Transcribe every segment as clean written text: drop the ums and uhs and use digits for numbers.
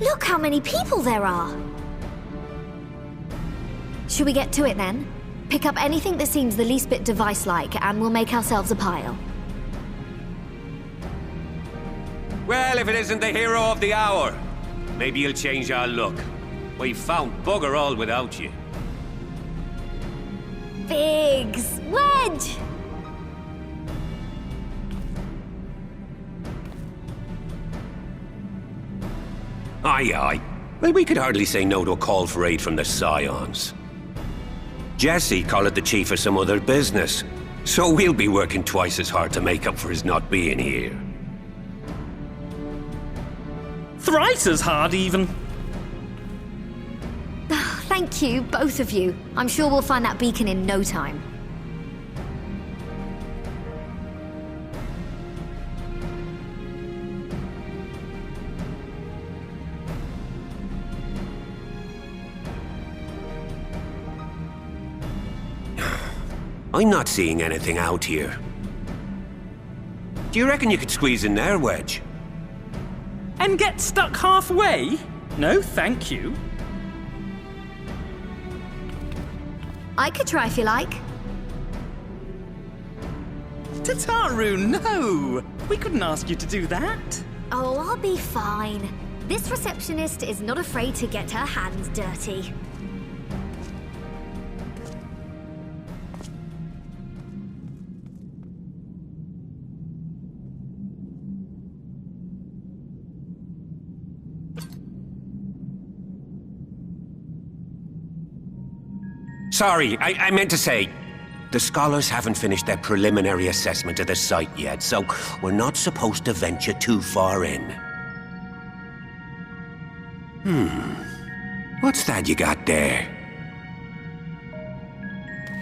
Look how many people there are! Should we get to it then? Pick up anything that seems the least bit device-like, and we'll make ourselves a pile. Well, if it isn't the hero of the hour, maybe you'll change our look. We've found bugger all without you. Biggs! Wedge! Aye, aye. Well, we could hardly say no to a call for aid from the Scions. Jesse called it the chief of some other business, so we'll be working twice as hard to make up for his not being here. Thrice as hard, even. Thank you, both of you. I'm sure we'll find that beacon in no time. I'm not seeing anything out here. Do you reckon you could squeeze in there, Wedge? And get stuck halfway? No, thank you. I could try if you like. Tataru, no! We couldn't ask you to do that. Oh, I'll be fine. This receptionist is not afraid to get her hands dirty. Sorry, I meant to say, the scholars haven't finished their preliminary assessment of the site yet, so we're not supposed to venture too far in. What's that you got there?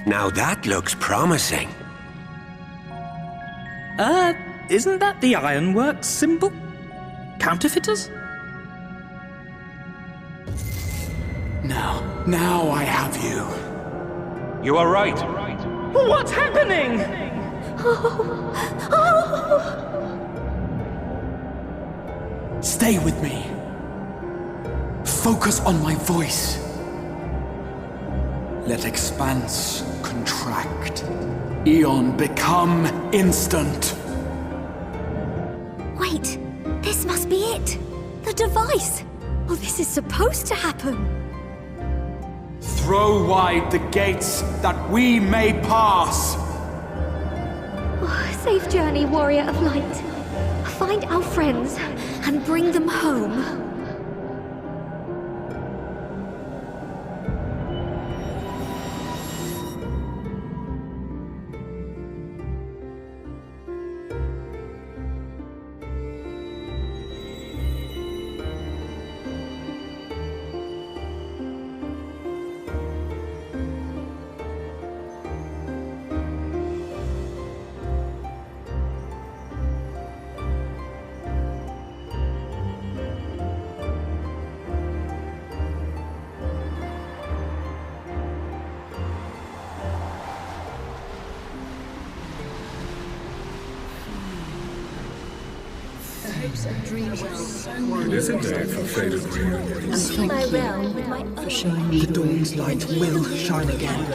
Now that looks promising. Isn't that the Ironworks symbol? Counterfeiters? Now I have you. You are right. What's happening? Stay with me. Focus on my voice. Let expanse contract. Eon become instant. Wait, this must be it. The device. Oh, this is supposed to happen. Throw wide the gates that we may pass. Oh, safe journey, warrior of light. Find our friends and bring them home. It is a day for faded reunions. For showing me the dawn's light will shine again.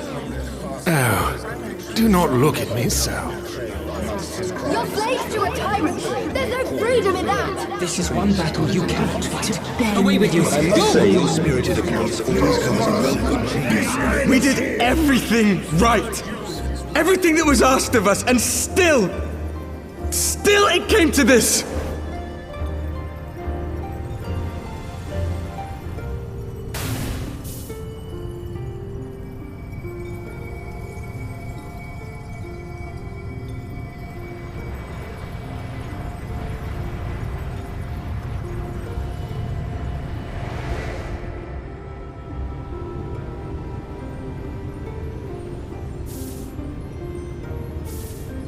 Oh, do not look at me so. You're slaves to a tyrant! There's no freedom in that! This is one battle you cannot fight. Away with you! Go! Spirited accounts always comes. We did everything right! Everything that was asked of us, and still it came to this!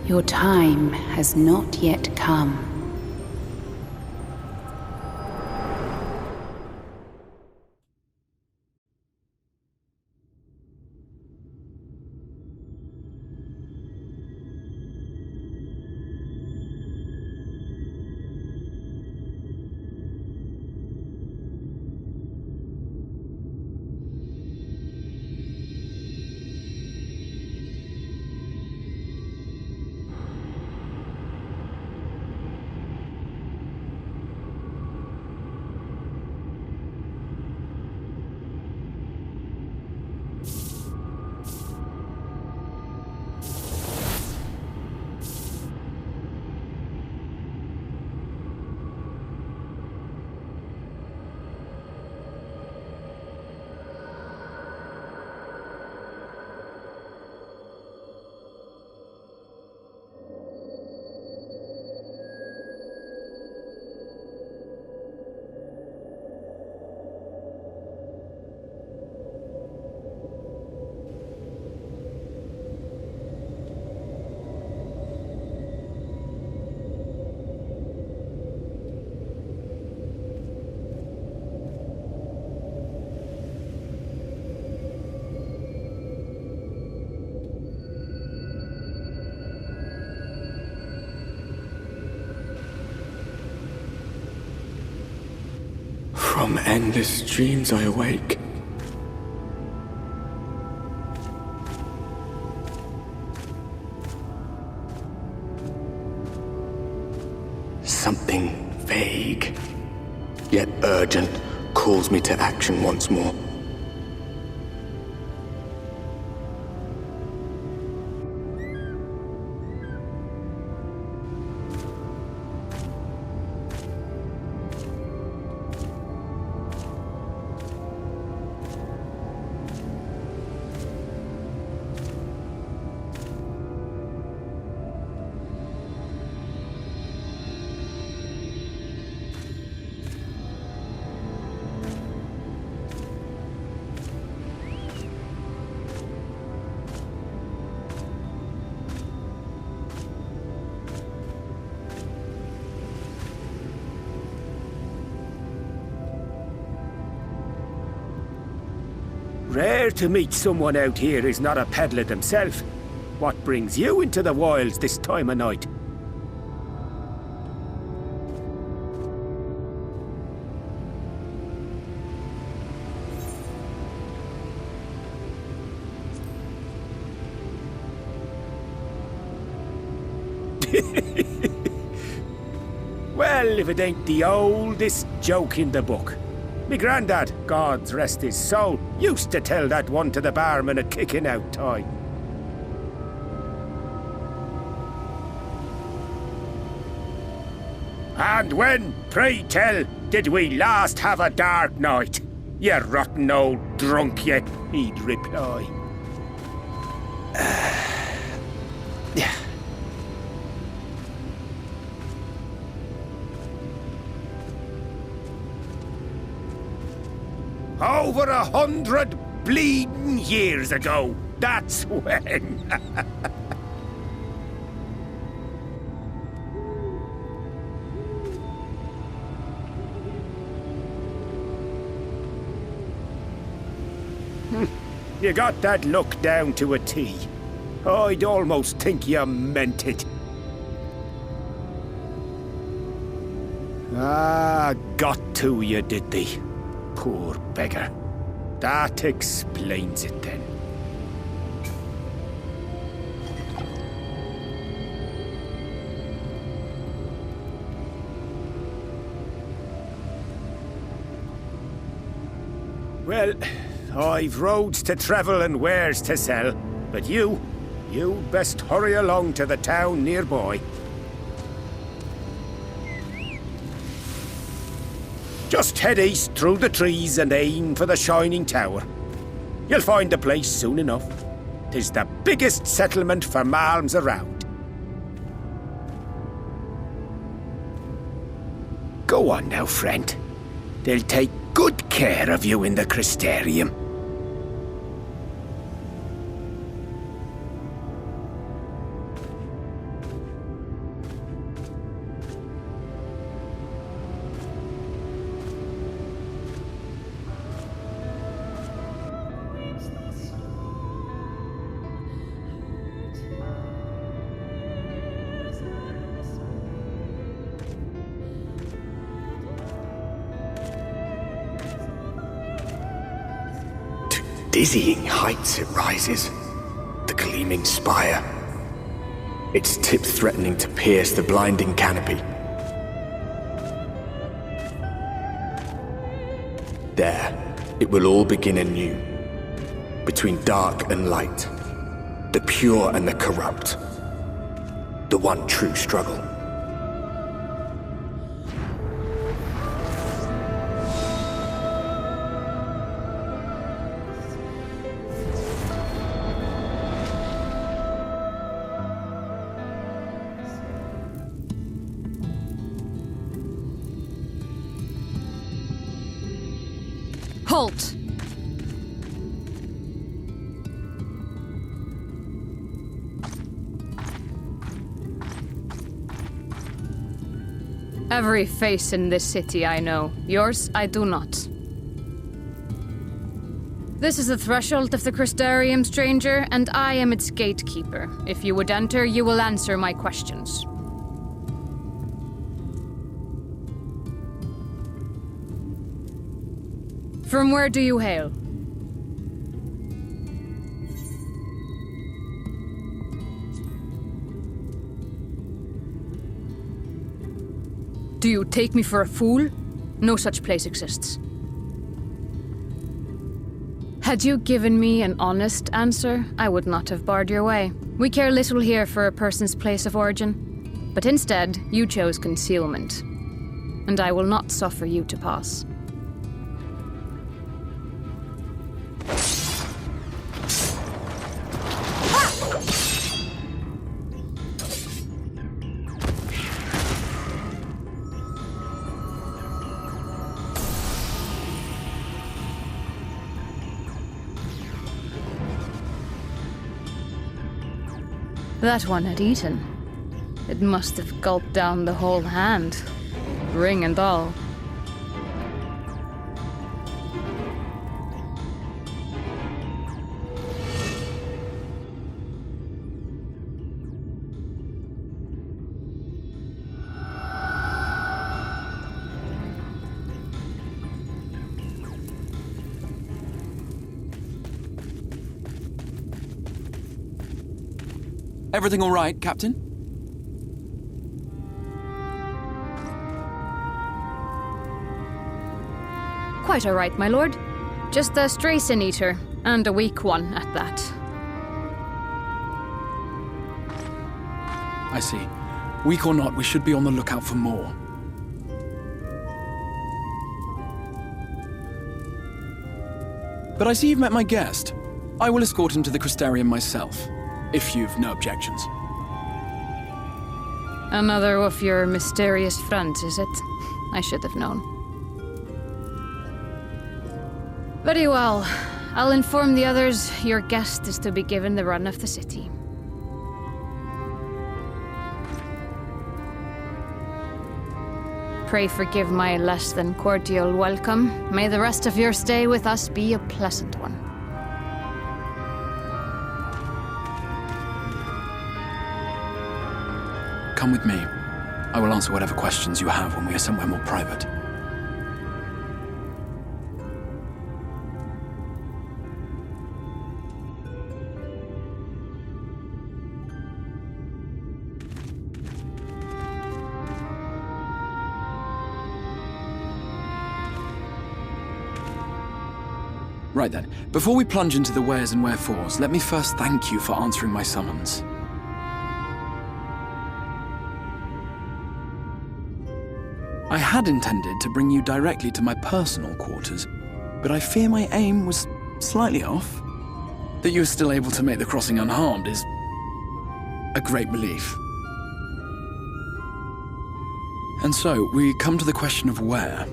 Your time has not yet come. From endless dreams I awake. Something vague, yet urgent, calls me to action once more. Rare to meet someone out here who's not a peddler themselves. What brings you into the wilds this time of night? Well, if it ain't the oldest joke in the book. Me granddad, God rest his soul, used to tell that one to the barman at kicking out time. And when, pray tell, did we last have a dark night? You rotten old drunk, you, he'd reply. Yeah. Over 100 bleeding years ago, that's when. You got that look down to a T. I'd almost think you meant it. Ah, got to you, did they? Poor beggar. That explains it then. Well, I've roads to travel and wares to sell, but you best hurry along to the town nearby. Just head east through the trees and aim for the Shining Tower. You'll find the place soon enough. 'Tis the biggest settlement for malms around. Go on now, friend. They'll take good care of you in the Crystarium. Dizzying heights it rises, the gleaming spire. Its tip threatening to pierce the blinding canopy. There, it will all begin anew. Between dark and light, the pure and the corrupt. The one true struggle. Halt! Every face in this city I know. Yours, I do not. This is the threshold of the Crystarium, stranger, and I am its gatekeeper. If you would enter, you will answer my questions. From where do you hail? Do you take me for a fool? No such place exists. Had you given me an honest answer, I would not have barred your way. We care little here for a person's place of origin. But instead, you chose concealment. And I will not suffer you to pass. That one had eaten. It must have gulped down the whole hand, ring and all. Everything all right, Captain? Quite all right, my lord. Just a stray sin eater, and a weak one at that. I see. Weak or not, we should be on the lookout for more. But I see you've met my guest. I will escort him to the Crystarium myself, if you've no objections. Another of your mysterious friends, is it? I should have known. Very well. I'll inform the others your guest is to be given the run of the city. Pray forgive my less than cordial welcome. May the rest of your stay with us be a pleasant one. Come with me. I will answer whatever questions you have when we are somewhere more private. Right then, before we plunge into the wheres and wherefores, let me first thank you for answering my summons. I had intended to bring you directly to my personal quarters, but I fear my aim was slightly off. That you were still able to make the crossing unharmed is a great relief. And so, we come to the question of where.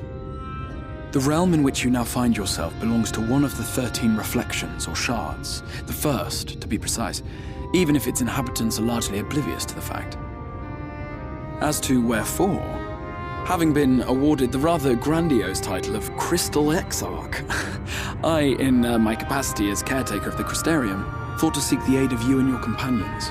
The realm in which you now find yourself belongs to one of the 13 reflections, or shards. The first, to be precise, even if its inhabitants are largely oblivious to the fact. As to wherefore, having been awarded the rather grandiose title of Crystal Exarch, I, in my capacity as caretaker of the Crystarium, thought to seek the aid of you and your companions.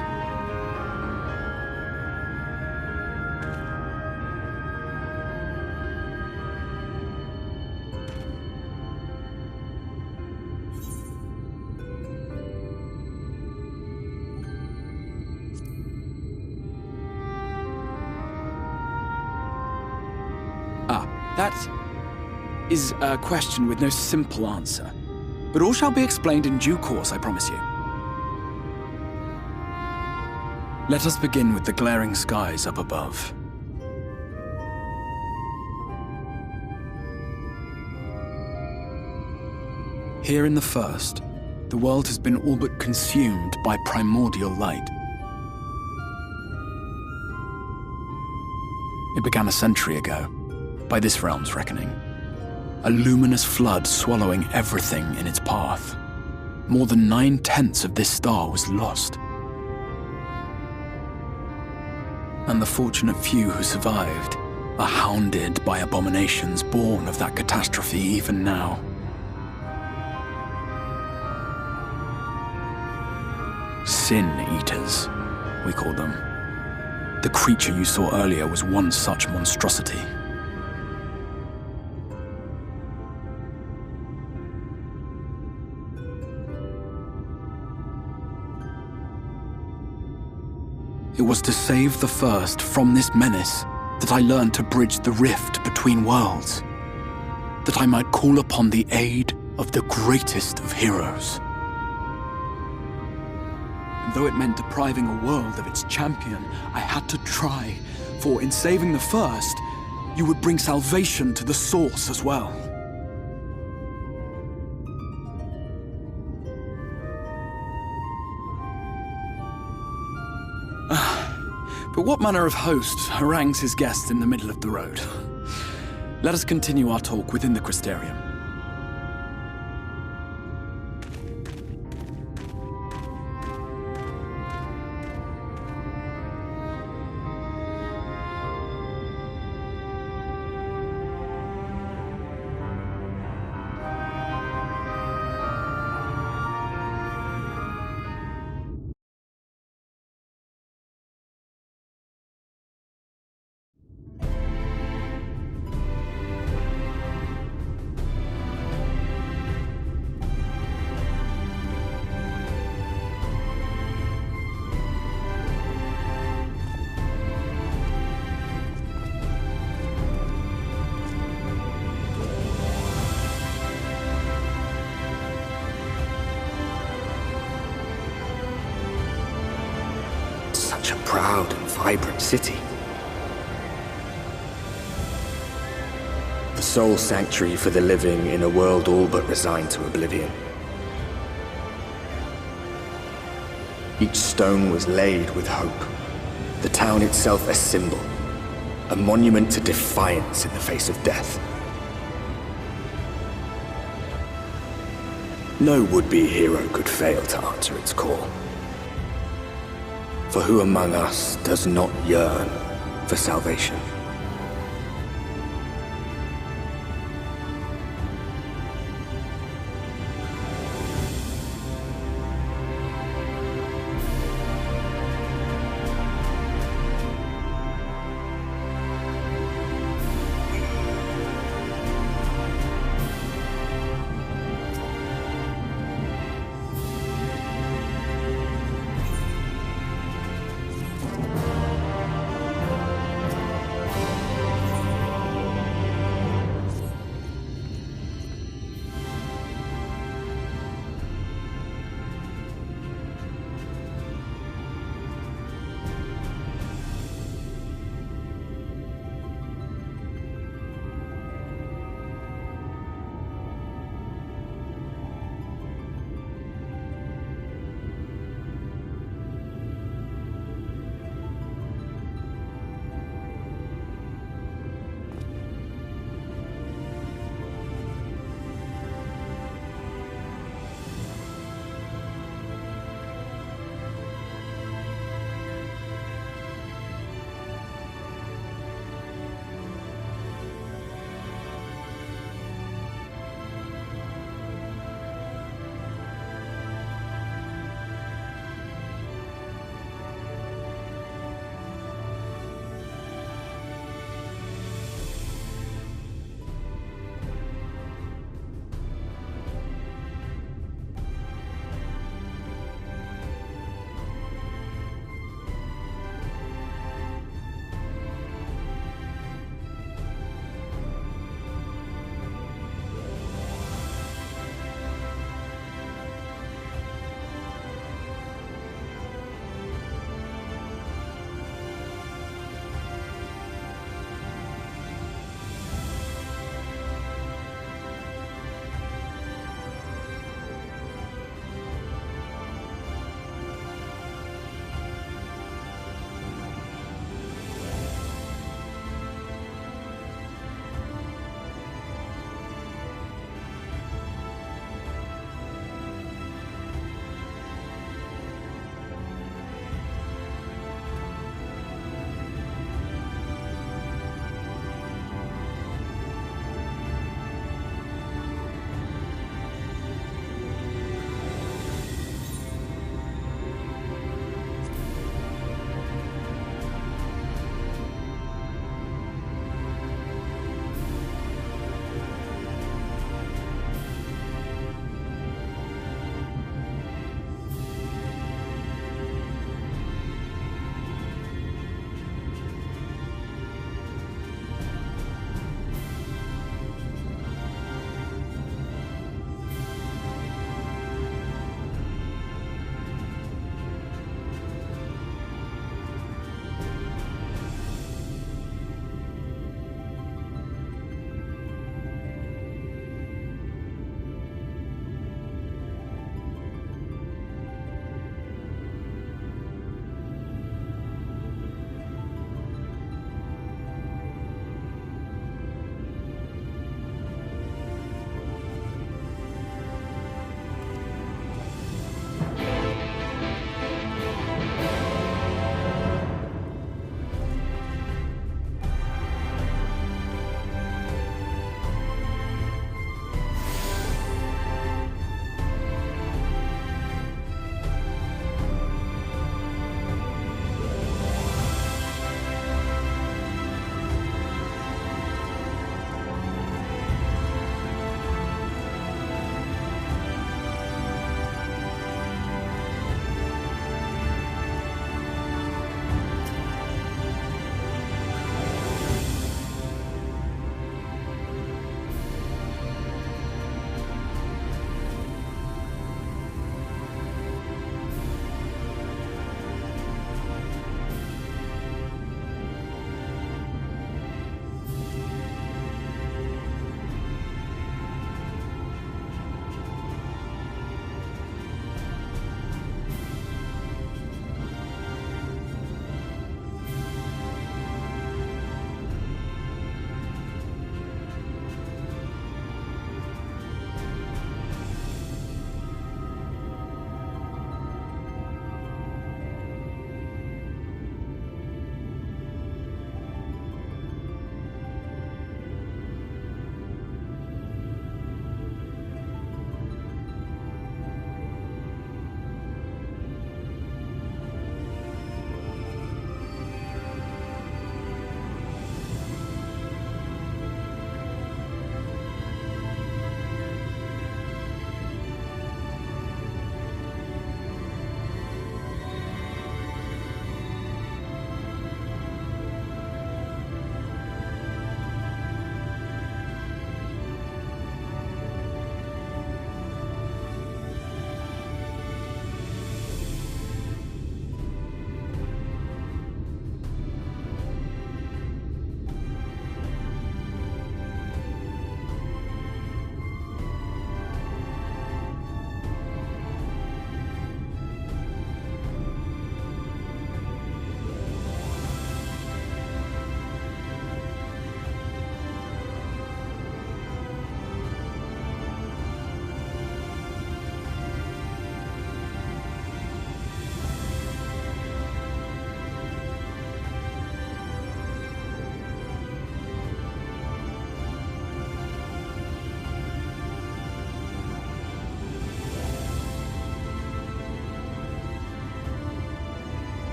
That is a question with no simple answer. But all shall be explained in due course, I promise you. Let us begin with the glaring skies up above. Here in the first, the world has been all but consumed by primordial light. It began a century ago, by this realm's reckoning. A luminous flood swallowing everything in its path. More than 9/10 of this star was lost. And the fortunate few who survived are hounded by abominations born of that catastrophe even now. Sin Eaters, we call them. The creature you saw earlier was one such monstrosity. was to save the First from this menace that I learned to bridge the rift between worlds. That I might call upon the aid of the greatest of heroes. And though it meant depriving a world of its champion, I had to try, for in saving the First, you would bring salvation to the Source as well. But what manner of host harangues his guests in the middle of the road? Let us continue our talk within the Crystarium. Such a proud and vibrant city. The sole sanctuary for the living in a world all but resigned to oblivion. Each stone was laid with hope. The town itself a symbol, a monument to defiance in the face of death. No would-be hero could fail to answer its call. For who among us does not yearn for salvation?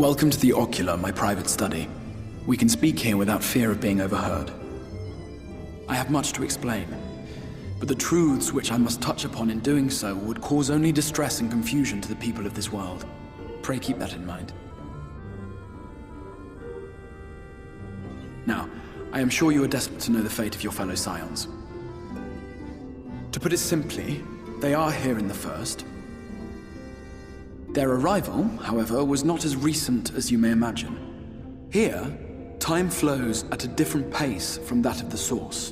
Welcome to the Ocular, my private study. We can speak here without fear of being overheard. I have much to explain, but the truths which I must touch upon in doing so would cause only distress and confusion to the people of this world. Pray keep that in mind. Now, I am sure you are desperate to know the fate of your fellow Scions. To put it simply, they are here in the First. Their arrival, however, was not as recent as you may imagine. Here, time flows at a different pace from that of the Source.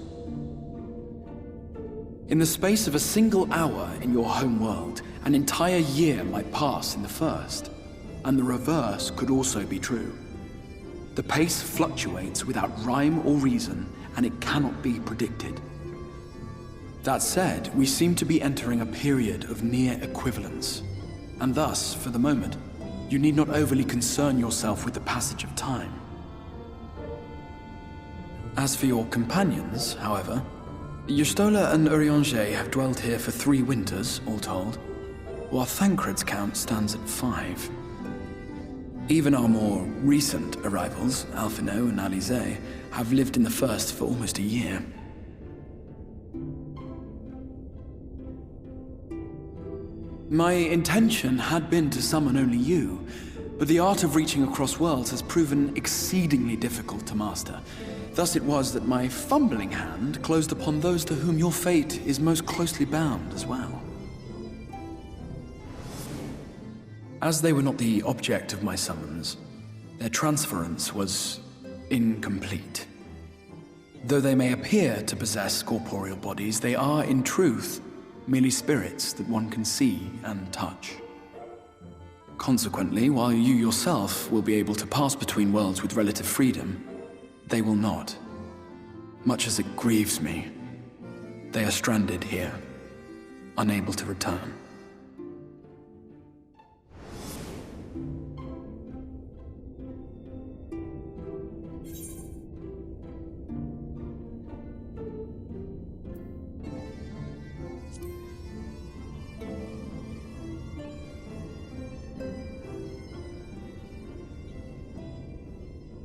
In the space of a single hour in your home world, an entire year might pass in the First, and the reverse could also be true. The pace fluctuates without rhyme or reason, and it cannot be predicted. That said, we seem to be entering a period of near equivalence, and thus, for the moment, you need not overly concern yourself with the passage of time. As for your companions, however, Y'shtola and Urianger have dwelled here for 3 winters, all told, while Thancred's count stands at 5. Even our more recent arrivals, Alphinaud and Alisae, have lived in the First for almost a year. My intention had been to summon only you, but the art of reaching across worlds has proven exceedingly difficult to master. Thus it was that my fumbling hand closed upon those to whom your fate is most closely bound as well. As they were not the object of my summons, their transference was incomplete. Though they may appear to possess corporeal bodies, they are, in truth, merely spirits that one can see and touch. Consequently, while you yourself will be able to pass between worlds with relative freedom, they will not. Much as it grieves me, they are stranded here, unable to return.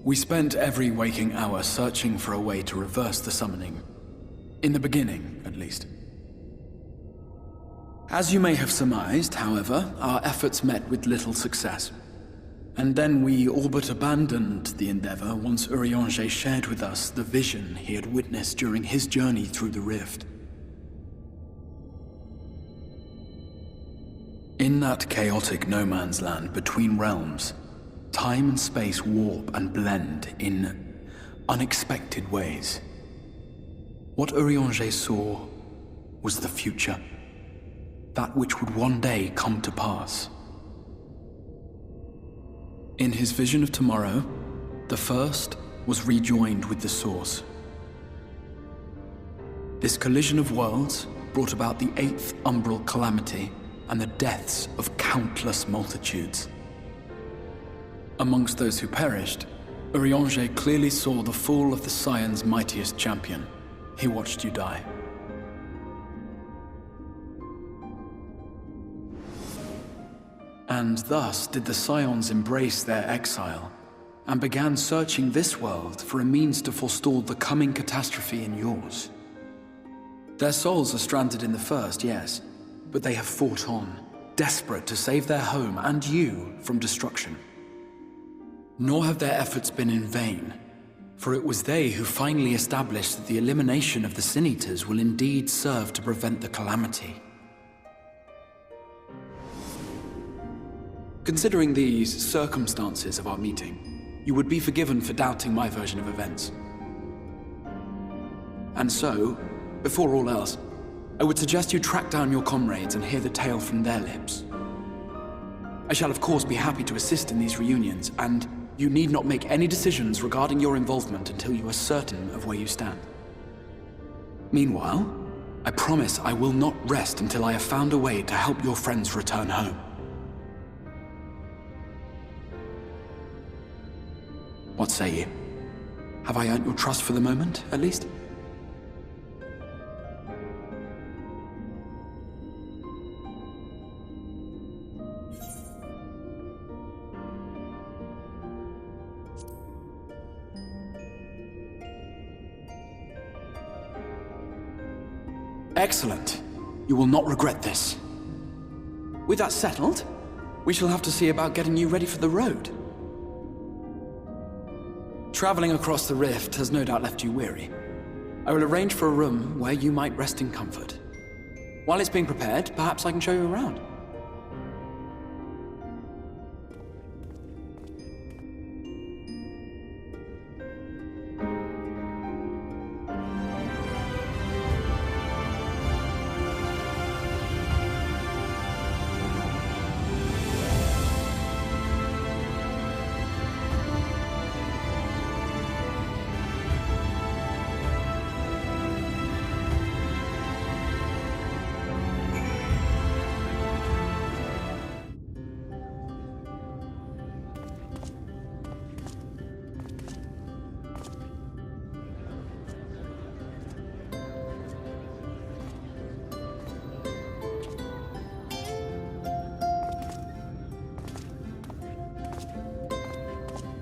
We spent every waking hour searching for a way to reverse the summoning. In the beginning, at least. As you may have surmised, however, our efforts met with little success. And then we all but abandoned the endeavor once Urianger shared with us the vision he had witnessed during his journey through the rift. In that chaotic no-man's land between realms, time and space warp and blend in unexpected ways. What Urianger saw was the future. That which would one day come to pass. In his vision of tomorrow, the First was rejoined with the Source. This collision of worlds brought about the 8th umbral calamity and the deaths of countless multitudes. Amongst those who perished, Urianger clearly saw the fall of the Scion's mightiest champion. He watched you die. And thus did the Scions embrace their exile, and began searching this world for a means to forestall the coming catastrophe in yours. Their souls are stranded in the First, yes, but they have fought on, desperate to save their home and you from destruction. Nor have their efforts been in vain, for it was they who finally established that the elimination of the Sin Eaters will indeed serve to prevent the calamity. Considering these circumstances of our meeting, you would be forgiven for doubting my version of events. And so, before all else, I would suggest you track down your comrades and hear the tale from their lips. I shall of course be happy to assist in these reunions, and you need not make any decisions regarding your involvement until you are certain of where you stand. Meanwhile, I promise I will not rest until I have found a way to help your friends return home. What say you? Have I earned your trust for the moment, at least? Excellent. You will not regret this. With that settled, we shall have to see about getting you ready for the road. Traveling across the rift has no doubt left you weary. I will arrange for a room where you might rest in comfort. While it's being prepared, perhaps I can show you around.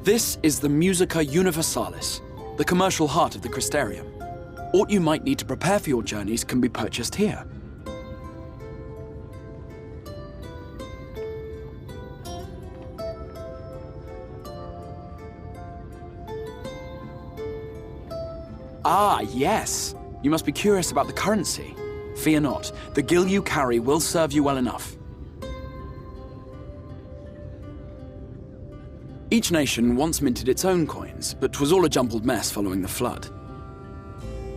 This is the Musica Universalis, the commercial heart of the Crystarium. What you might need to prepare for your journeys can be purchased here. Ah, yes. You must be curious about the currency. Fear not. The gil you carry will serve you well enough. Each nation once minted its own coins, but was all a jumbled mess following the flood.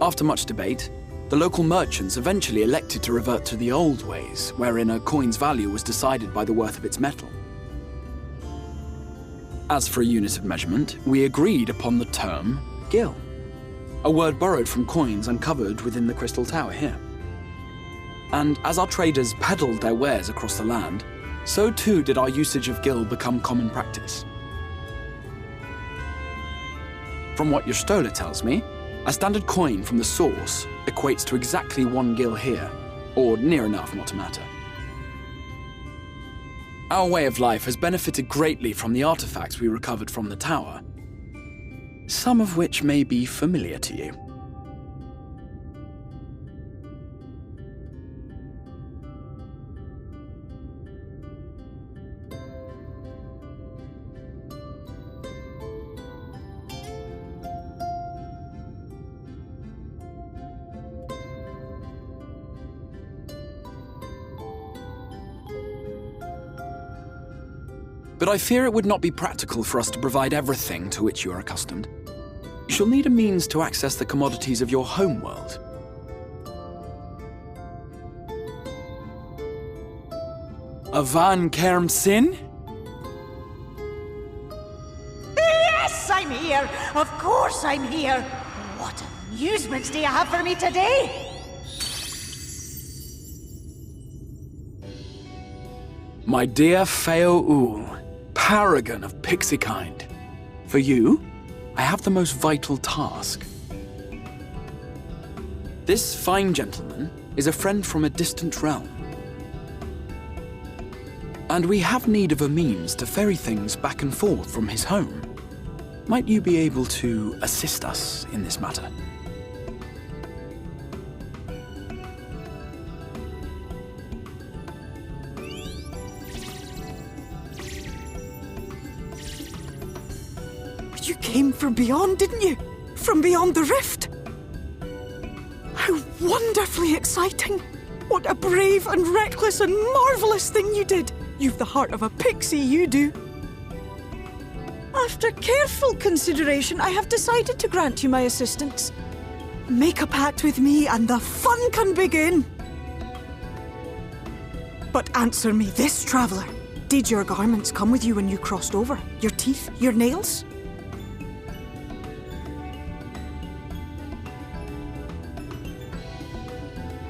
After much debate, the local merchants eventually elected to revert to the old ways, wherein a coin's value was decided by the worth of its metal. As for a unit of measurement, we agreed upon the term gil, a word borrowed from coins uncovered within the Crystal Tower here. And as our traders peddled their wares across the land, so too did our usage of gil become common practice. From what your stola tells me, a standard coin from the source equates to exactly 1 gil here, or near enough not to matter. Our way of life has benefited greatly from the artifacts we recovered from the tower, some of which may be familiar to you. But I fear it would not be practical for us to provide everything to which you are accustomed. You shall need a means to access the commodities of your homeworld. Avan Kerm Sin? Yes, I'm here! Of course I'm here! What amusements do you have for me today? My dear Feo Ul, paragon of pixie kind. For you, I have the most vital task. This fine gentleman is a friend from a distant realm. And we have need of a means to ferry things back and forth from his home. Might you be able to assist us in this matter? You came from beyond, didn't you? From beyond the rift? How wonderfully exciting! What a brave and reckless and marvelous thing you did! You've the heart of a pixie, you do. After careful consideration, I have decided to grant you my assistance. Make a pact with me and the fun can begin! But answer me this, traveler. Did your garments come with you when you crossed over? Your teeth? Your nails?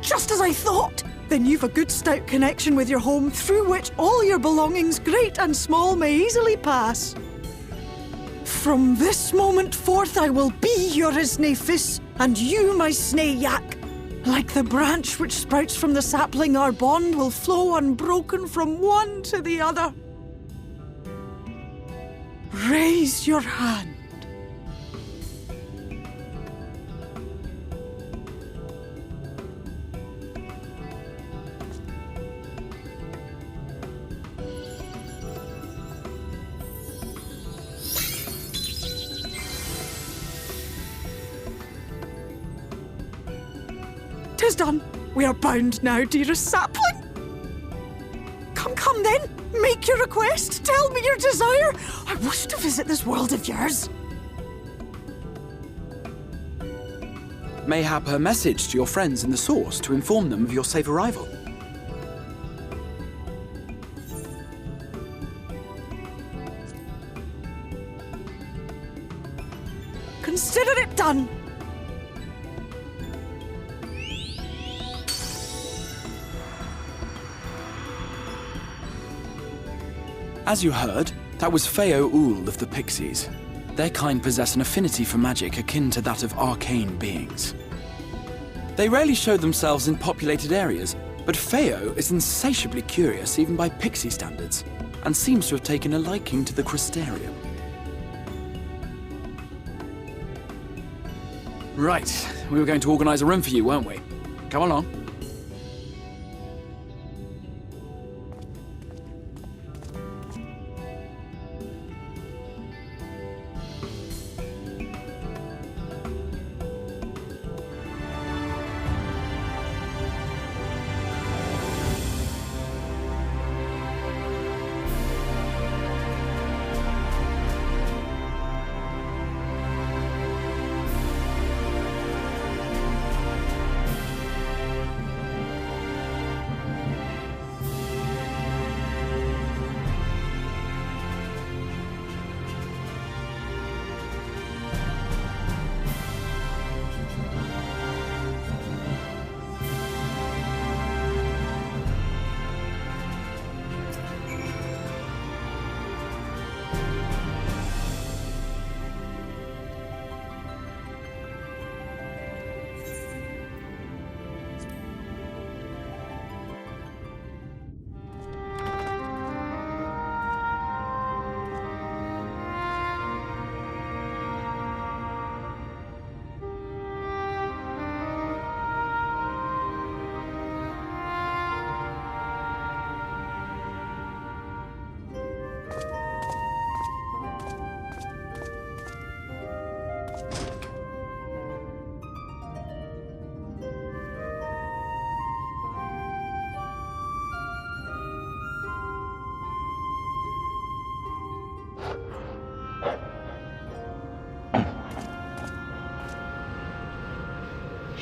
Just as I thought! Then you've a good stout connection with your home through which all your belongings, great and small, may easily pass. From this moment forth I will be your Isne Fis, and you my Sne Yak. Like the branch which sprouts from the sapling, our bond will flow unbroken from one to the other. Raise your hand. is done. We are bound now, dearest sapling. Come then. Make your request. Tell me your desire. I wish to visit this world of yours. Mayhap a message to your friends in the Source to inform them of your safe arrival. Consider it done. As you heard, that was Feo Oul of the Pixies. Their kind possess an affinity for magic akin to that of arcane beings. They rarely show themselves in populated areas, but Feo is insatiably curious even by Pixie standards, and seems to have taken a liking to the Crystarium. Right, we were going to organize a room for you, weren't we? Come along.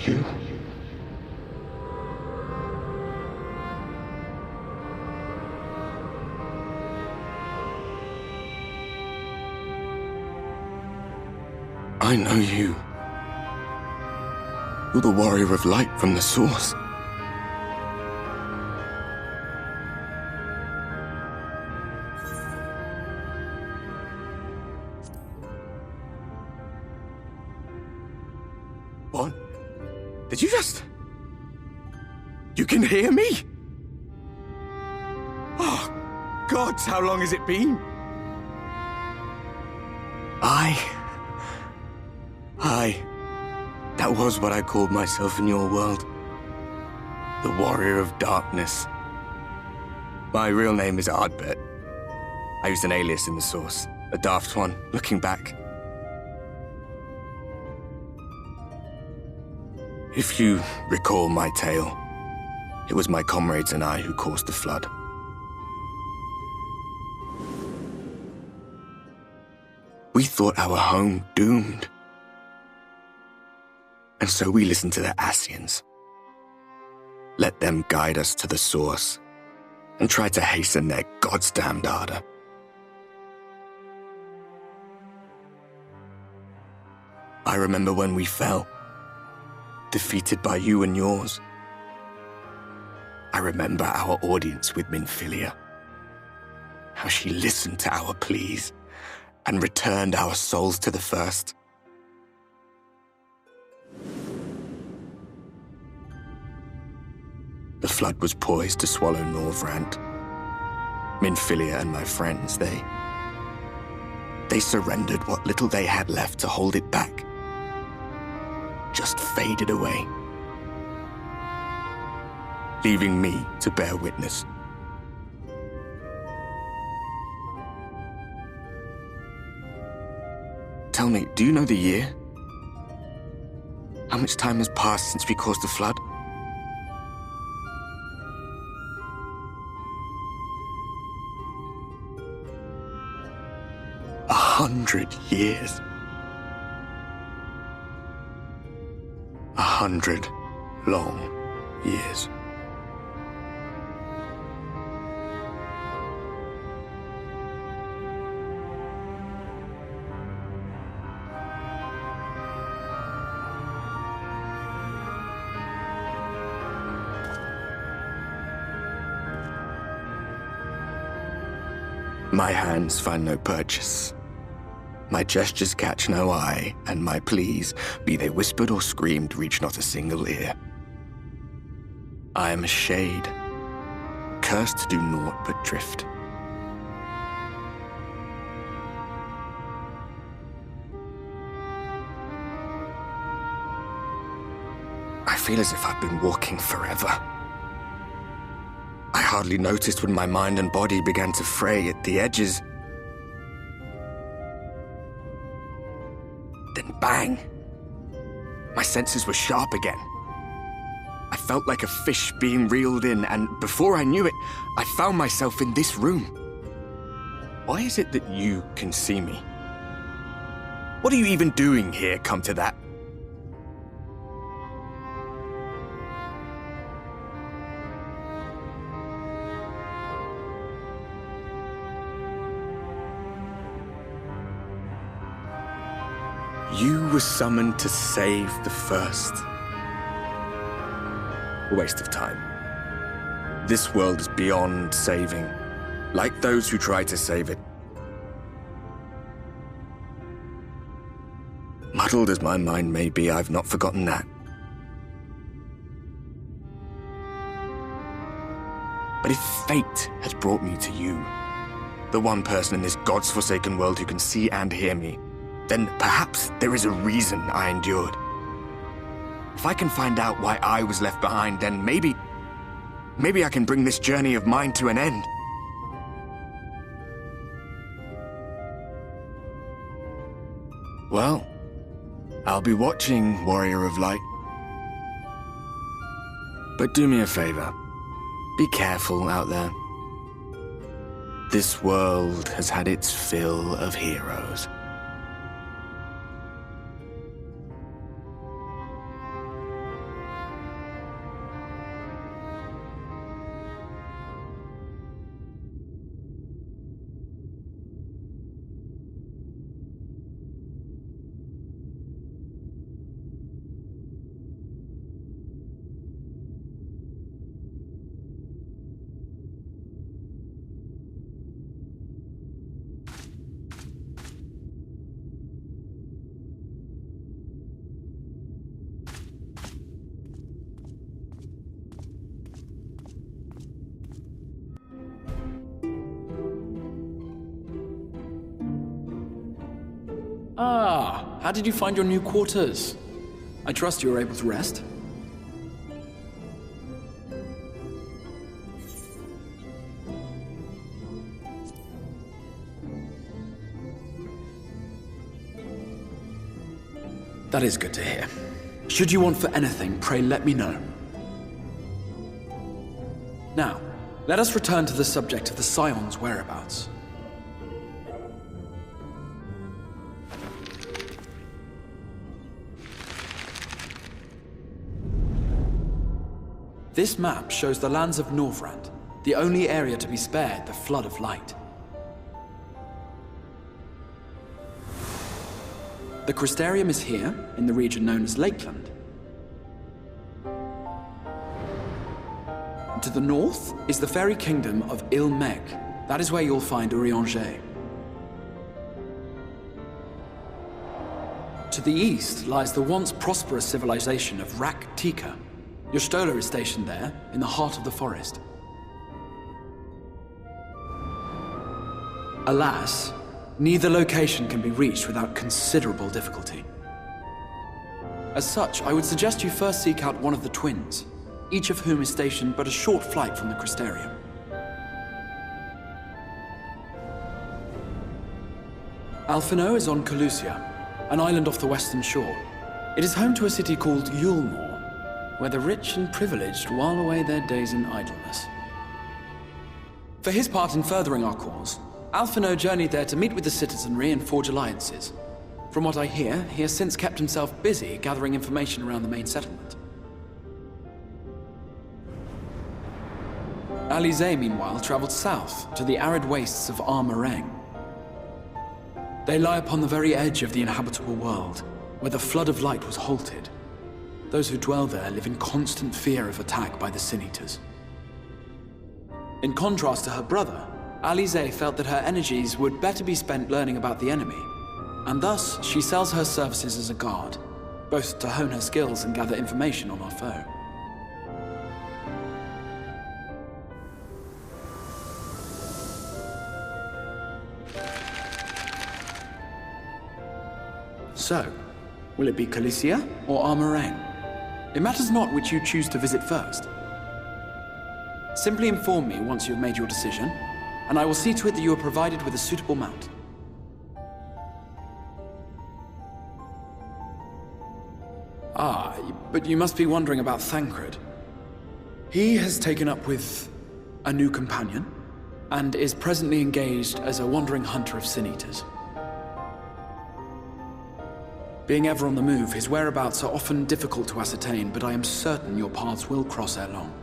You? I know you. You're the warrior of light from the Source. What? Did you just... You can hear me? Oh, gods, how long has it been? That was what I called myself in your world. The Warrior of Darkness. My real name is Ardbert. I used an alias in the Source, a daft one, looking back. If you recall my tale, it was my comrades and I who caused the flood. We thought our home doomed. And so we listened to the Ascians. Let them guide us to the Source, and tried to hasten their goddamned ardor. I remember when we fell, defeated by you and yours. I remember our audience with Minfilia, how she listened to our pleas and returned our souls to the First. The flood was poised to swallow Norvrand. Minfilia and my friends, they surrendered what little they had left to hold it back. Just faded away, leaving me to bear witness. Tell me, do you know the year? How much time has passed since we caused the flood? 100 years. 100 long years. My hands find no purchase. My gestures catch no eye, and my pleas, be they whispered or screamed, reach not a single ear. I am a shade, cursed to do naught but drift. I feel as if I've been walking forever. I hardly noticed when my mind and body began to fray at the edges. Then bang! My senses were sharp again. I felt like a fish being reeled in, and before I knew it, I found myself in this room. Why is it that you can see me? What are you even doing here, come to that? You were summoned to save the first. A waste of time. This world is beyond saving, like those who try to save it. Muddled as my mind may be, I've not forgotten that. But if fate has brought me to you, the one person in this God's forsaken world who can see and hear me, then perhaps there is a reason I endured. If I can find out why I was left behind, then maybe I can bring this journey of mine to an end. Well, I'll be watching, Warrior of Light. But do me a favor. Be careful out there. This world has had its fill of heroes. Ah, how did you find your new quarters? I trust you were able to rest? That is good to hear. Should you want for anything, pray let me know. Now, let us return to the subject of the Scion's whereabouts. This map shows the lands of Norvrand, the only area to be spared the flood of light. The Crystarium is here, in the region known as Lakeland. To the north is the fairy kingdom of Il-Meg. That is where you'll find Urianger. To the east lies the once prosperous civilization of Rak-Tika. Y'shtola is stationed there, in the heart of the forest. Alas, neither location can be reached without considerable difficulty. As such, I would suggest you first seek out one of the twins, each of whom is stationed but a short flight from the Crystarium. Alphinaud is on Calusia, an island off the western shore. It is home to a city called Yulmore, where the rich and privileged while away their days in idleness. For his part in furthering our cause, Alphinaud journeyed there to meet with the citizenry and forge alliances. From what I hear, he has since kept himself busy gathering information around the main settlement. Alisae, meanwhile, traveled south to the arid wastes of Armareng. They lie upon the very edge of the inhabitable world, where the flood of light was halted. Those who dwell there live in constant fear of attack by the Sin-Eaters. In contrast to her brother, Alisae felt that her energies would better be spent learning about the enemy, and thus she sells her services as a guard, both to hone her skills and gather information on our foe. So, will it be Calicia or Armareng? It matters not which you choose to visit first. Simply inform me once you have made your decision, and I will see to it that you are provided with a suitable mount. Ah, but you must be wondering about Thancred. He has taken up with a new companion, and is presently engaged as a wandering hunter of Sin-Eaters. Being ever on the move, his whereabouts are often difficult to ascertain, but I am certain your paths will cross ere long.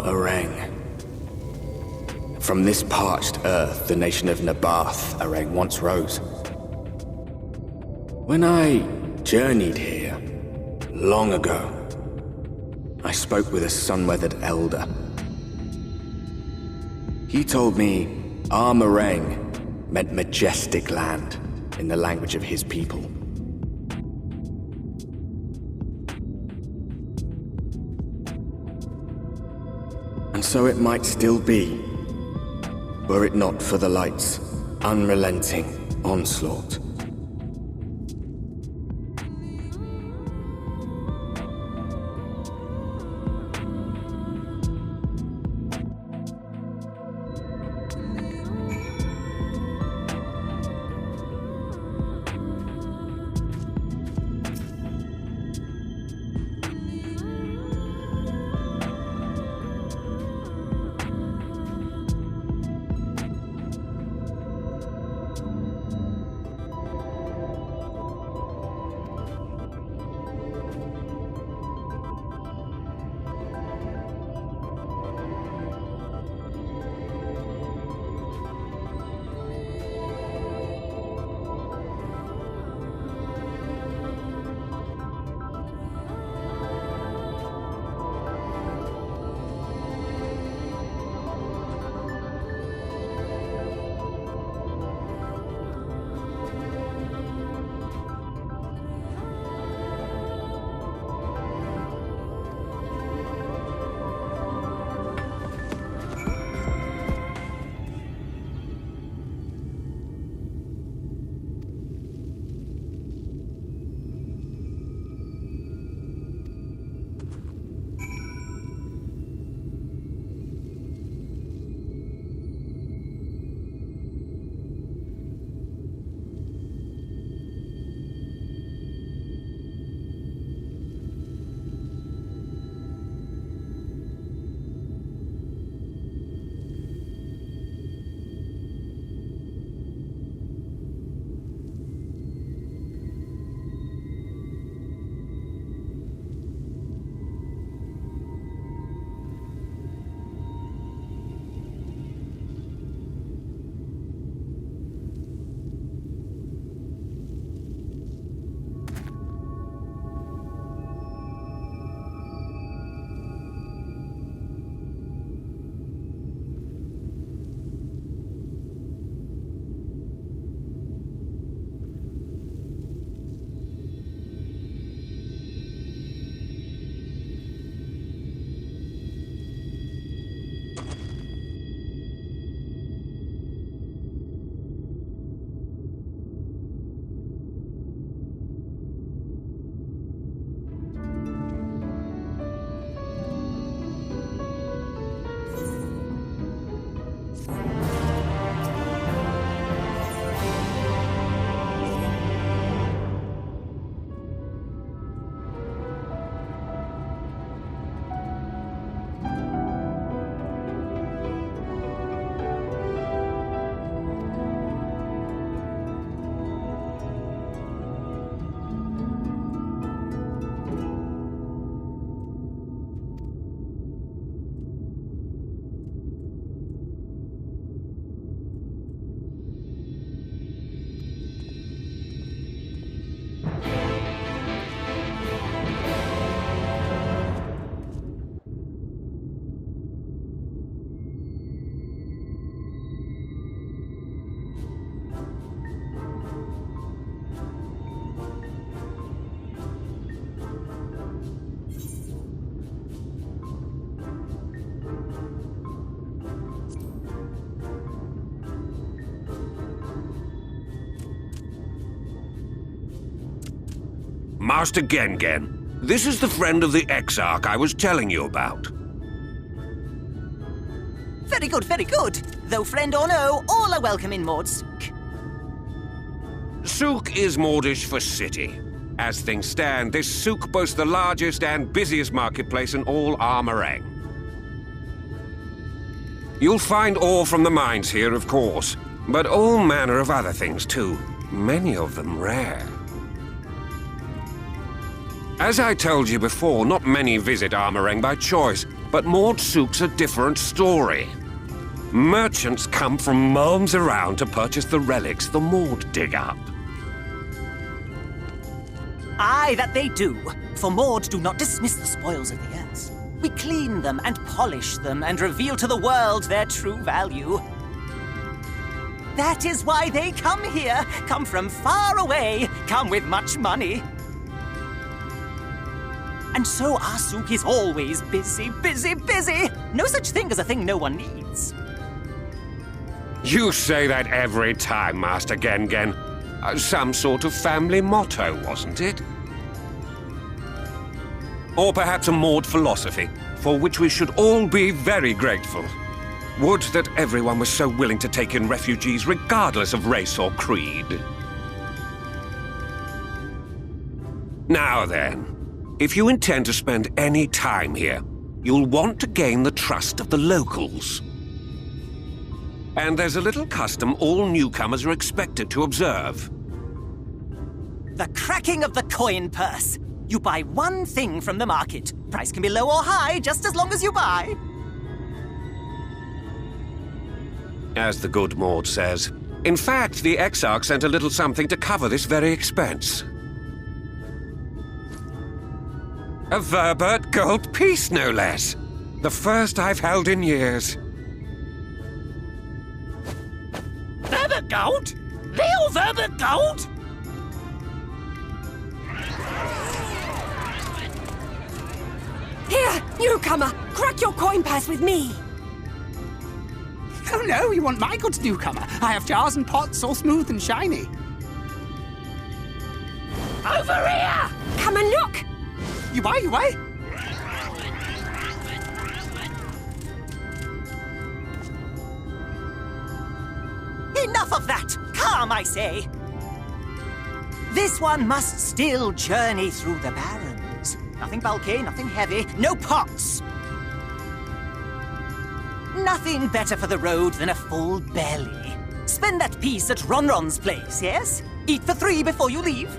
Areng. From this parched earth, the nation of Nabath, Areng once rose. When I journeyed here, long ago, I spoke with a sun-weathered elder. He told me Armareng meant majestic land in the language of his people. And so it might still be, were it not for the light's unrelenting onslaught. Master Gengen. This is the friend of the Exarch I was telling you about. Very good, very good. Though friend or no, all are welcome in Maud Souk. Souk is Mordish for city. As things stand, this souk boasts the largest and busiest marketplace in all Armorang. You'll find ore from the mines here, of course, but all manner of other things too, many of them rare. As I told you before, not many visit Armorang by choice, but Maud Souk's a different story. Merchants come from miles around to purchase the relics the Maud dig up. Aye, that they do. For Maud do not dismiss the spoils of the earth. We clean them and polish them and reveal to the world their true value. That is why they come here, come from far away, come with much money. And so our souk is always busy, busy, busy. No such thing as a thing no one needs. You say that every time, Master Gengen. Some sort of family motto, wasn't it? Or perhaps a Maud philosophy, for which we should all be very grateful. Would that everyone was so willing to take in refugees regardless of race or creed. Now then, if you intend to spend any time here, you'll want to gain the trust of the locals. And there's a little custom all newcomers are expected to observe. The cracking of the coin purse. You buy one thing from the market. Price can be low or high, just as long as you buy. As the good Maud says. In fact, the Exarch sent a little something to cover this very expense. A Verbert gold piece, no less. The first I've held in years. Verbert gold? Real Verbert gold? Here, newcomer! Crack your coin purse with me! Oh no, you want my goods, newcomer? I have jars and pots all smooth and shiny. Over here! Come and look! You buy, you buy? Enough of that! Calm, I say! This one must still journey through the Barrens. Nothing bulky, nothing heavy, no pots! Nothing better for the road than a full belly. Spend that piece at Ronron's place, yes? Eat for 3 before you leave.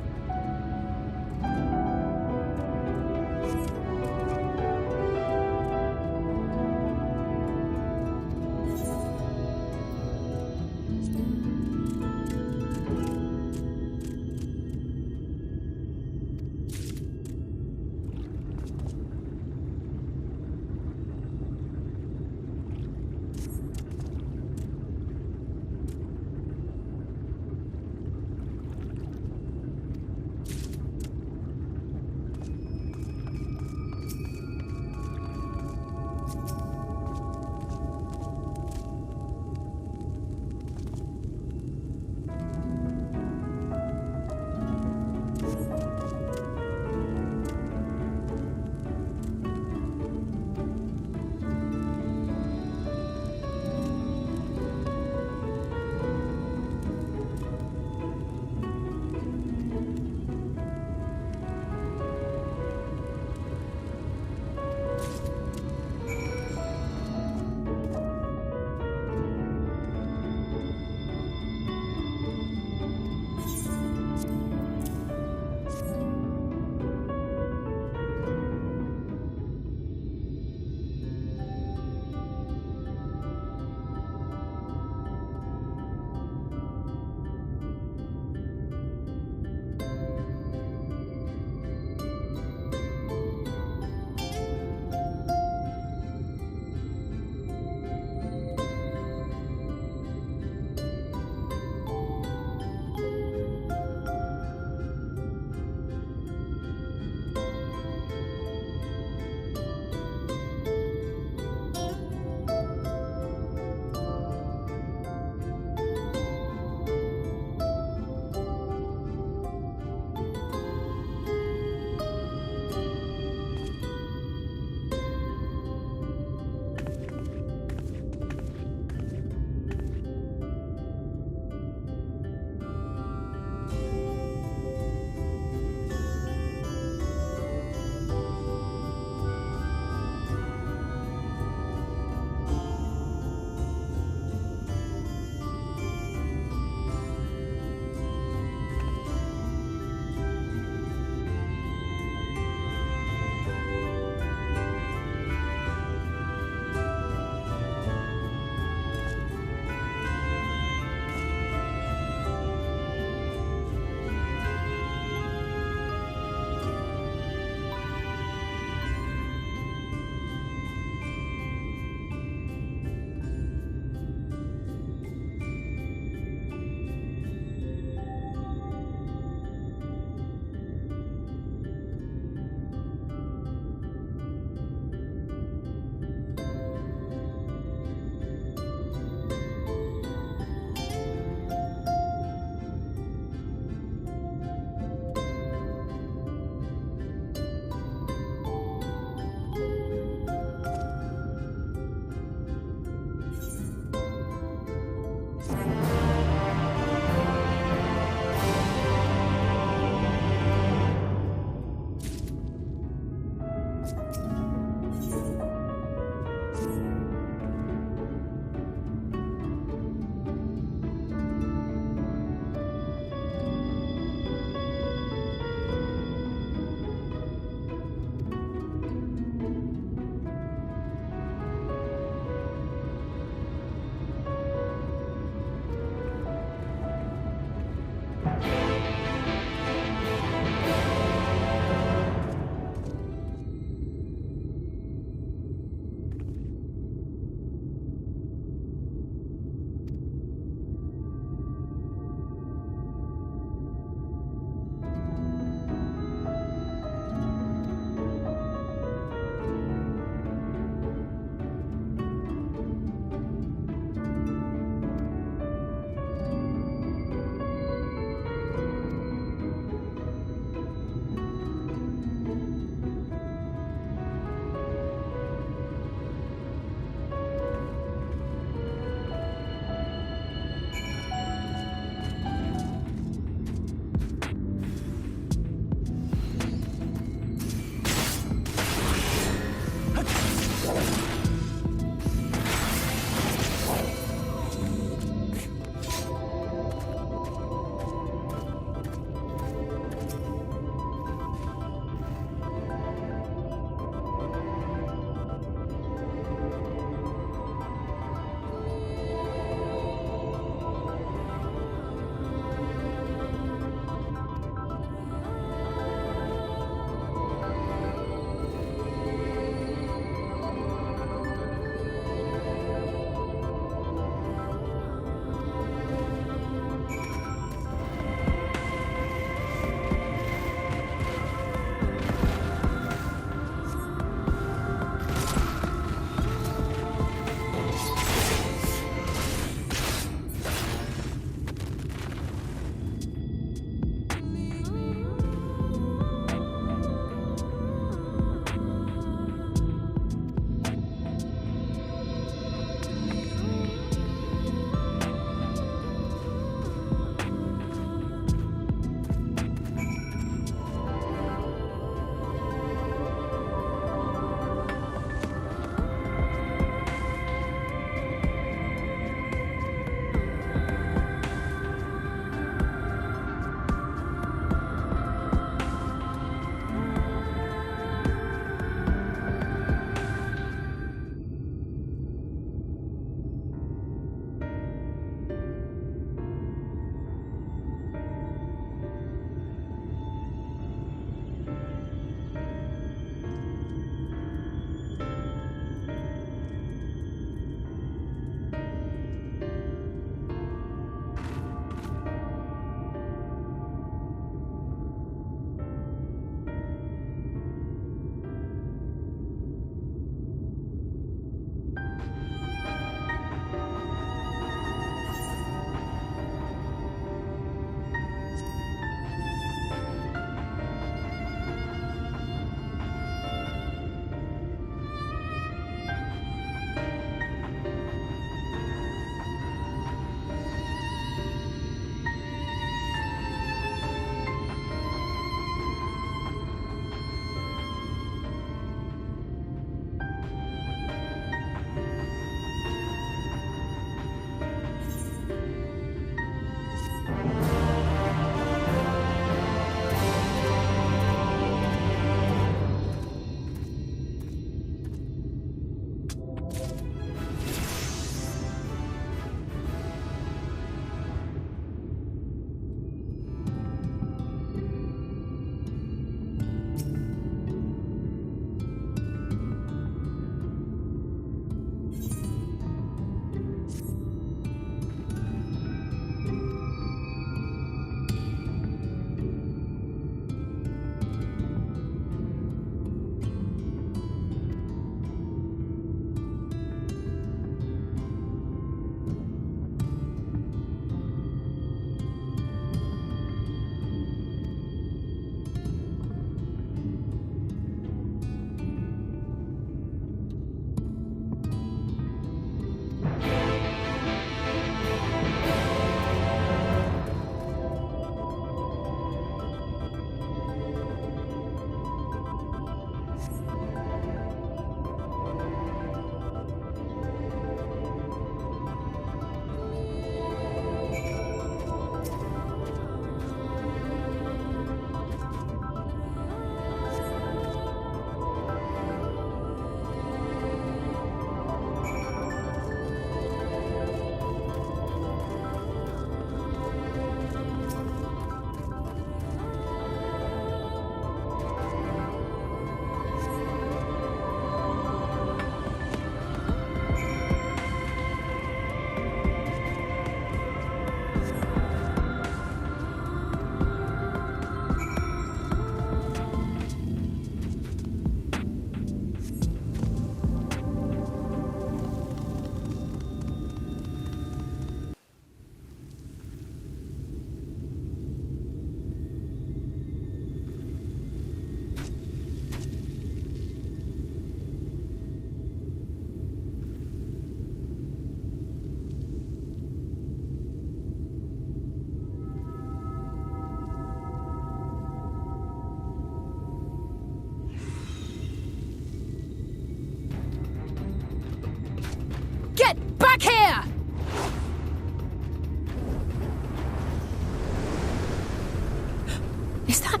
Is that...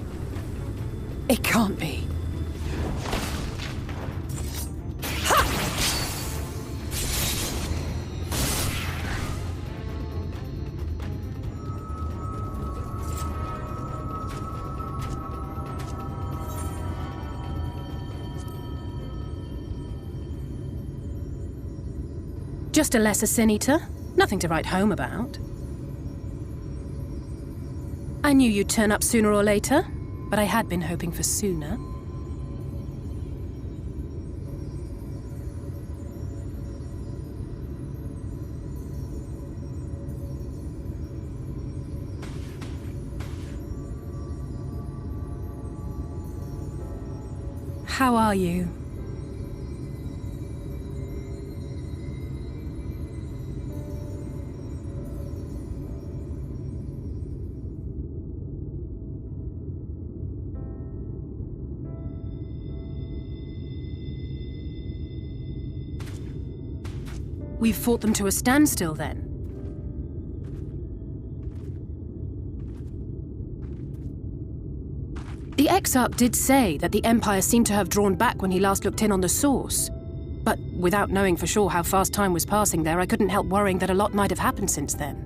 It can't be. Just a lesser sin eater. Nothing to write home about. I knew you'd turn up sooner or later, but I had been hoping for sooner. How are you? We've fought them to a standstill, then. The Exarch did say that the Empire seemed to have drawn back when he last looked in on the source. But without knowing for sure how fast time was passing there, I couldn't help worrying that a lot might have happened since then.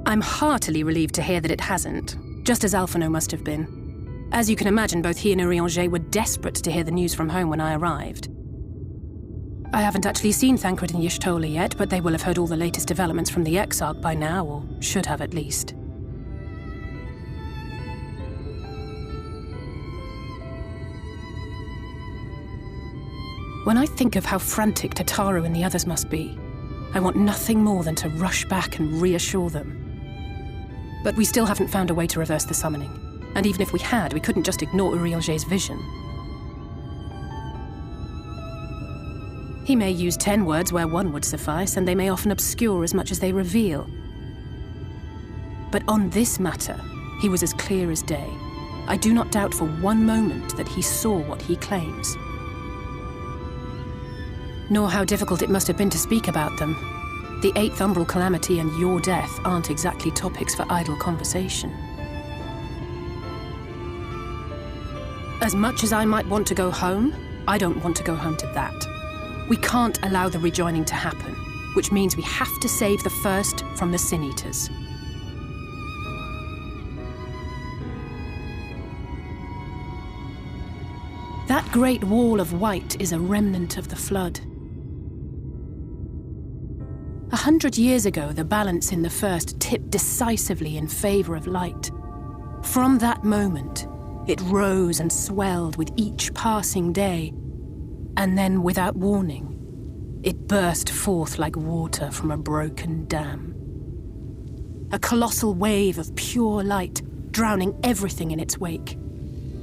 I'm heartily relieved to hear that it hasn't, just as Alphinaud must have been. As you can imagine, both he and Urianger were desperate to hear the news from home when I arrived. I haven't actually seen Thancred and Y'shtola yet, but they will have heard all the latest developments from the Exarch by now, or should have at least. When I think of how frantic Tataru and the others must be, I want nothing more than to rush back and reassure them. But we still haven't found a way to reverse the summoning, and even if we had, we couldn't just ignore Urianger's vision. He may use 10 words where 1 would suffice, and they may often obscure as much as they reveal. But on this matter, he was as clear as day. I do not doubt for one moment that he saw what he claims. Nor how difficult it must have been to speak about them. The 8th Umbral Calamity and your death aren't exactly topics for idle conversation. As much as I might want to go home, I don't want to go home to that. We can't allow the rejoining to happen, which means we have to save the first from the Sin Eaters. That great wall of white is a remnant of the Flood. 100 years ago, the balance in the First tipped decisively in favor of light. From that moment, it rose and swelled with each passing day, and then, without warning, it burst forth like water from a broken dam. A colossal wave of pure light, drowning everything in its wake.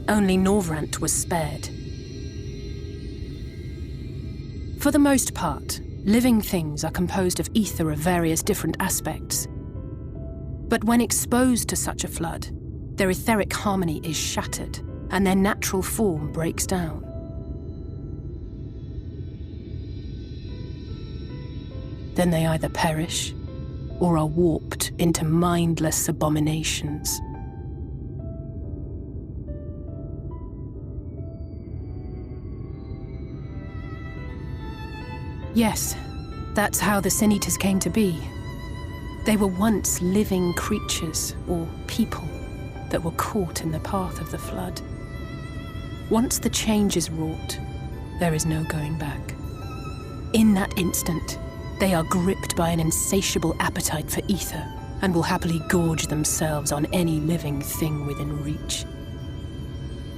Only Norvrant was spared. For the most part, living things are composed of ether of various different aspects. But when exposed to such a flood, their etheric harmony is shattered, and their natural form breaks down. Then they either perish, or are warped into mindless abominations. Yes, that's how the Sin Eaters came to be. They were once living creatures, or people, that were caught in the path of the Flood. Once the change is wrought, there is no going back. In that instant, they are gripped by an insatiable appetite for ether, and will happily gorge themselves on any living thing within reach.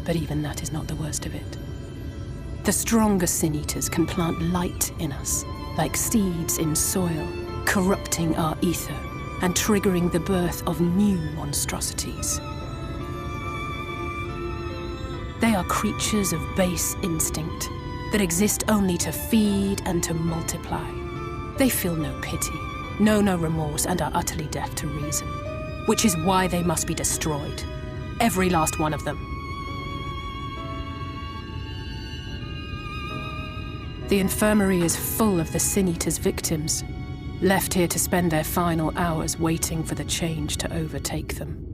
But even that is not the worst of it. The stronger Sin Eaters can plant light in us, like seeds in soil, corrupting our ether and triggering the birth of new monstrosities. They are creatures of base instinct that exist only to feed and to multiply. They feel no pity, know no remorse, and are utterly deaf to reason, which is why they must be destroyed. Every last one of them. The infirmary is full of the Sin Eaters' victims, left here to spend their final hours waiting for the change to overtake them.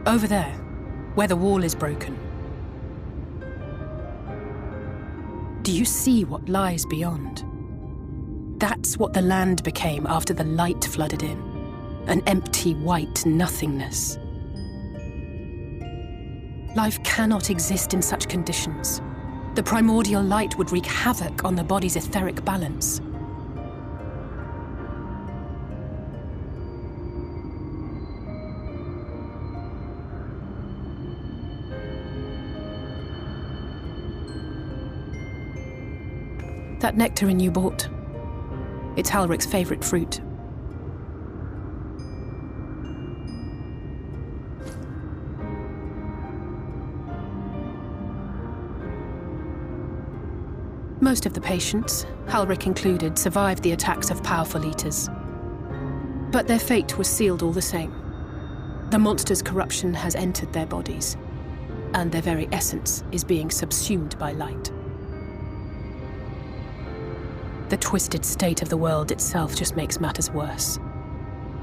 Over there, where the wall is broken. Do you see what lies beyond? That's what the land became after the light flooded in. An empty, white nothingness. Life cannot exist in such conditions. The primordial light would wreak havoc on the body's etheric balance. That nectarine you bought, it's Halric's favorite fruit. Most of the patients, Halric included, survived the attacks of powerful eaters. But their fate was sealed all the same. The monster's corruption has entered their bodies, and their very essence is being subsumed by light. The twisted state of the world itself just makes matters worse.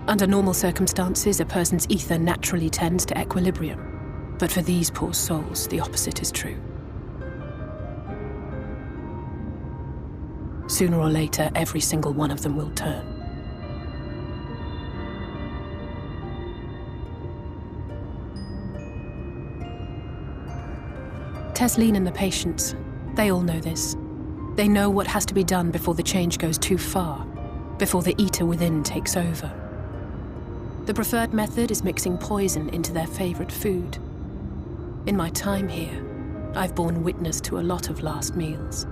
Under normal circumstances, a person's ether naturally tends to equilibrium. But for these poor souls, the opposite is true. Sooner or later, every single one of them will turn. Tesleen and the patients, they all know this. They know what has to be done before the change goes too far, before the eater within takes over. The preferred method is mixing poison into their favorite food. In my time here, I've borne witness to a lot of last meals.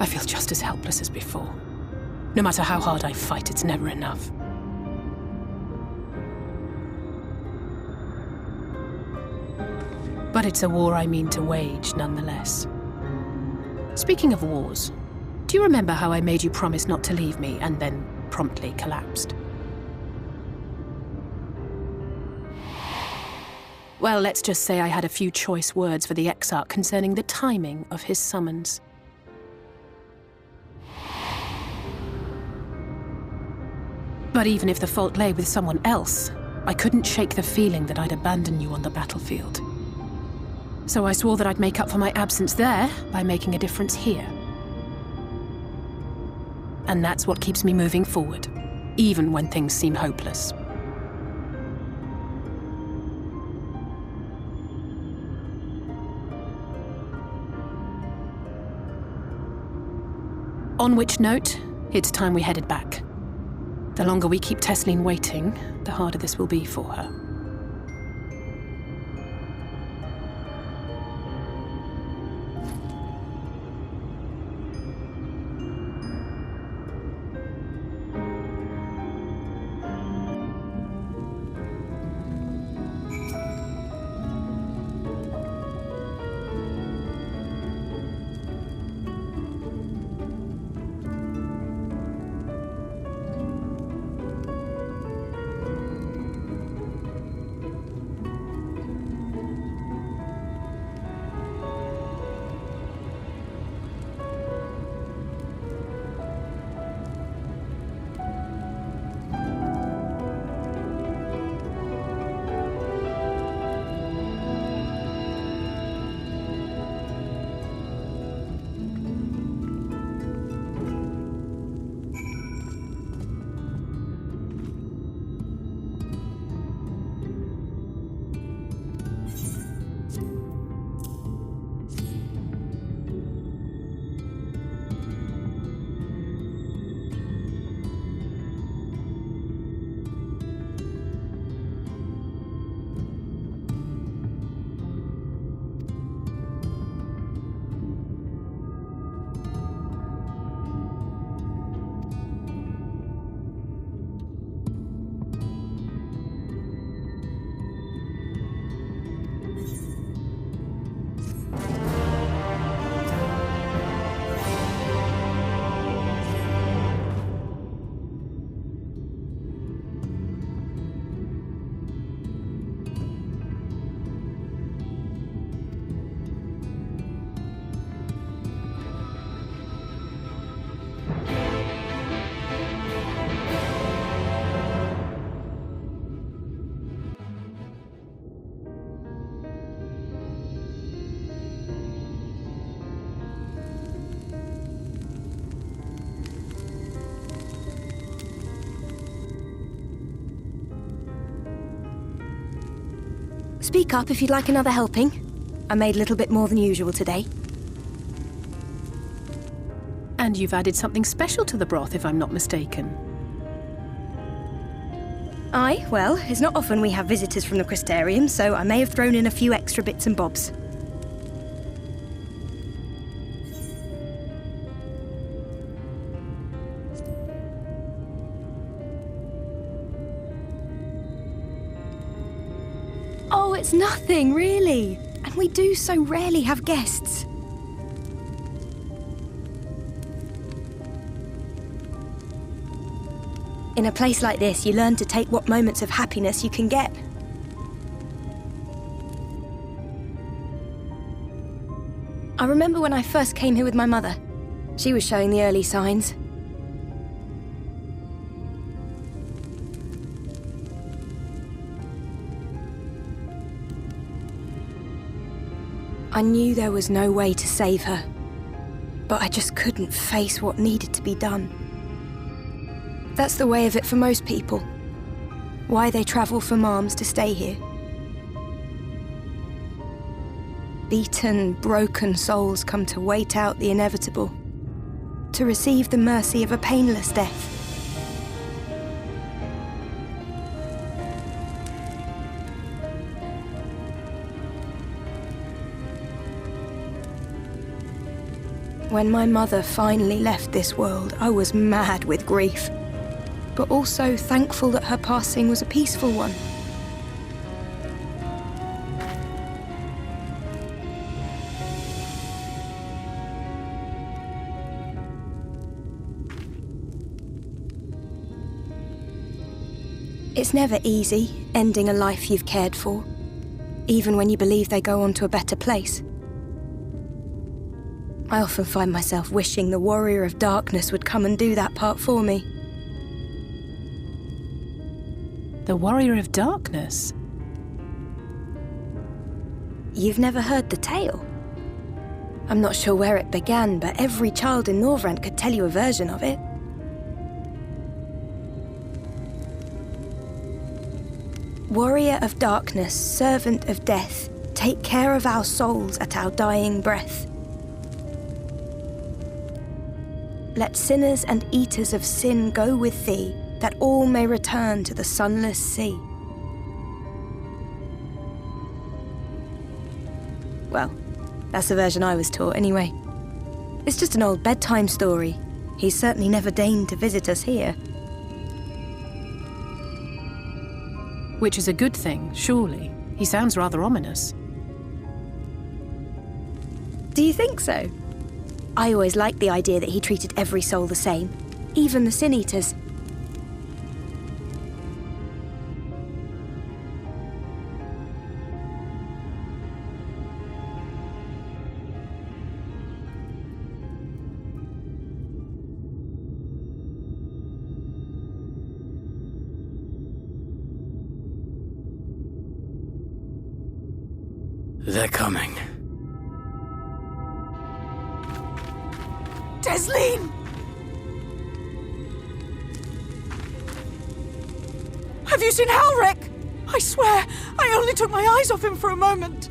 I feel just as helpless as before. No matter how hard I fight, it's never enough. But it's a war I mean to wage, nonetheless. Speaking of wars, do you remember how I made you promise not to leave me and then promptly collapsed? Well, let's just say I had a few choice words for the Exarch concerning the timing of his summons. But even if the fault lay with someone else, I couldn't shake the feeling that I'd abandon you on the battlefield. So I swore that I'd make up for my absence there by making a difference here. And that's what keeps me moving forward, even when things seem hopeless. On which note, it's time we headed back. The longer we keep Tesleen waiting, the harder this will be for her. Speak up if you'd like another helping. I made a little bit more than usual today. And you've added something special to the broth, if I'm not mistaken. Aye, well, it's not often we have visitors from the Crystarium, so I may have thrown in a few extra bits and bobs. Oh, it's nothing, really. And we do so rarely have guests. In a place like this, you learn to take what moments of happiness you can get. I remember when I first came here with my mother. She was showing the early signs. I knew there was no way to save her, but I just couldn't face what needed to be done. That's the way of it for most people. Why they travel from arms to stay here. Beaten, broken souls come to wait out the inevitable, to receive the mercy of a painless death. When my mother finally left this world, I was mad with grief, but also thankful that her passing was a peaceful one. It's never easy, ending a life you've cared for, even when you believe they go on to a better place. I often find myself wishing the Warrior of Darkness would come and do that part for me. The Warrior of Darkness? You've never heard the tale? I'm not sure where it began, but every child in Norvrent could tell you a version of it. Warrior of Darkness, servant of death, take care of our souls at our dying breath. Let sinners and eaters of sin go with thee, that all may return to the sunless sea. Well, that's the version I was taught anyway. It's just an old bedtime story. He's certainly never deigned to visit us here. Which is a good thing, surely. He sounds rather ominous. Do you think so? I always liked the idea that he treated every soul the same, even the Sin Eaters. They're coming. Desleen! Have you seen Halric? I swear, I only took my eyes off him for a moment.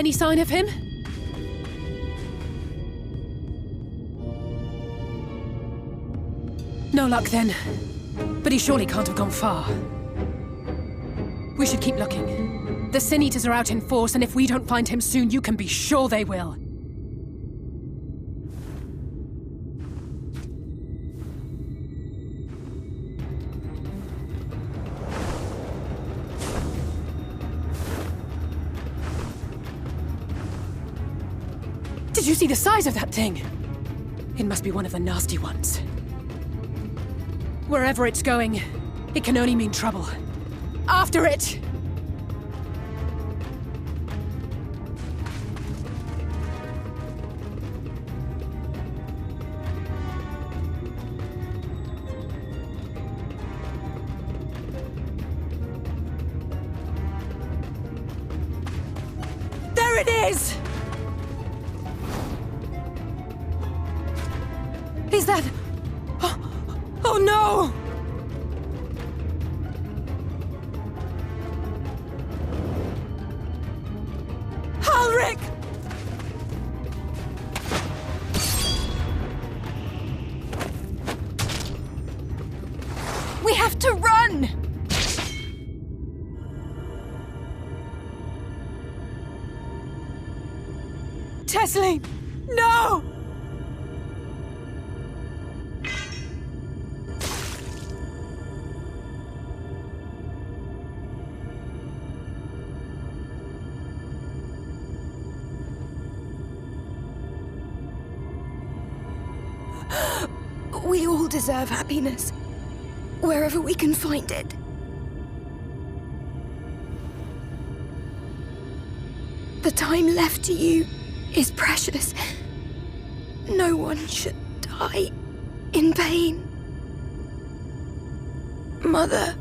Any sign of him? No luck then. But he surely can't have gone far. We should keep looking. The Sin Eaters are out in force, and if we don't find him soon, you can be sure they will. Did you see the size of that thing? It must be one of the nasty ones. Wherever it's going, it can only mean trouble. After it! There it is! Is that... Oh no! Ulrich! We have to run! Tesseline! No! We all deserve happiness, wherever we can find it. The time left to you is precious. No one should die in pain. Mother,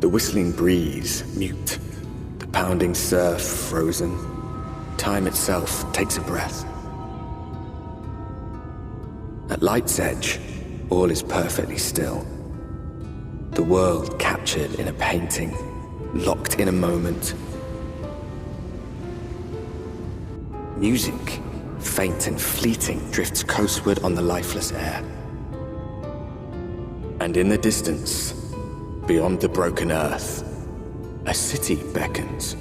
The whistling breeze, mute. The pounding surf, frozen. Time itself takes a breath. At light's edge, all is perfectly still. The world captured in a painting, locked in a moment. Music, faint and fleeting, drifts coastward on the lifeless air. And in the distance, beyond the broken earth, a city beckons.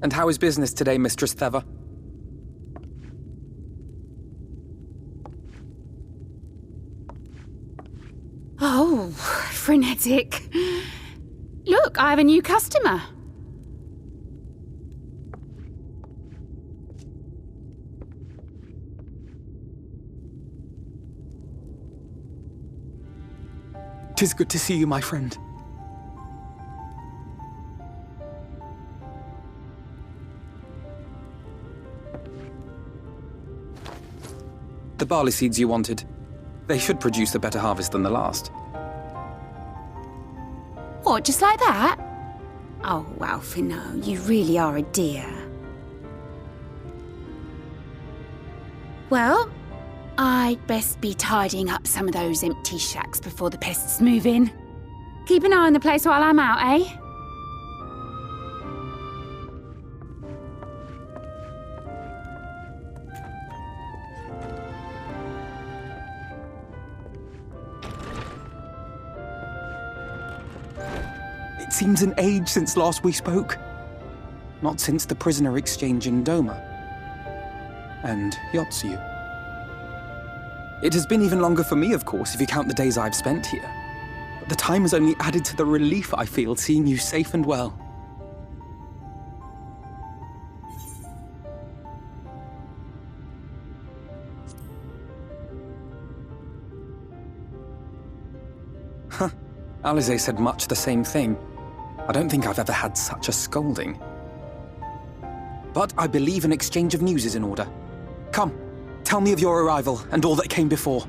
And how is business today, Mistress Theva? Oh, frenetic. Look, I have a new customer. Tis good to see you, my friend. The barley seeds you wanted. They should produce a better harvest than the last. What, just like that? Oh, Alphinaud, you really are a dear. Well, I'd best be tidying up some of those empty shacks before the pests move in. Keep an eye on the place while I'm out, eh? It seems an age since last we spoke. Not since the prisoner exchange in Doma. And Yotsu. It has been even longer for me, of course, if you count the days I've spent here. But the time has only added to the relief I feel seeing you safe and well. Huh. Alisae said much the same thing. I don't think I've ever had such a scolding. But I believe an exchange of news is in order. Come, tell me of your arrival and all that came before.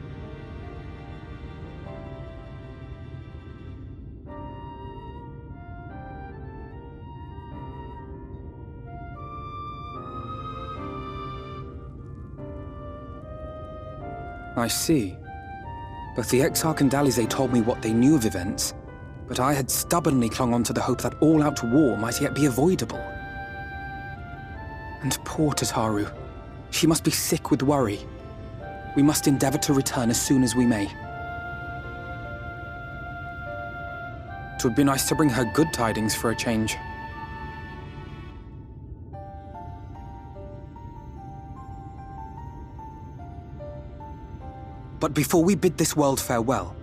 I see. Both the Exarch and Alisae told me what they knew of events, but I had stubbornly clung on to the hope that all-out war might yet be avoidable. And poor Tataru. She must be sick with worry. We must endeavor to return as soon as we may. It would be nice to bring her good tidings for a change. But before we bid this world farewell,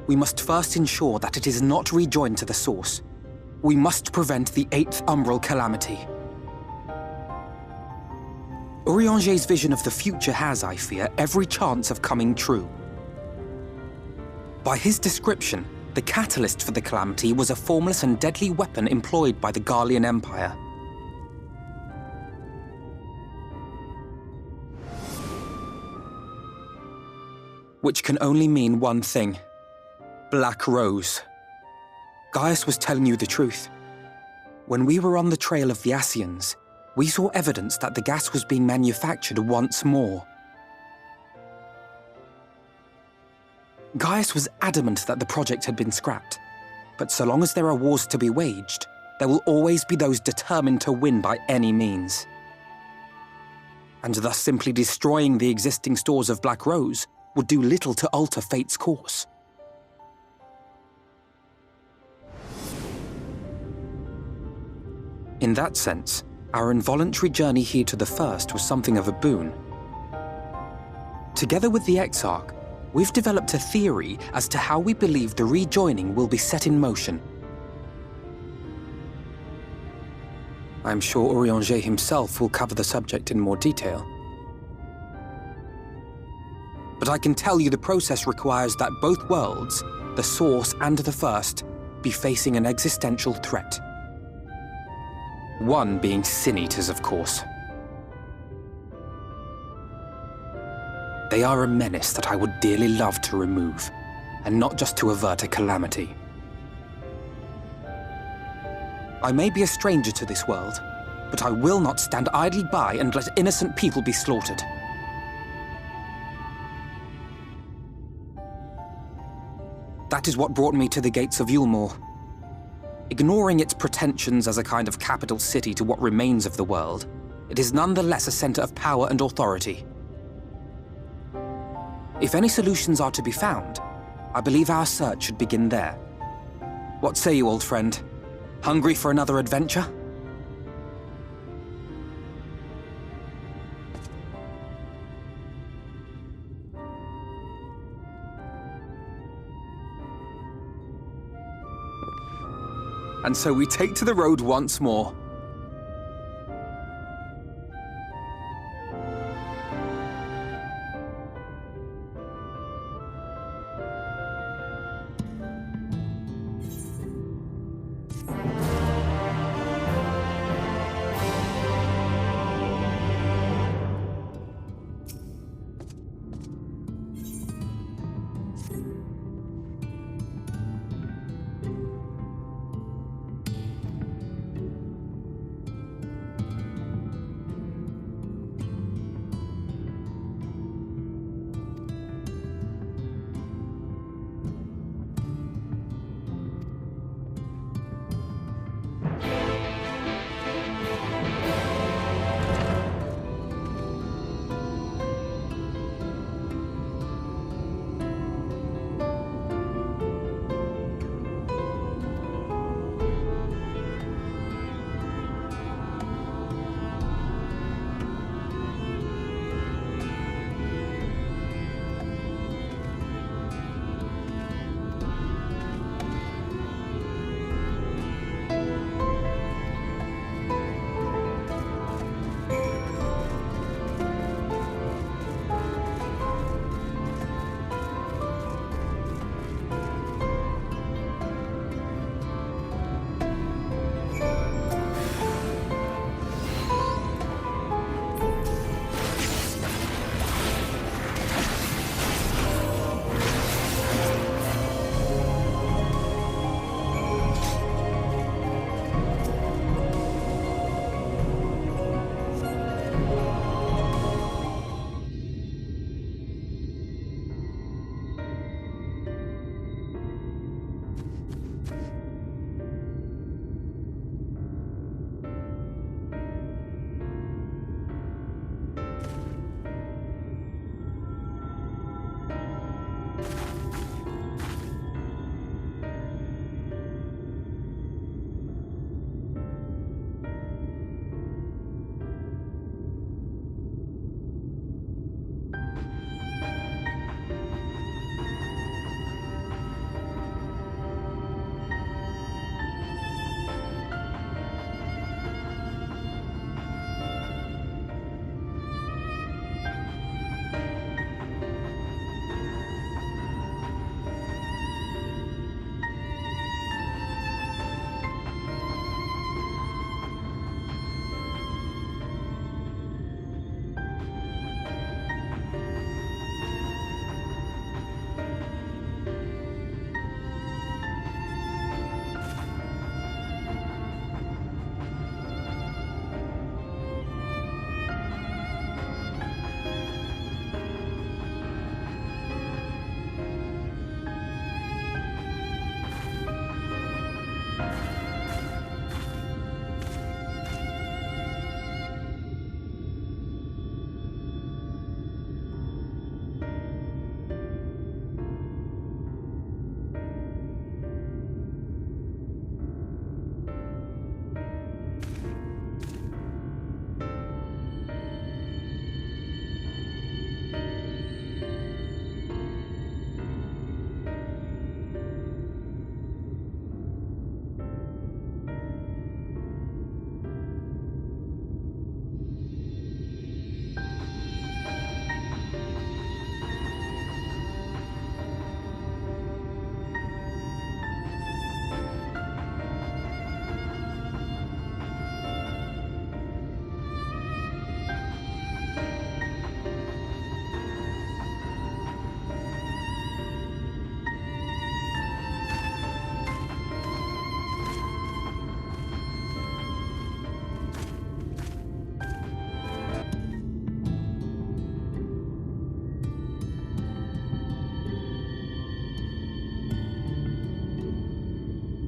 we must first ensure that it is not rejoined to the source. We must prevent the 8th Umbral Calamity. Urianger's vision of the future has, I fear, every chance of coming true. By his description, the catalyst for the calamity was a formless and deadly weapon employed by the Garlean Empire. Which can only mean one thing. Black Rose. Gaius was telling you the truth. When we were on the trail of the Ascians, we saw evidence that the gas was being manufactured once more. Gaius was adamant that the project had been scrapped, but so long as there are wars to be waged, there will always be those determined to win by any means. And thus simply destroying the existing stores of Black Rose would do little to alter fate's course. In that sense, our involuntary journey here to the First was something of a boon. Together with the Exarch, we've developed a theory as to how we believe the rejoining will be set in motion. I'm sure Urianger himself will cover the subject in more detail. But I can tell you the process requires that both worlds, the Source and the First, be facing an existential threat. One being Sin-Eaters, of course. They are a menace that I would dearly love to remove, and not just to avert a calamity. I may be a stranger to this world, but I will not stand idly by and let innocent people be slaughtered. That is what brought me to the gates of Yulmore. Ignoring its pretensions as a kind of capital city to what remains of the world, it is nonetheless a center of power and authority. If any solutions are to be found, I believe our search should begin there. What say you, old friend? Hungry for another adventure? And so we take to the road once more.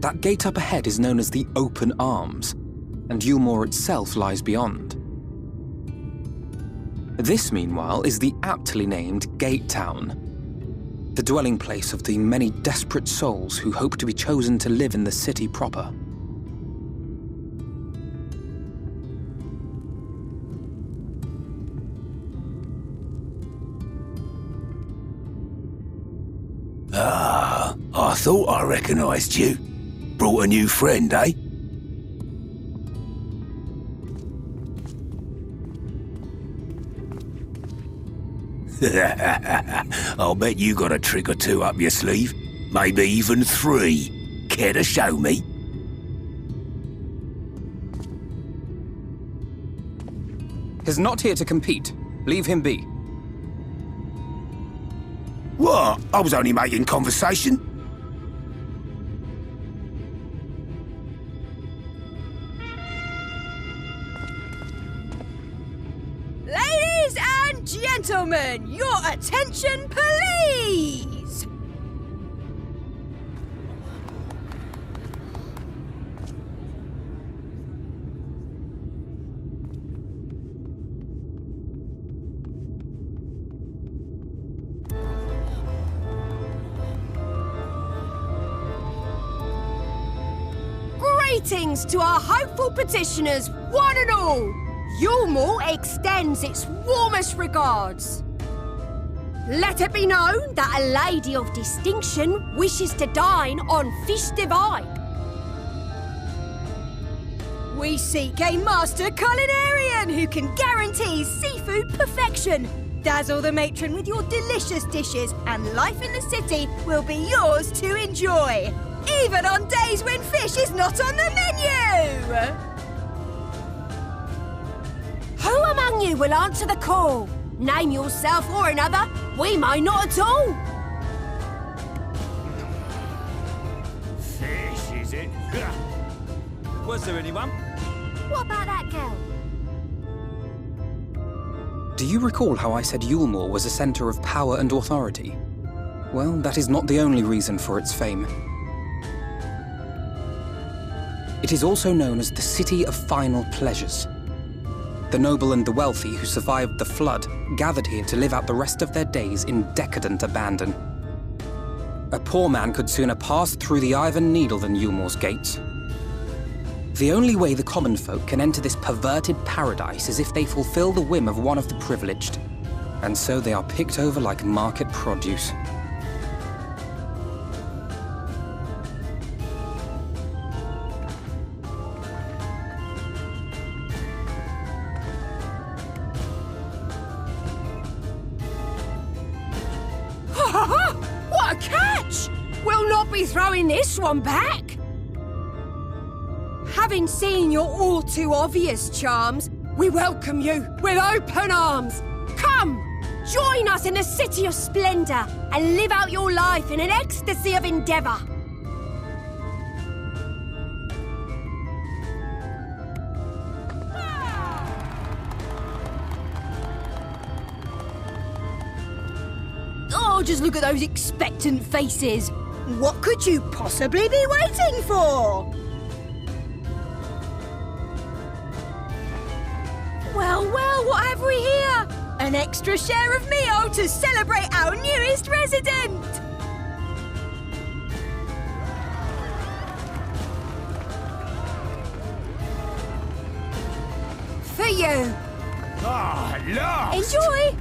That gate up ahead is known as the Open Arms, and Yulmore itself lies beyond. This, meanwhile, is the aptly named Gate Town, the dwelling place of the many desperate souls who hope to be chosen to live in the city proper. Ah, I thought I recognised you. Brought a new friend, eh? I'll bet you got a trick or two up your sleeve. Maybe even 3. Care to show me? He's not here to compete. Leave him be. What? I was only making conversation. Ladies and gentlemen, your attention, please! Greetings to our hopeful petitioners, one and all! Yulmore extends its warmest regards. Let it be known that a lady of distinction wishes to dine on fish divine. We seek a master culinarian who can guarantee seafood perfection. Dazzle the matron with your delicious dishes, and life in the city will be yours to enjoy. Even on days when fish is not on the menu! Who among you will answer the call? Name yourself or another. We may not at all. Fish, is it? Was there anyone? What about that girl? Do you recall how I said Yulmore was a center of power and authority? Well, that is not the only reason for its fame. It is also known as the City of Final Pleasures. The noble and the wealthy who survived the flood gathered here to live out the rest of their days in decadent abandon. A poor man could sooner pass through the Iron Needle than Yulmore's gates. The only way the common folk can enter this perverted paradise is if they fulfill the whim of one of the privileged. And so they are picked over like market produce. What a catch! We'll not be throwing this one back. Having seen your all too obvious charms, we welcome you with open arms. Come, join us in the City of Splendor and live out your life in an ecstasy of endeavor. Oh, just look at those expectant faces. What could you possibly be waiting for? Well, what have we here? An extra share of meal to celebrate our newest resident! For you! Ah, lost! Enjoy!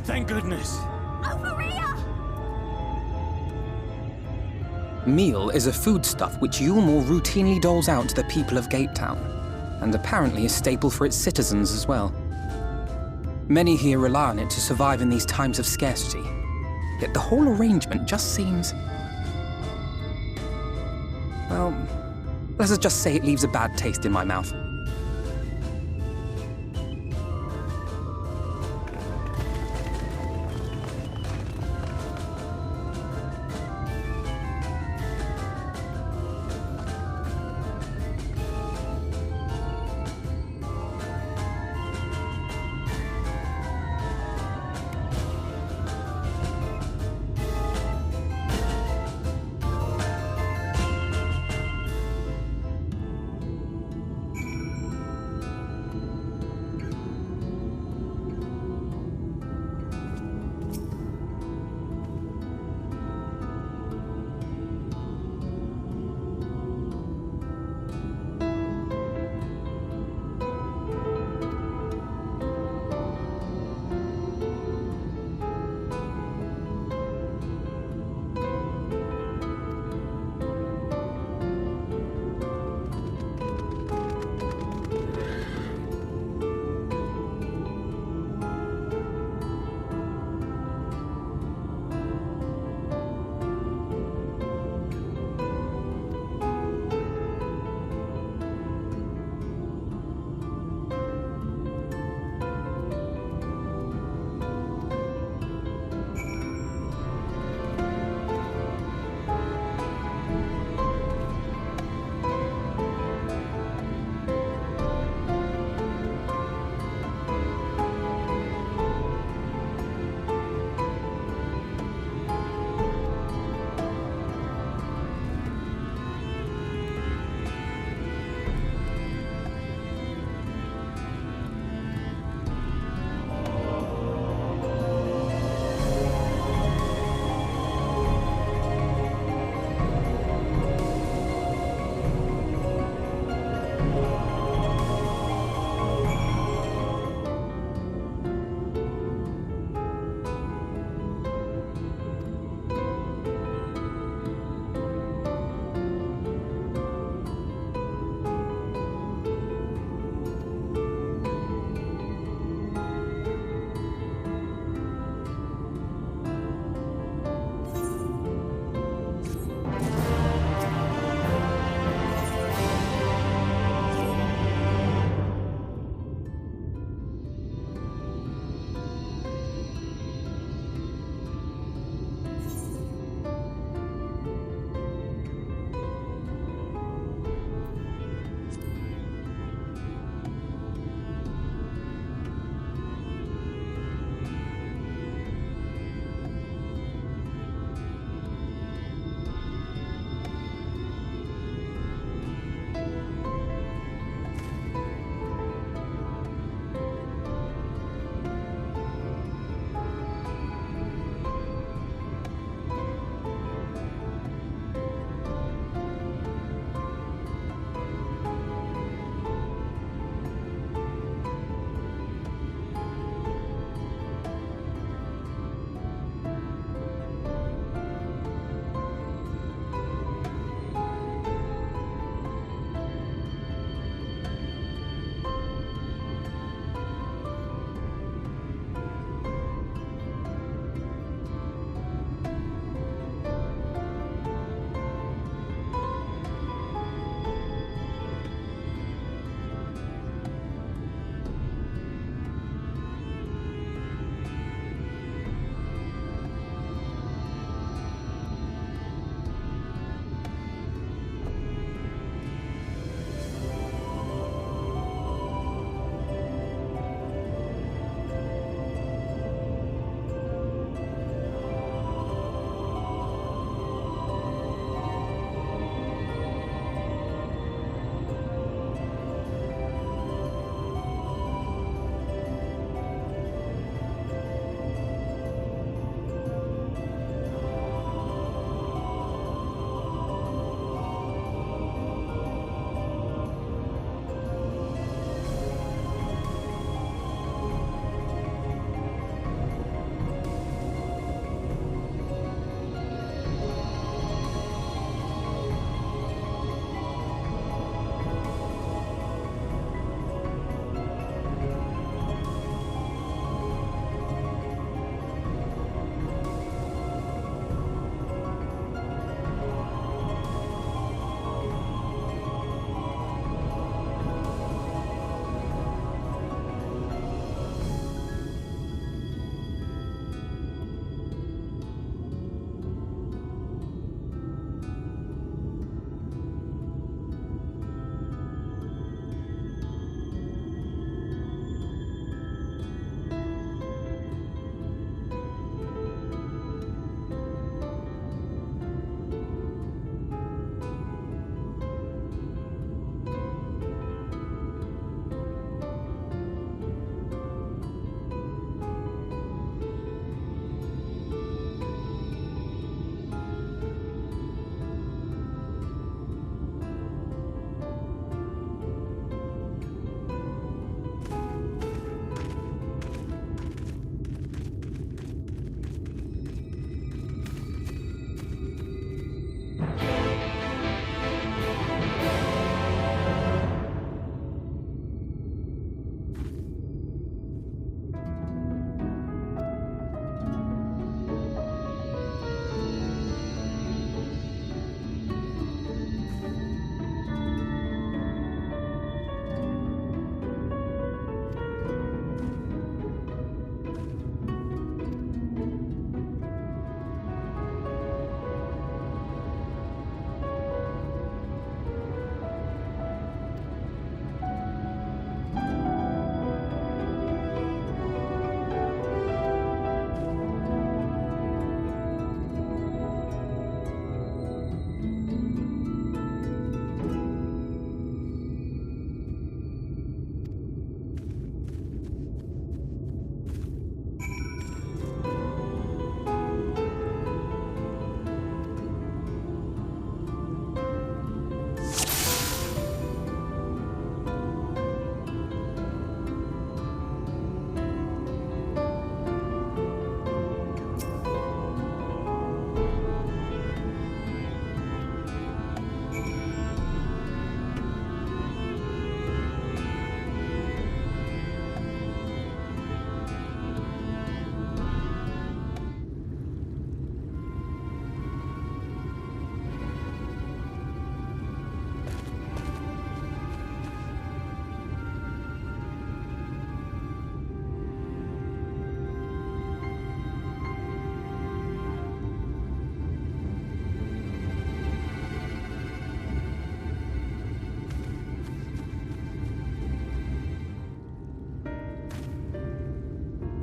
Thank goodness. Over here! Meal is a foodstuff which Yulmore routinely doles out to the people of Gatetown, and apparently a staple for its citizens as well. Many here rely on it to survive in these times of scarcity, yet the whole arrangement just seems... well, let's just say it leaves a bad taste in my mouth.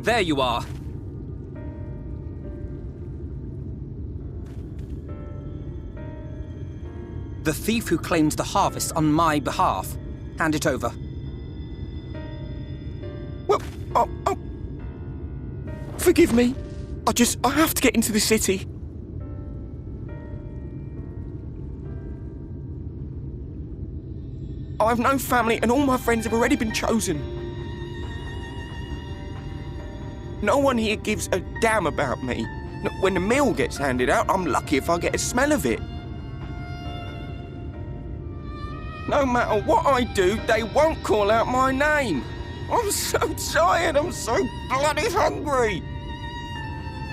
there you are. The thief who claims the harvest on my behalf. Hand it over. Well, forgive me. I have to get into the city. I have no family and all my friends have already been chosen. No one here gives a damn about me. When the meal gets handed out, I'm lucky if I get a smell of it. No matter what I do, they won't call out my name. I'm so tired, I'm so bloody hungry.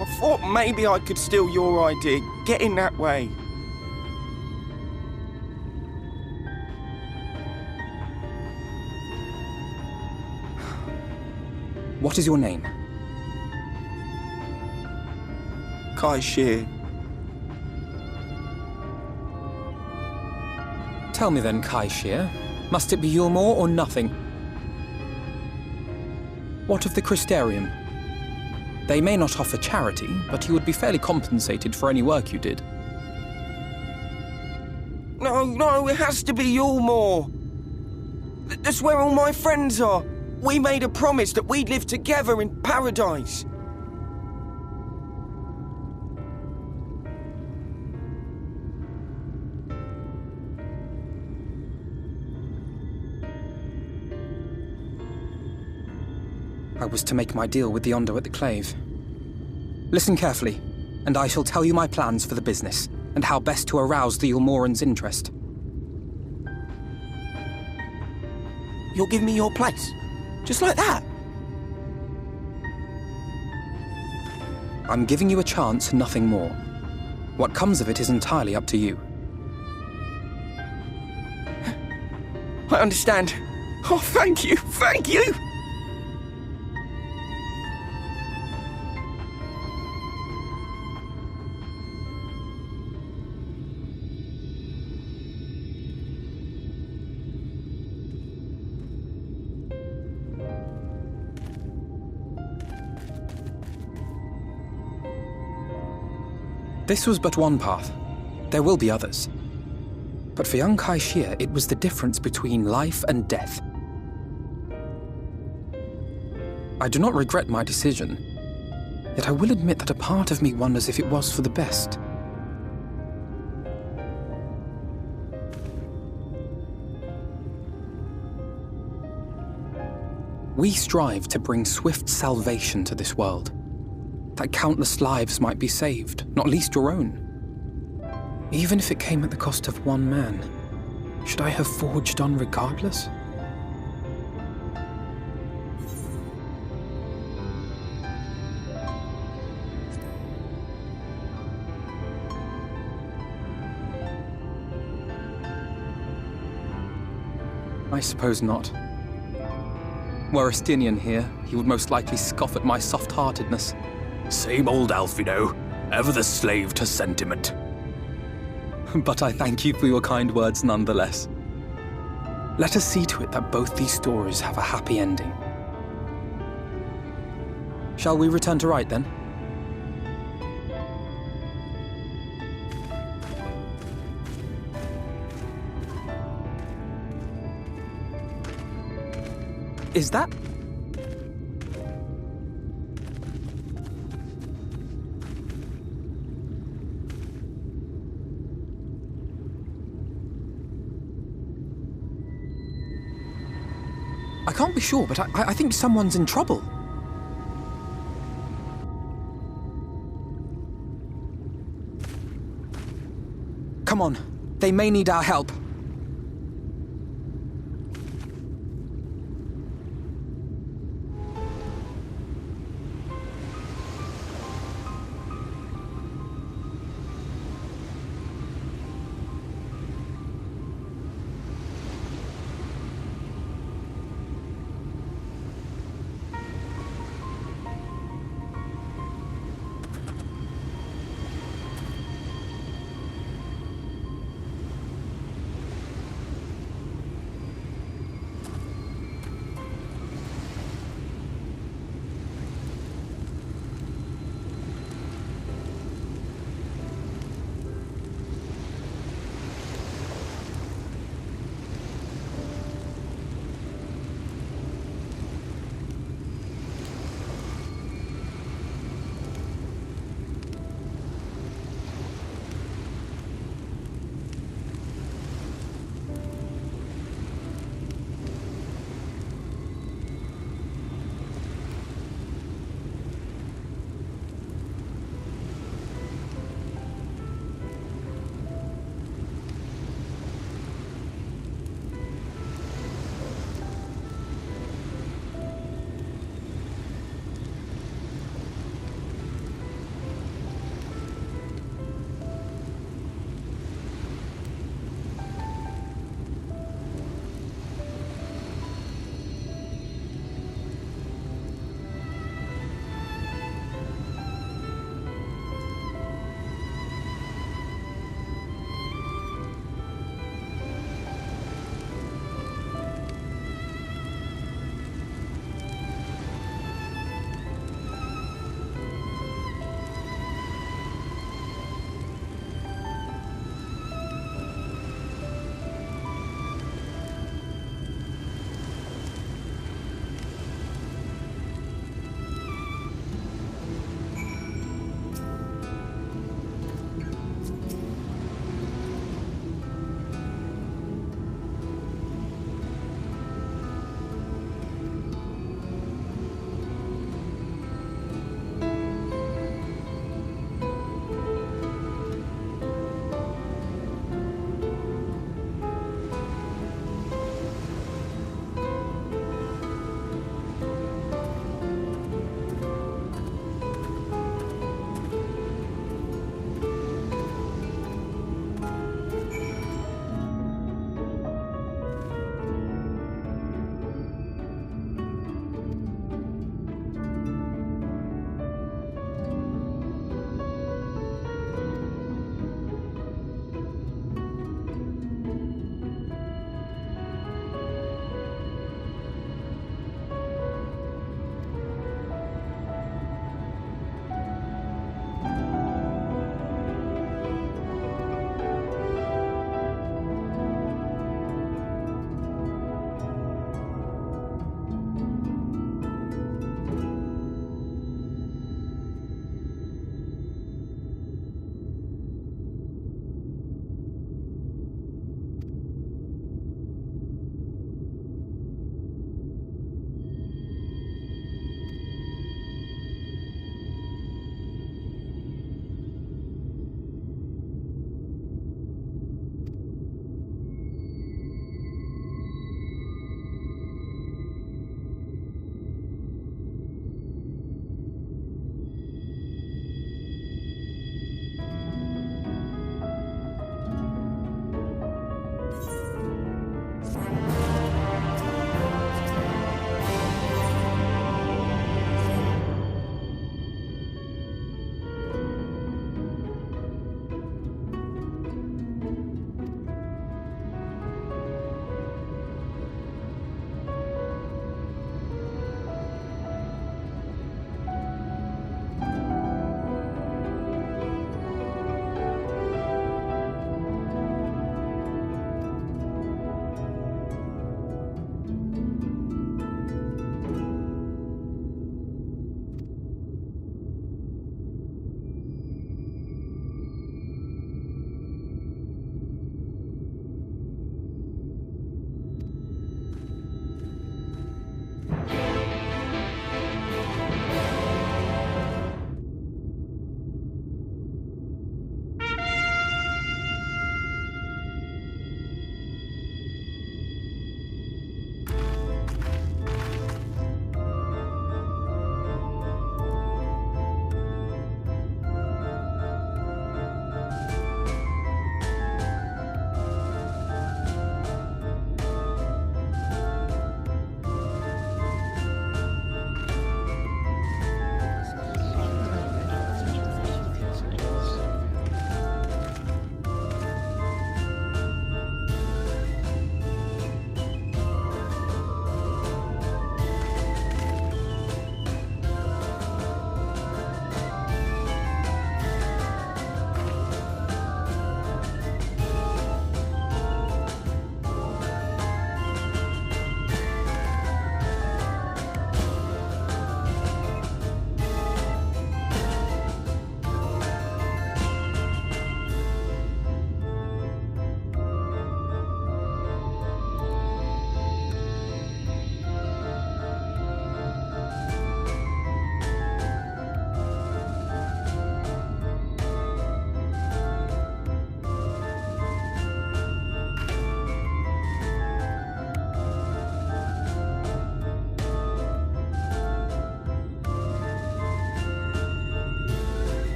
I thought maybe I could steal your idea, get in that way. What is your name? Kai-Shir. Tell me then, Kai-Shir, must it be Yulmore or nothing? What of the Crystarium? They may not offer charity, but you would be fairly compensated for any work you did. No, it has to be Yulmore. That's where all my friends are. We made a promise that we'd live together in paradise. I was to make my deal with the Ondo at the Clave. Listen carefully, and I shall tell you my plans for the business, and how best to arouse the Yulmoran's interest. You'll give me your place? Just like that? I'm giving you a chance, nothing more. What comes of it is entirely up to you. I understand. Oh, thank you, thank you! This was but one path. There will be others. But for young Kai-Shir, it was the difference between life and death. I do not regret my decision, yet I will admit that a part of me wonders if it was for the best. We strive to bring swift salvation to this world, that countless lives might be saved, not least your own. Even if it came at the cost of one man, should I have forged on regardless? I suppose not. Were Estinian here, he would most likely scoff at my soft-heartedness. Same old Alphinaud, ever the slave to sentiment. But I thank you for your kind words nonetheless. Let us see to it that both these stories have a happy ending. Shall we return to Wright then? Is that... I can't be sure, but I think someone's in trouble. Come on, they may need our help.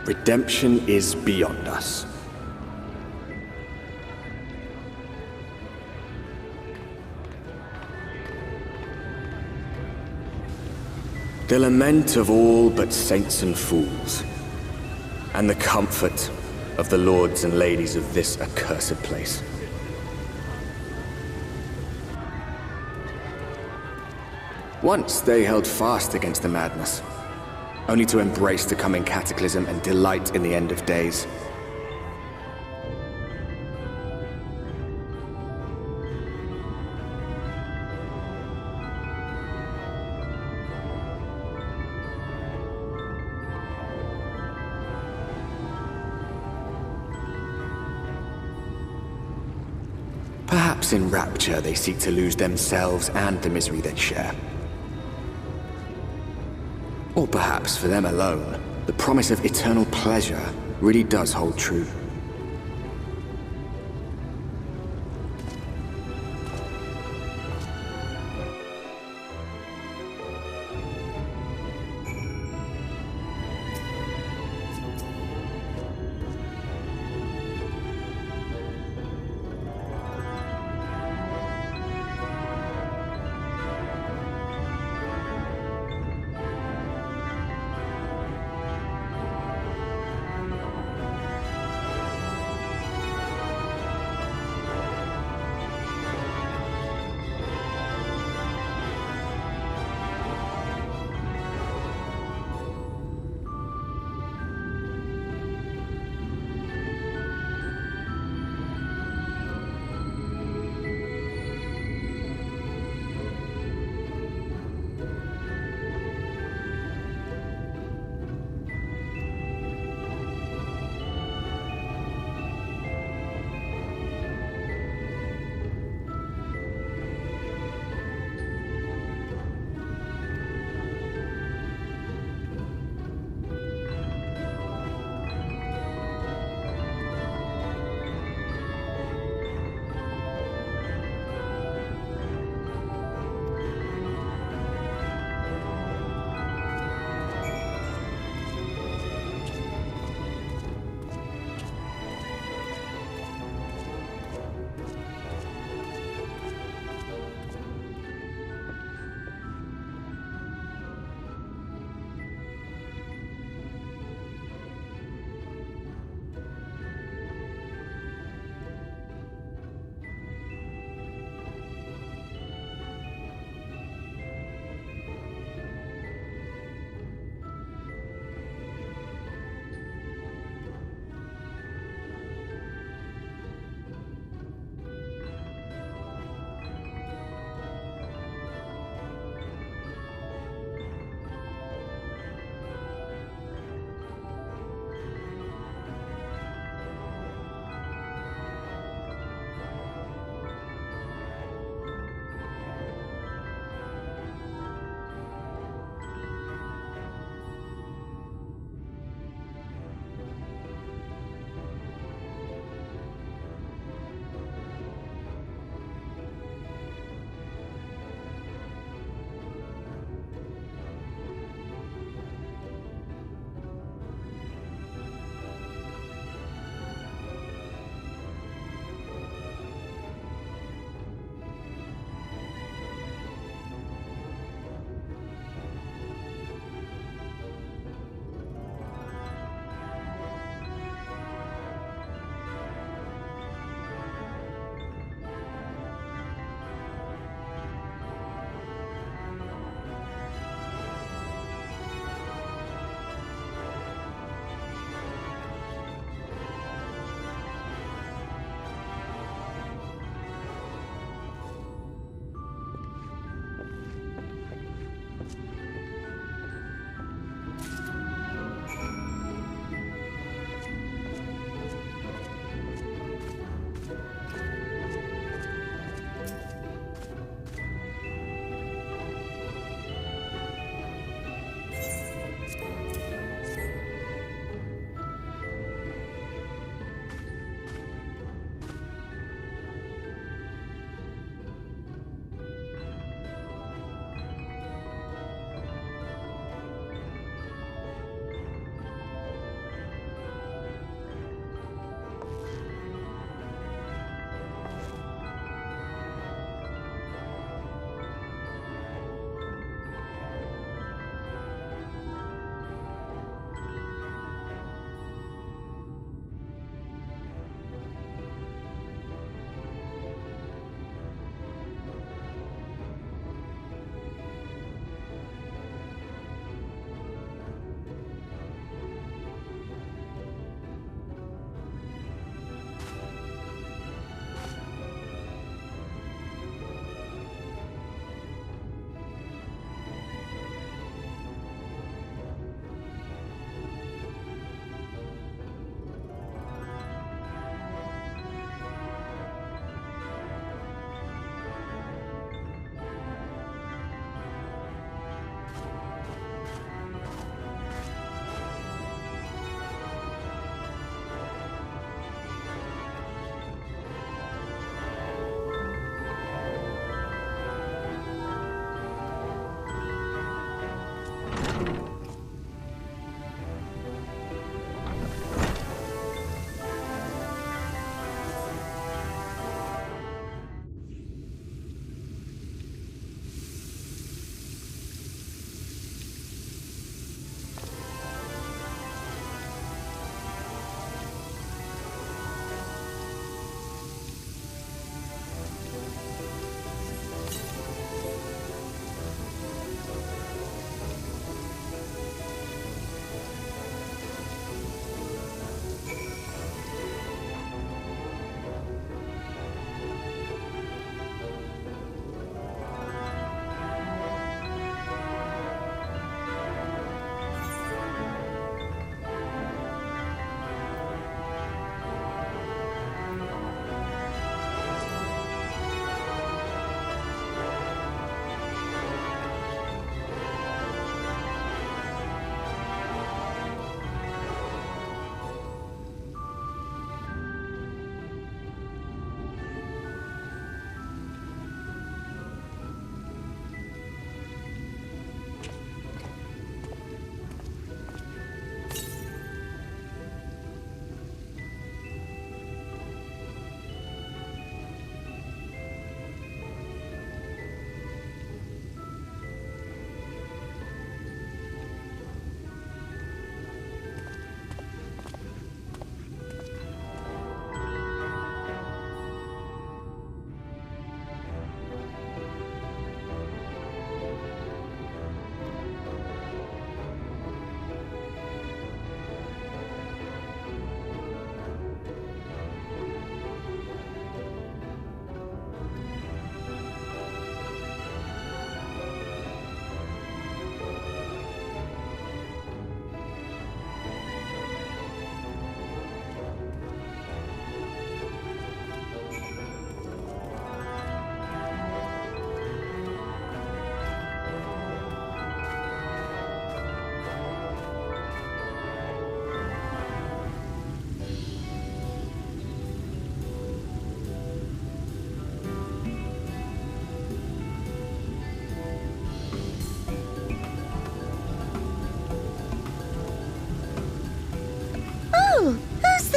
Redemption is beyond us. The lament of all but saints and fools, and the comfort of the lords and ladies of this accursed place. Once they held fast against the madness, only to embrace the coming cataclysm and delight in the end of days. Perhaps in rapture they seek to lose themselves and the misery they share. Or perhaps for them alone, the promise of eternal pleasure really does hold true.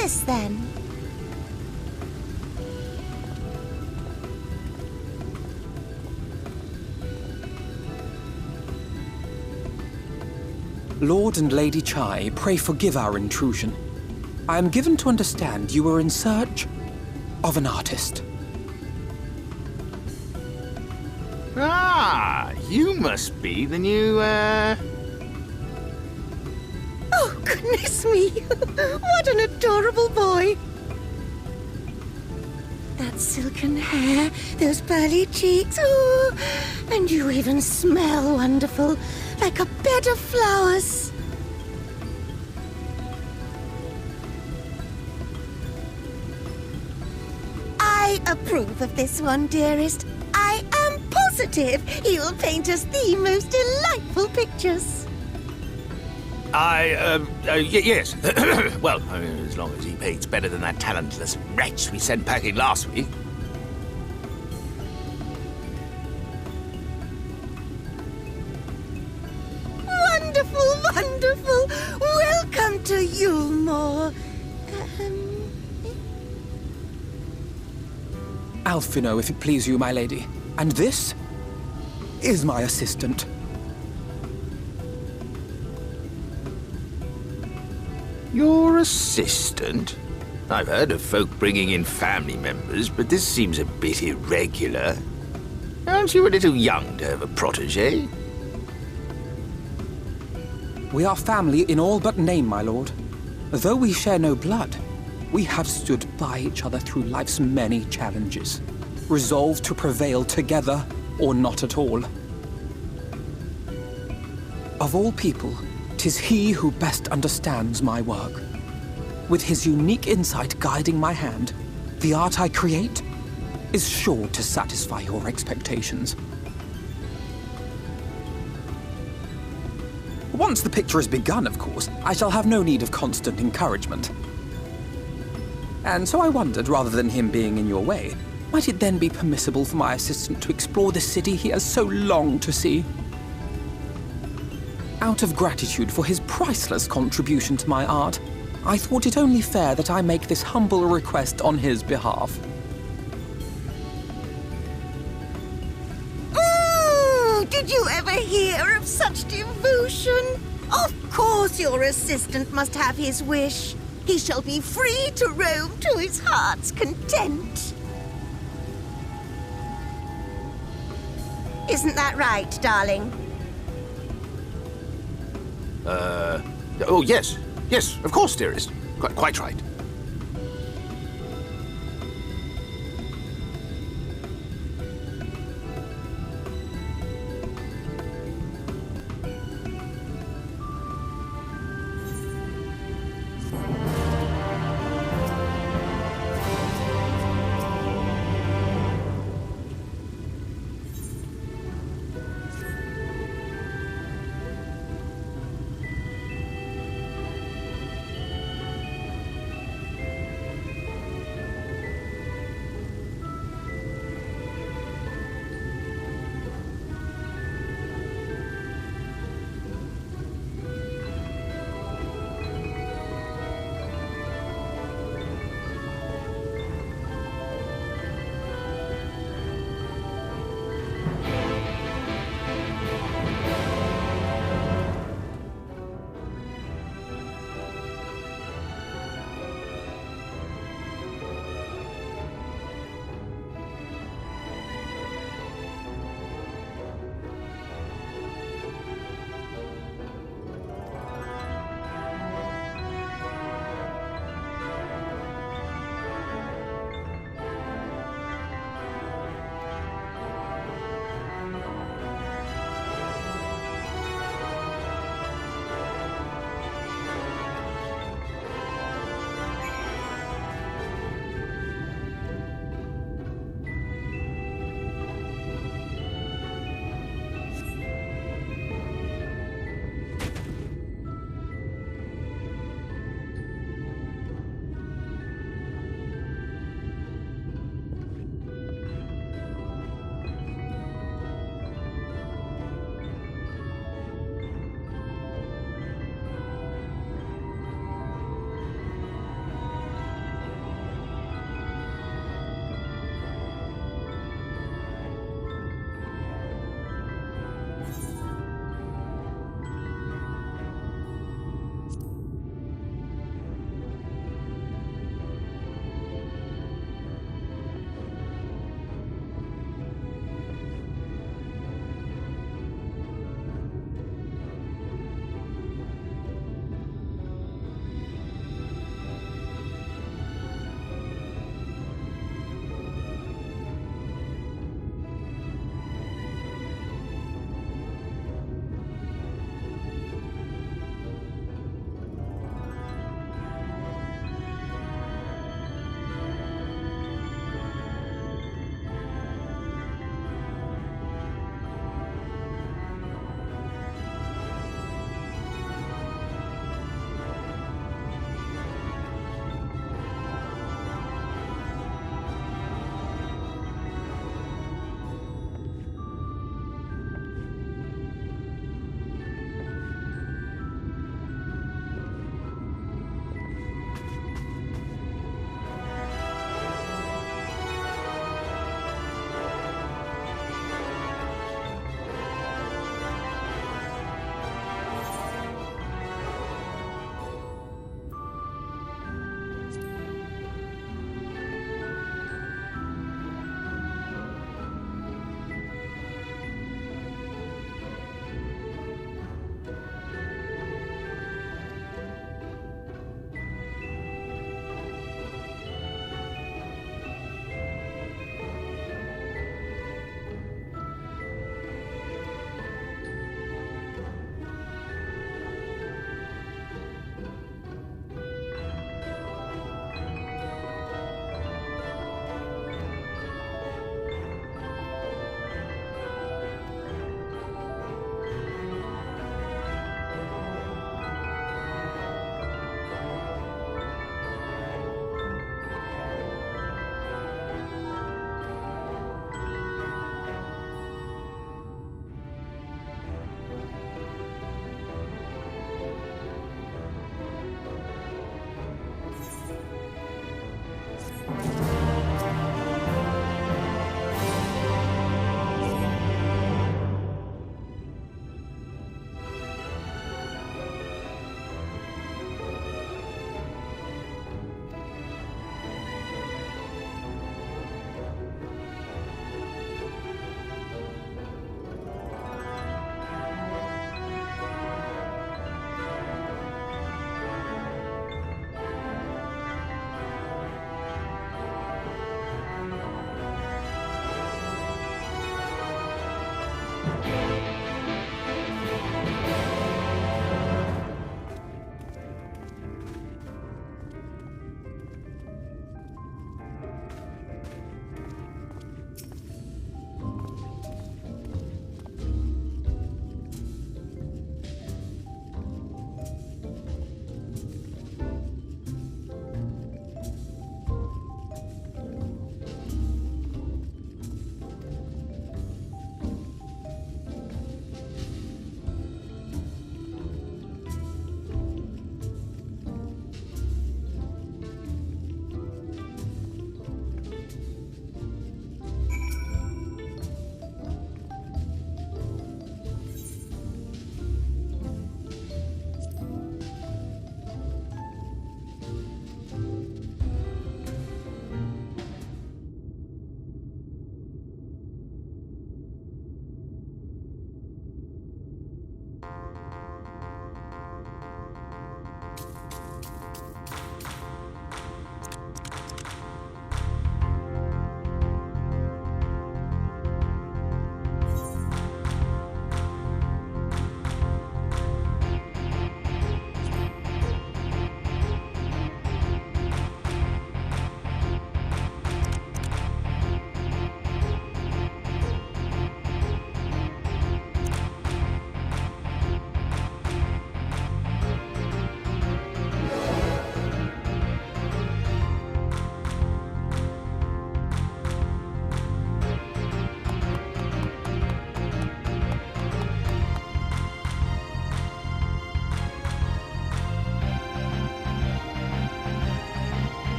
this, then? Lord and Lady Chai, pray forgive our intrusion. I am given to understand you were in search of an artist. Ah, you must be the new, Oh, goodness me! What an adorable boy! That silken hair, those pearly cheeks, oh, and you even smell wonderful, like a bed of flowers. I approve of this one, dearest. I am positive he will paint us the most delightful pictures. yes. Well, as long as he paints better than that talentless wretch we sent packing last week. Wonderful, wonderful! Welcome to Yulmore. Alphinaud, if it please you, my lady. And this is my assistant. Your assistant? I've heard of folk bringing in family members, but this seems a bit irregular. Aren't you a little young to have a protégé? We are family in all but name, my lord. Though we share no blood, we have stood by each other through life's many challenges, resolved to prevail together or not at all. Of all people, 'tis he who best understands my work. With his unique insight guiding my hand, the art I create is sure to satisfy your expectations. Once the picture is begun, of course, I shall have no need of constant encouragement. And so I wondered, rather than him being in your way, might it then be permissible for my assistant to explore the city he has so longed to see? Out of gratitude for his priceless contribution to my art, I thought it only fair that I make this humble request on his behalf. Did you ever hear of such devotion? Of course your assistant must have his wish. He shall be free to roam to his heart's content. Isn't that right, darling? Oh, yes. Yes, of course, dearest. Quite right.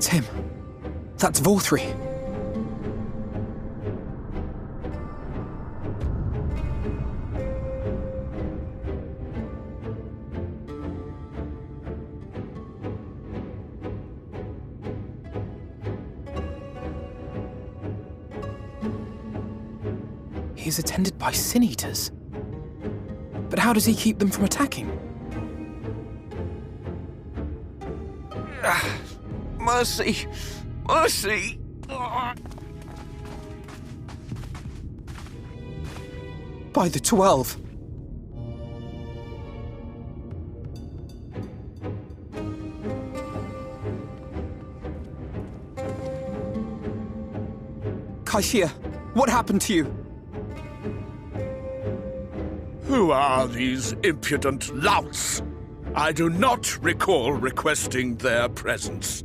That's him. That's Vorthri. He is attended by Sin Eaters. But how does he keep them from attacking? Mercy! Mercy! By the 12. Kaishia, what happened to you? Who are these impudent louts? I do not recall requesting their presence.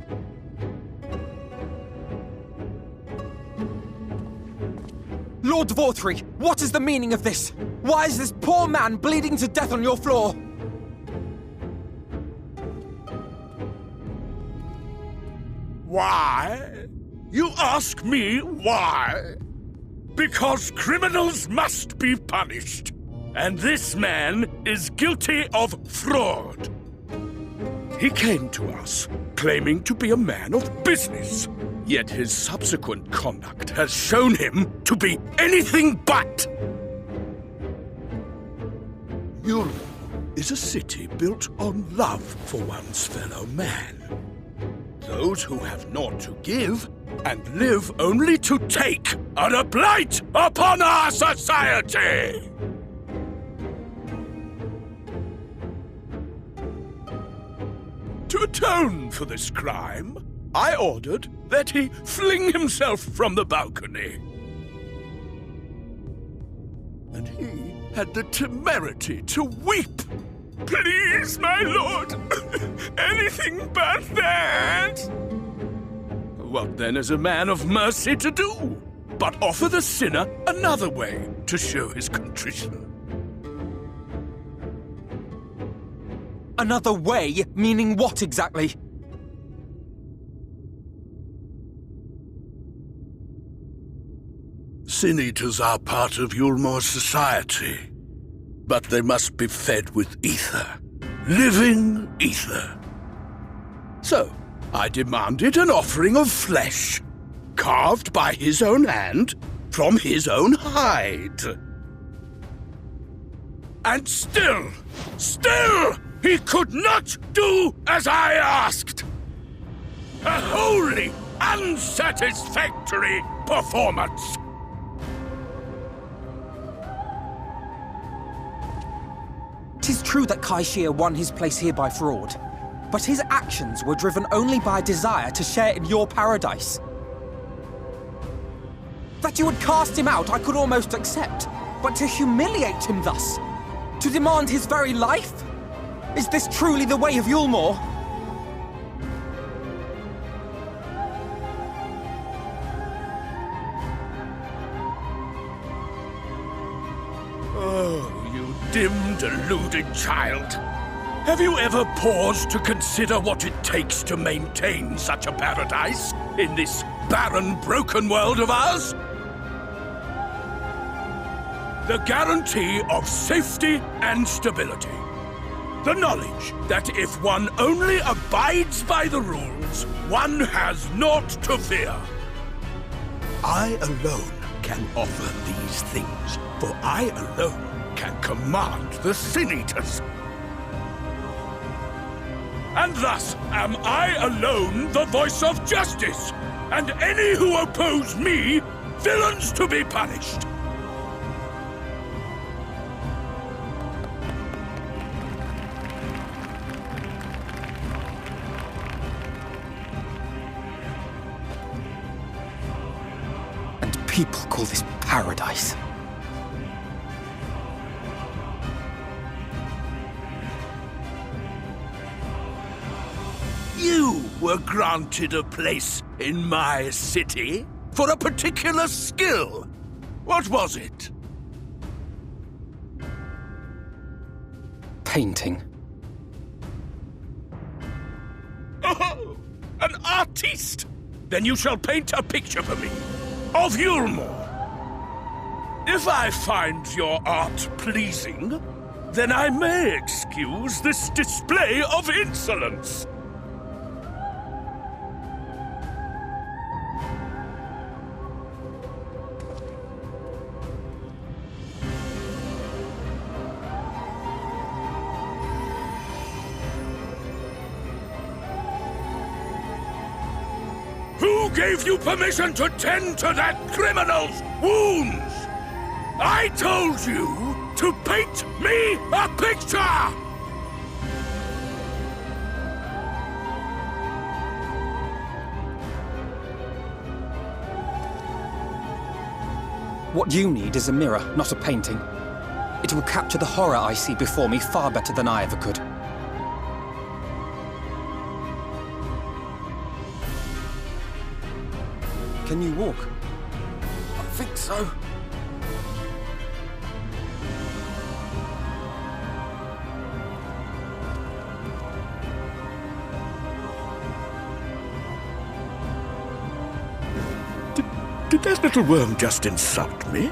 Lord Vorthri, what is the meaning of this? Why is this poor man bleeding to death on your floor? Why? You ask me why? Because criminals must be punished. And this man is guilty of fraud. He came to us, claiming to be a man of business. Yet his subsequent conduct has shown him to be anything but. Yulm is a city built on love for one's fellow man. Those who have naught to give and live only to take are a blight upon our society! To atone for this crime, I ordered that he fling himself from the balcony. And he had the temerity to weep. Please, my lord, anything but that. What then is a man of mercy to do, but offer the sinner another way to show his contrition? Another way? Meaning what exactly? Sin Eaters are part of Yulmor's society, but they must be fed with ether. Living ether. So, I demanded an offering of flesh, carved by his own hand, from his own hide. And still, he could not do as I asked. A wholly unsatisfactory performance. Tis true that Kaishia won his place here by fraud, but his actions were driven only by a desire to share in your paradise. That you would cast him out I could almost accept, but to humiliate him thus, to demand his very life? Is this truly the way of Yulmor? Oh, you dim, deluded child. Have you ever paused to consider what it takes to maintain such a paradise in this barren, broken world of ours? The guarantee of safety and stability. The knowledge that if one only abides by the rules, one has naught to fear. I alone can offer these things, for I alone can command the Sin Eaters. And thus am I alone the voice of justice, and any who oppose me, villains to be punished. People call this paradise. You were granted a place in my city for a particular skill. What was it? Painting. Oh, An artiste? Then you shall paint a picture for me of Yulmore. If I find your art pleasing, then I may excuse this display of insolence. Who gave you permission to tend to that criminal's wounds? I told you to paint me a picture! What you need is a mirror, not a painting. It will capture the horror I see before me far better than I ever could. Can you walk? I think so. Did that little worm just insult me?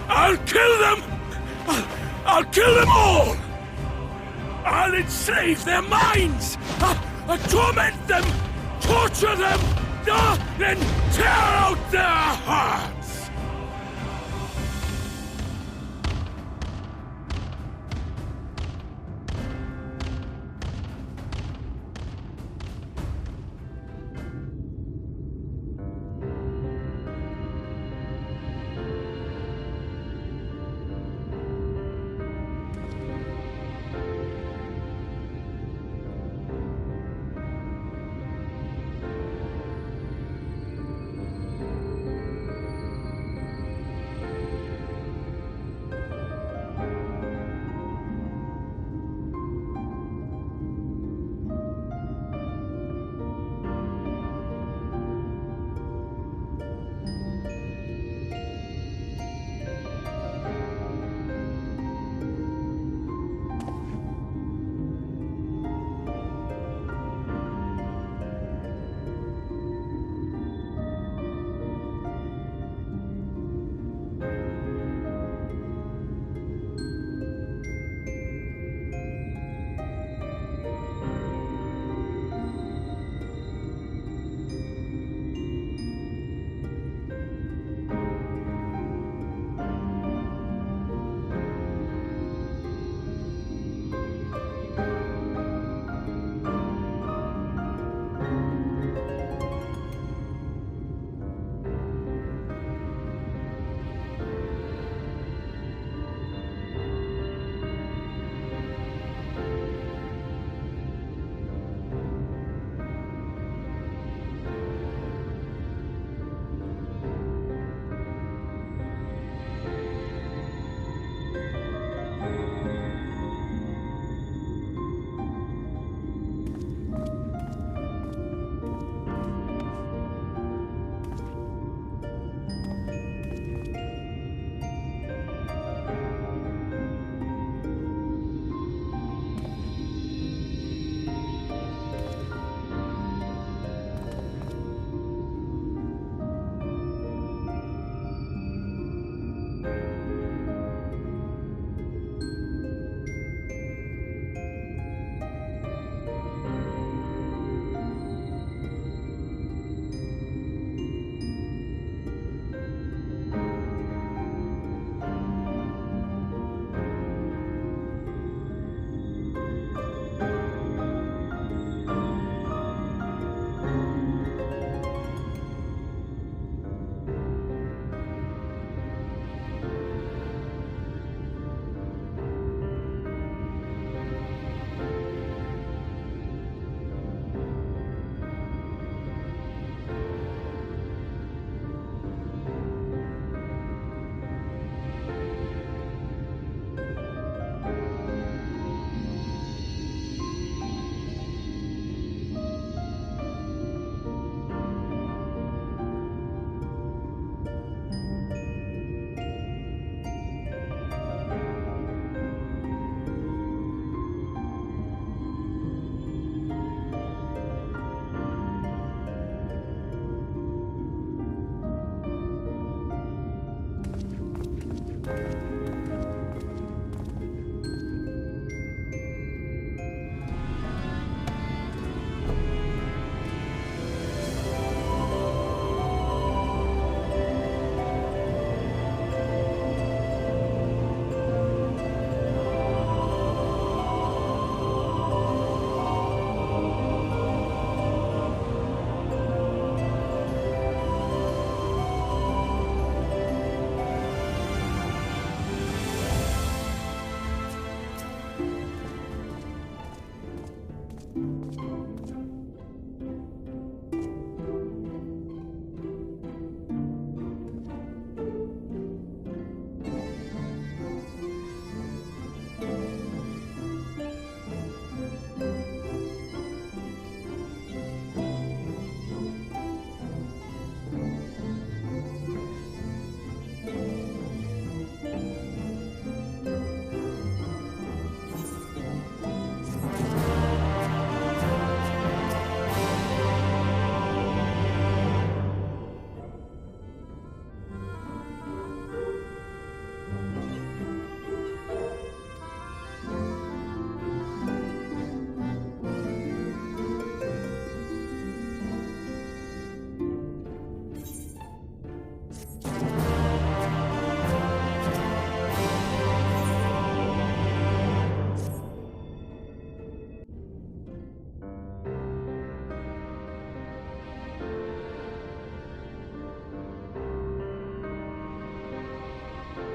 I'll kill them! I'll kill them all! I'll enslave their minds! I'll torment them! Torture them! Then tear out their hearts!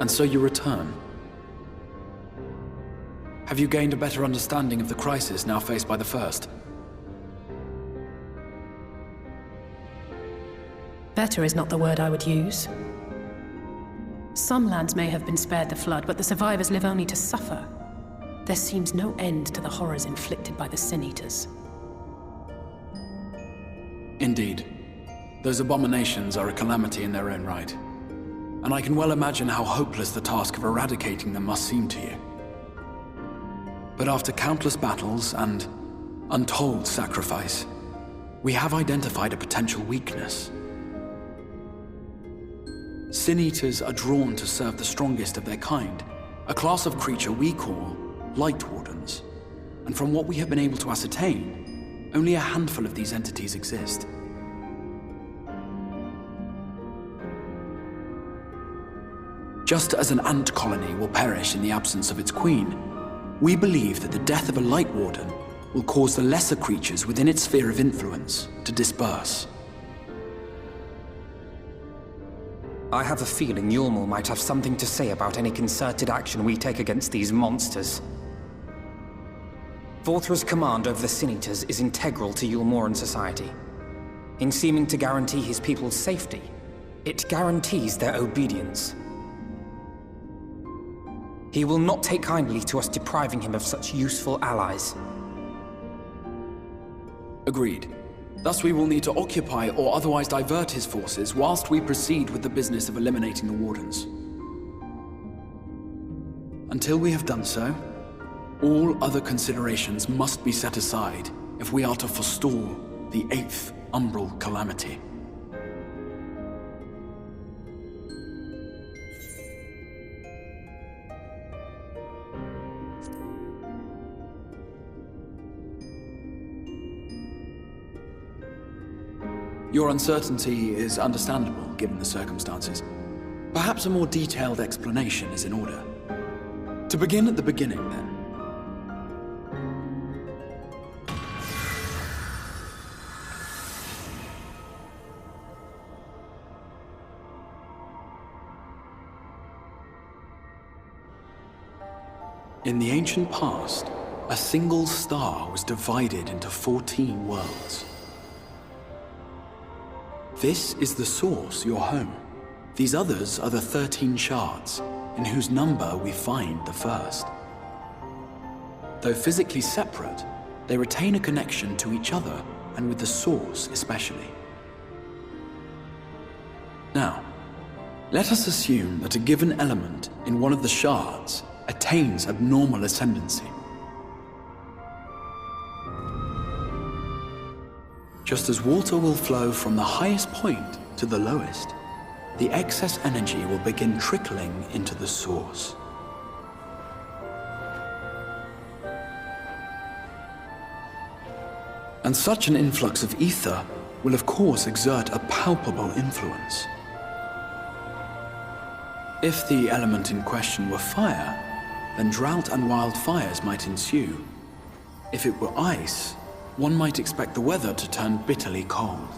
And so you return. Have you gained a better understanding of the crisis now faced by the First? Better is not the word I would use. Some lands may have been spared the flood, but the survivors live only to suffer. There seems no end to the horrors inflicted by the Sin Eaters. Indeed. Those abominations are a calamity in their own right. And I can well imagine how hopeless the task of eradicating them must seem to you. But after countless battles and untold sacrifice, we have identified a potential weakness. Sin Eaters are drawn to serve the strongest of their kind, a class of creature we call Lightwardens. And from what we have been able to ascertain, only a handful of these entities exist. Just as an ant colony will perish in the absence of its queen, we believe that the death of a Lightwarden will cause the lesser creatures within its sphere of influence to disperse. I have a feeling Yulmul might have something to say about any concerted action we take against these monsters. Vorthra's command over the Sin Eaters is integral to Yulmoran society. In seeming to guarantee his people's safety, it guarantees their obedience. He will not take kindly to us depriving him of such useful allies. Agreed. Thus we will need to occupy or otherwise divert his forces whilst we proceed with the business of eliminating the Wardens. Until we have done so, all other considerations must be set aside if we are to forestall the 8th Umbral Calamity. Your uncertainty is understandable, given the circumstances. Perhaps a more detailed explanation is in order. To begin at the beginning, then. In the ancient past, a single star was divided into 14 worlds. This is the source, your home. These others are the 13 shards, in whose number we find the first. Though physically separate, they retain a connection to each other, and with the source especially. Now, let us assume that a given element in one of the shards attains abnormal ascendancy. Just as water will flow from the highest point to the lowest, the excess energy will begin trickling into the source. And such an influx of ether will of course exert a palpable influence. If the element in question were fire, then drought and wildfires might ensue. If it were ice, one might expect the weather to turn bitterly cold.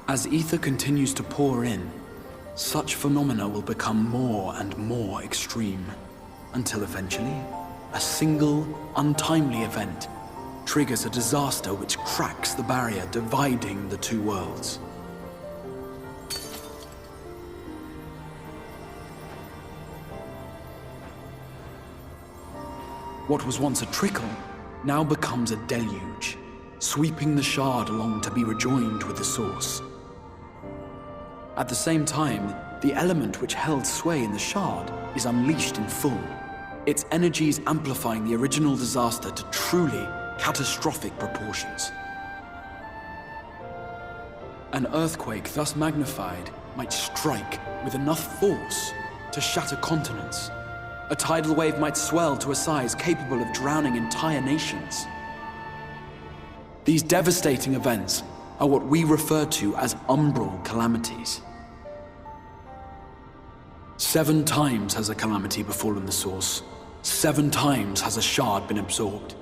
As ether continues to pour in, such phenomena will become more and more extreme, until eventually, a single, untimely event triggers a disaster which cracks the barrier dividing the two worlds. What was once a trickle now becomes a deluge, sweeping the shard along to be rejoined with the source. At the same time, the element which held sway in the shard is unleashed in full, its energies amplifying the original disaster to truly catastrophic proportions. An earthquake thus magnified might strike with enough force to shatter continents. A tidal wave might swell to a size capable of drowning entire nations. These devastating events are what we refer to as umbral calamities. 7 times has a calamity befallen the source. 7 times has a shard been absorbed.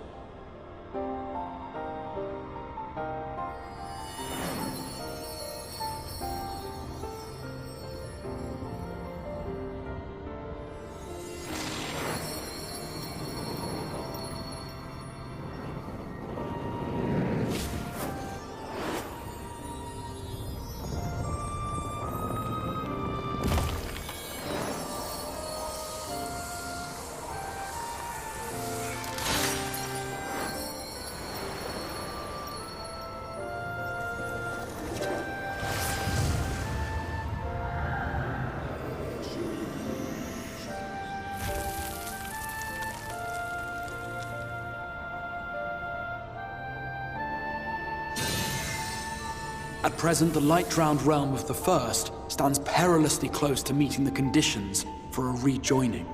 At present, the light-drowned realm of the First stands perilously close to meeting the conditions for a rejoining.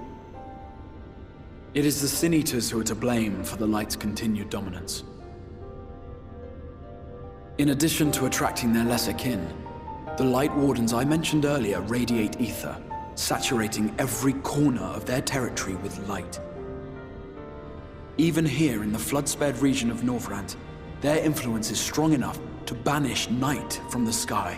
It is the Sin Eaters who are to blame for the Light's continued dominance. In addition to attracting their lesser kin, the Lightwardens I mentioned earlier radiate ether, saturating every corner of their territory with light. Even here in the flood-spared region of Norvrant, their influence is strong enough to banish night from the sky.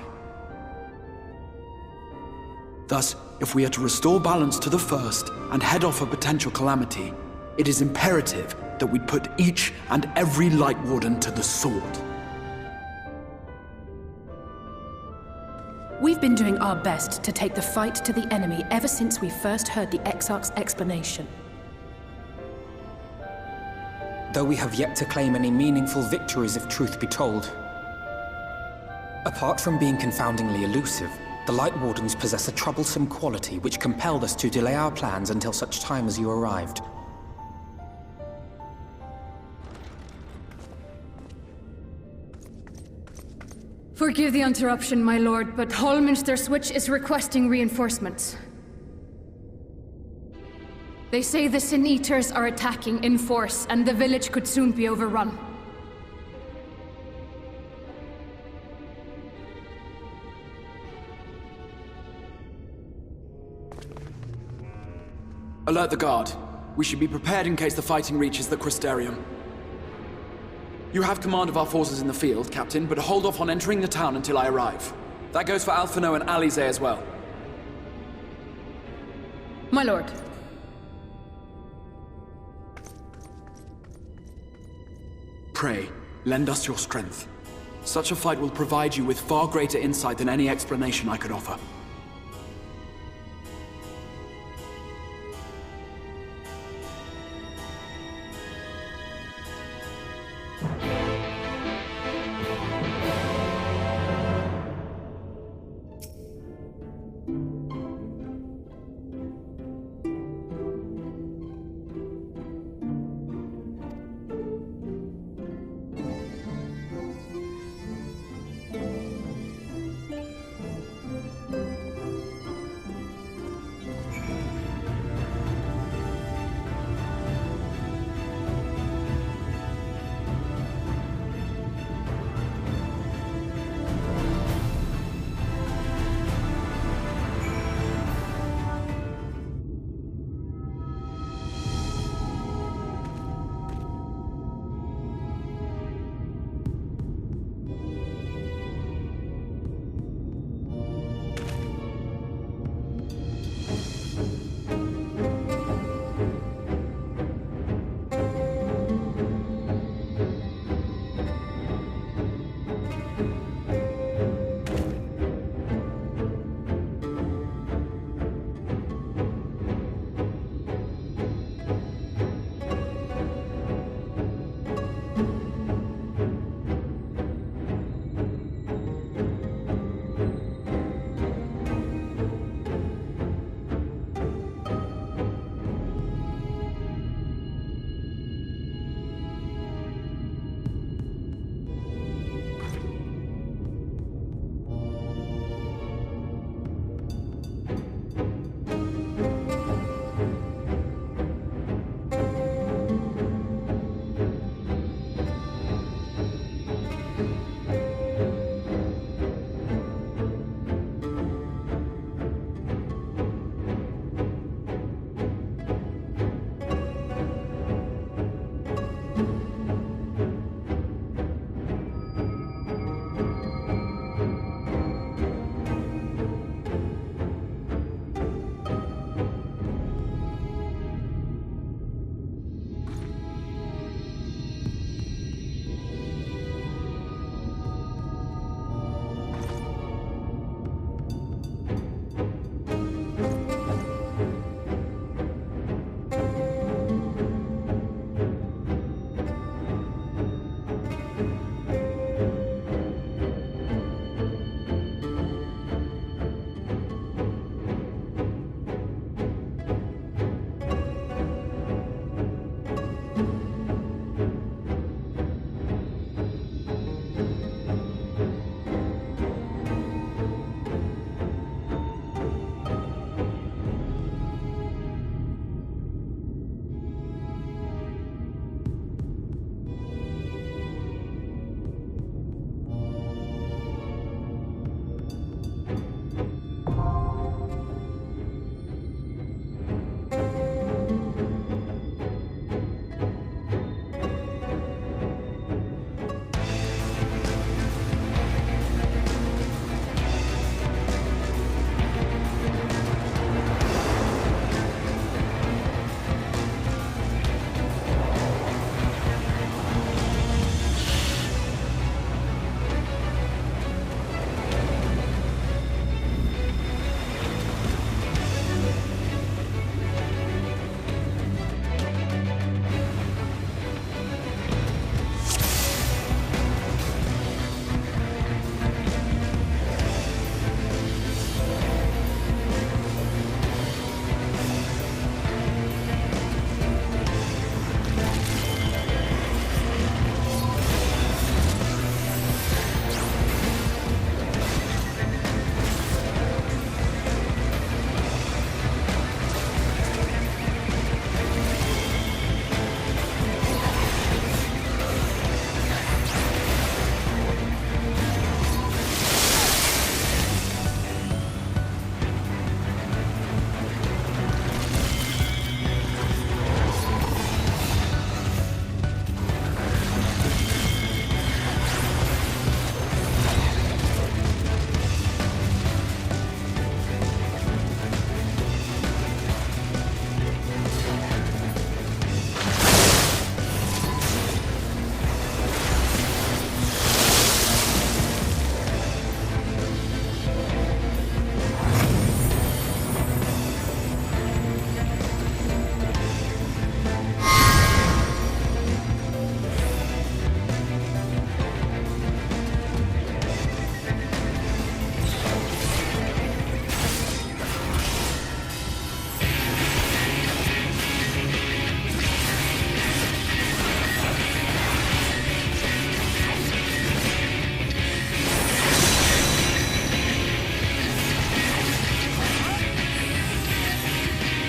Thus, if we are to restore balance to the First and head off a potential calamity, it is imperative that we put each and every Lightwarden to the sword. We've been doing our best to take the fight to the enemy ever since we first heard the Exarch's explanation. Though we have yet to claim any meaningful victories if truth be told. Apart from being confoundingly elusive, the Lightwardens possess a troublesome quality which compelled us to delay our plans until such time as you arrived. Forgive the interruption, my lord, but Hallminster Switch is requesting reinforcements. They say the Sin Eaters are attacking in force, and the village could soon be overrun. Alert the guard. We should be prepared in case the fighting reaches the Crystarium. You have command of our forces in the field, Captain, but hold off on entering the town until I arrive. That goes for Alphinaud and Alisae as well. My lord. Pray, lend us your strength. Such a fight will provide you with far greater insight than any explanation I could offer.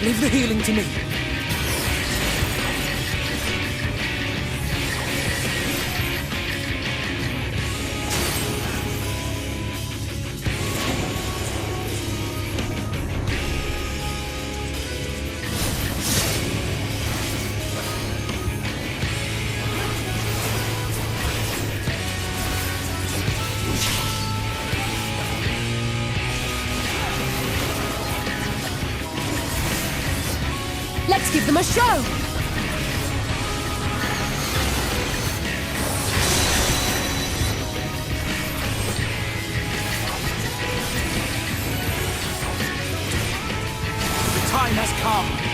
Leave the healing to me. Let's give them a show! The time has come.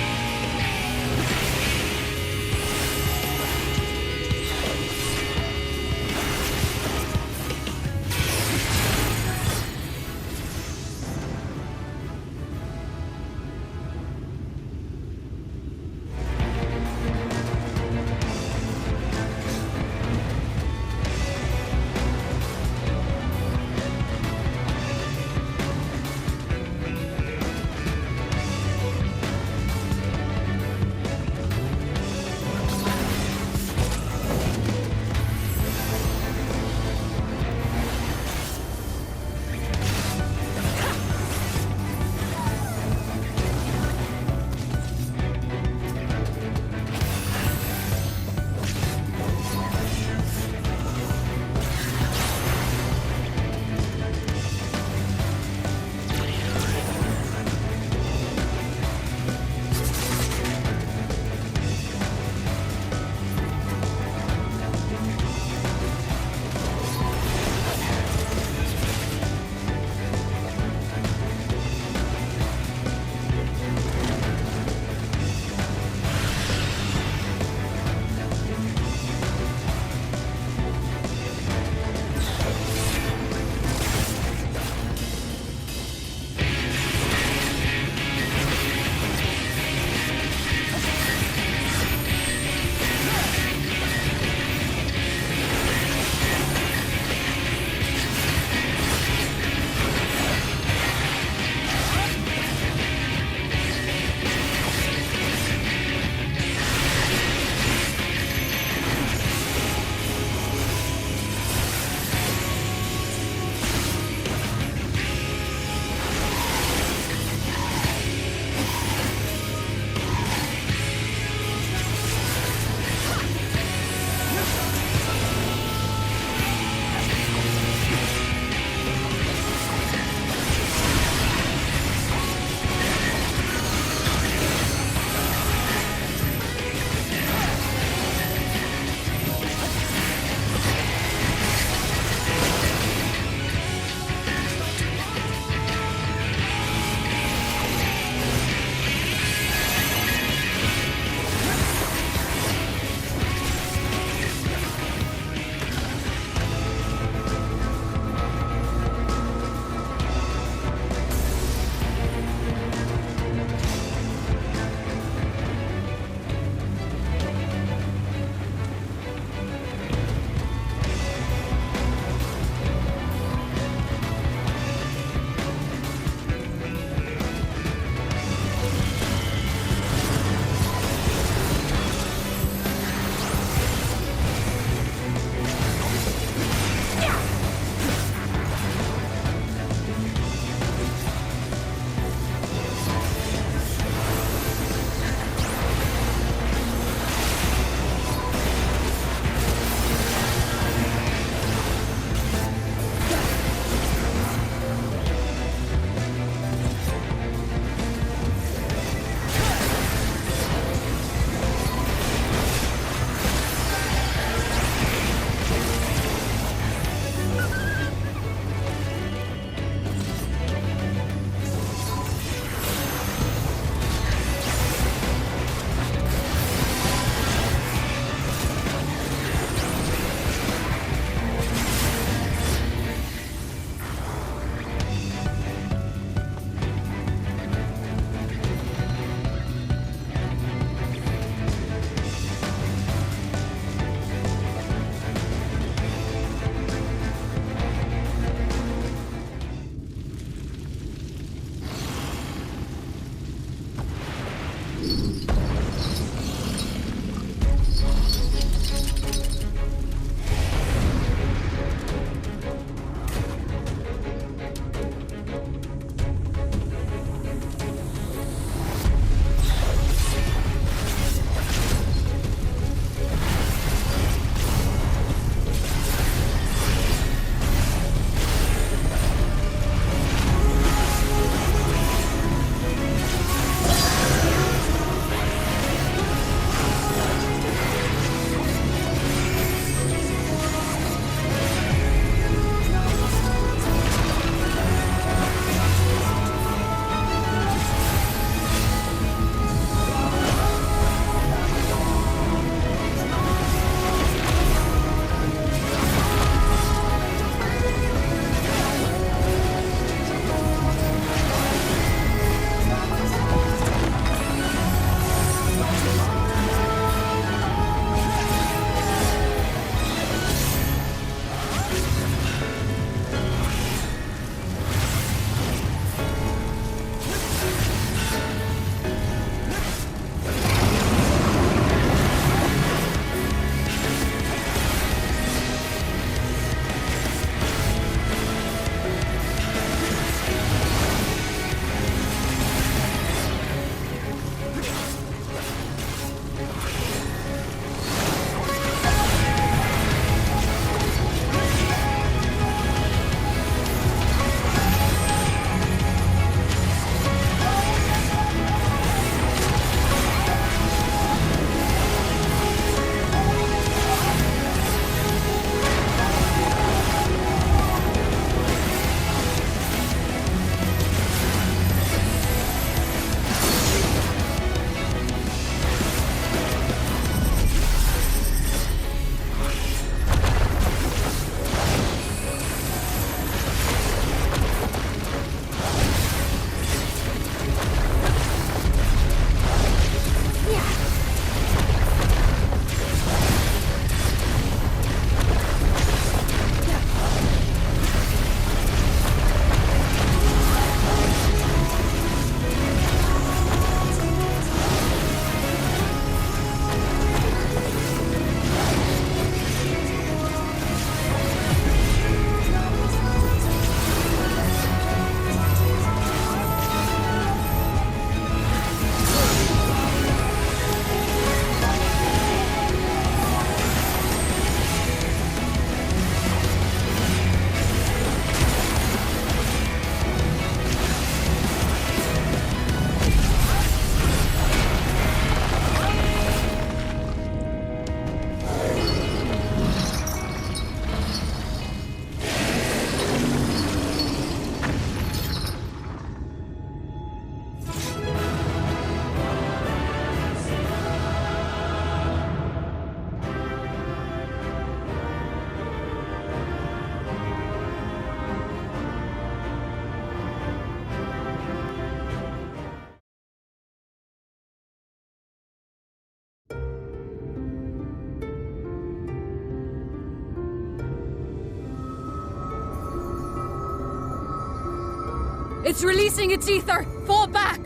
It's releasing its ether! Fall back!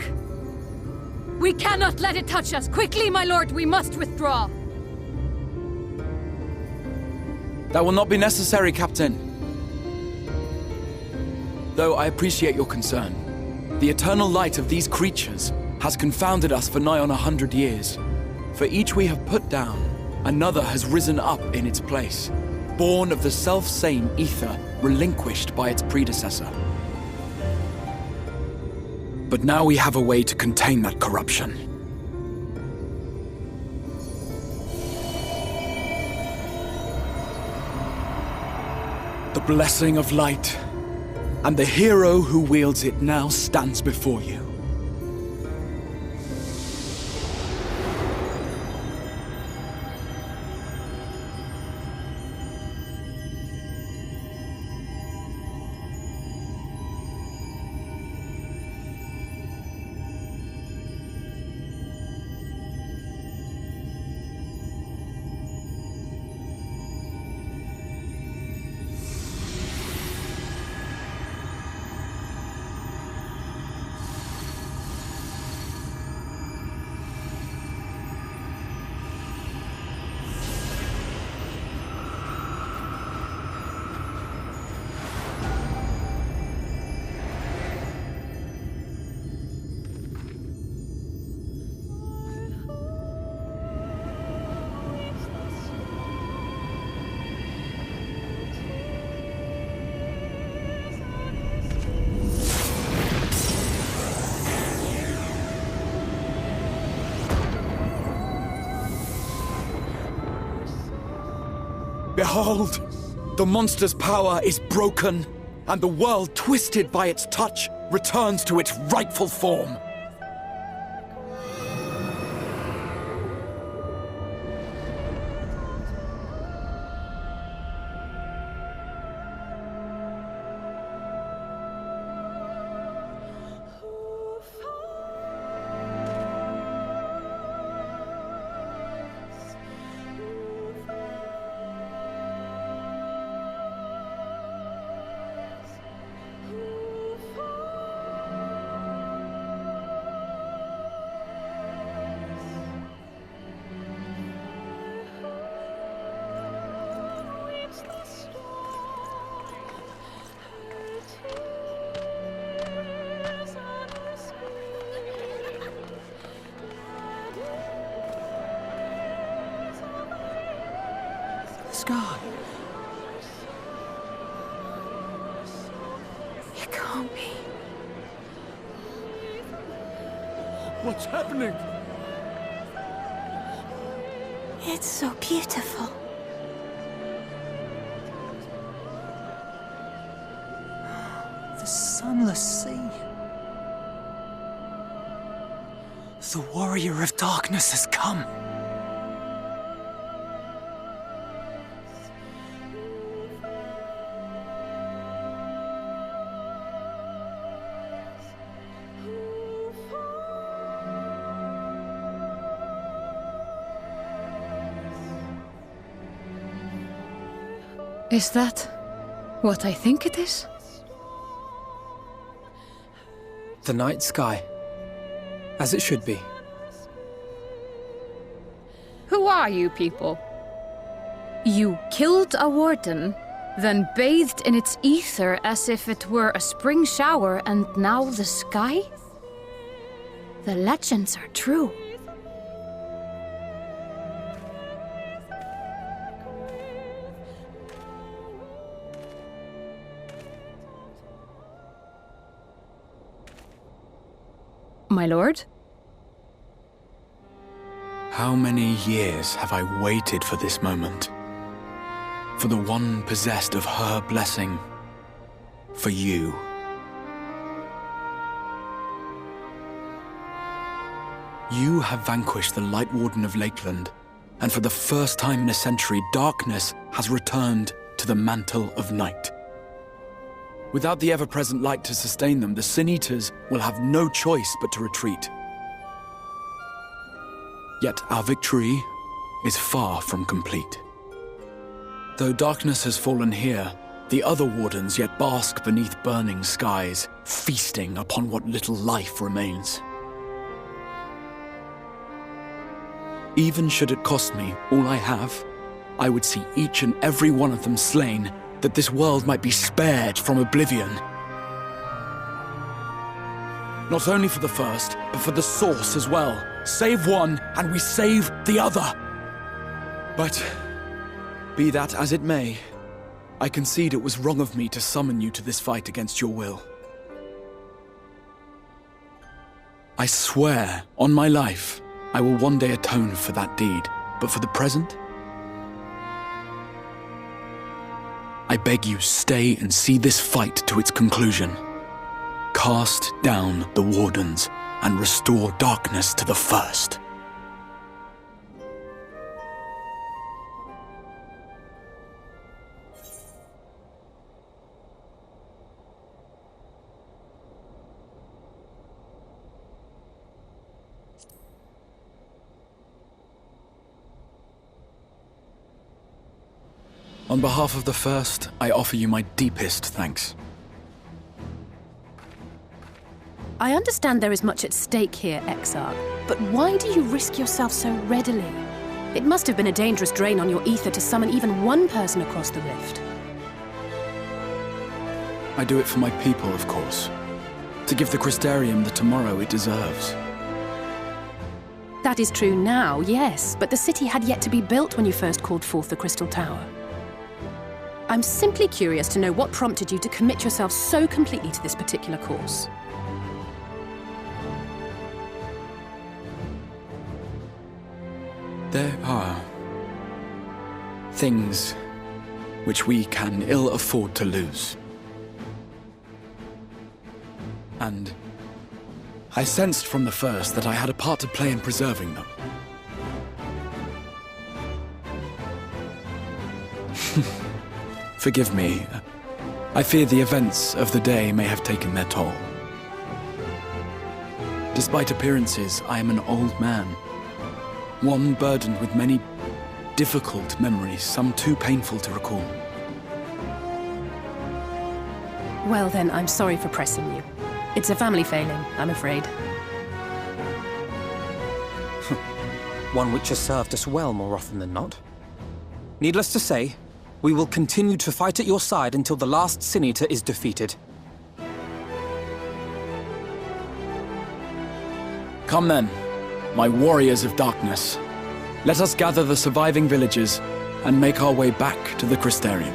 We cannot let it touch us! Quickly, my lord, we must withdraw! That will not be necessary, Captain. Though I appreciate your concern. The eternal light of these creatures has confounded us for nigh on 100 years. For each we have put down, another has risen up in its place, born of the self-same ether relinquished by its predecessor. But now we have a way to contain that corruption. The blessing of light, and the hero who wields it now stands before you. Behold! The monster's power is broken, and the world, twisted by its touch, returns to its rightful form. Sky. It can't be. What's happening? It's so beautiful. The sunless sea. The warrior of darkness has come. Is that what I think it is? The night sky. As it should be. Who are you people? You killed a warden, then bathed in its ether as if it were a spring shower, and now the sky? The legends are true. My lord? How many years have I waited for this moment? For the one possessed of her blessing. For you. You have vanquished the Lightwarden of Lakeland, and for the first time in a century, darkness has returned to the mantle of night. Without the ever-present light to sustain them, the Sin Eaters will have no choice but to retreat. Yet our victory is far from complete. Though darkness has fallen here, the other wardens yet bask beneath burning skies, feasting upon what little life remains. Even should it cost me all I have, I would see each and every one of them slain, that this world might be spared from oblivion. Not only for the first, but for the source as well. Save one, and we save the other. But, be that as it may, I concede it was wrong of me to summon you to this fight against your will. I swear, on my life, I will one day atone for that deed, but for the present, I beg you, stay and see this fight to its conclusion. Cast down the Wardens and restore darkness to the first. On behalf of the First, I offer you my deepest thanks. I understand there is much at stake here, Exarch, but why do you risk yourself so readily? It must have been a dangerous drain on your ether to summon even one person across the rift. I do it for my people, of course. To give the Crystarium the tomorrow it deserves. That is true now, yes, but the city had yet to be built when you first called forth the Crystal Tower. I'm simply curious to know what prompted you to commit yourself so completely to this particular course. There are things which we can ill afford to lose. And I sensed from the first that I had a part to play in preserving them. Forgive me. I fear the events of the day may have taken their toll. Despite appearances, I am an old man. One burdened with many difficult memories, some too painful to recall. Well then, I'm sorry for pressing you. It's a family failing, I'm afraid. One which has served us well more often than not. Needless to say, we will continue to fight at your side until the last Senator is defeated. Come then, my warriors of darkness. Let us gather the surviving villagers and make our way back to the Crystarium.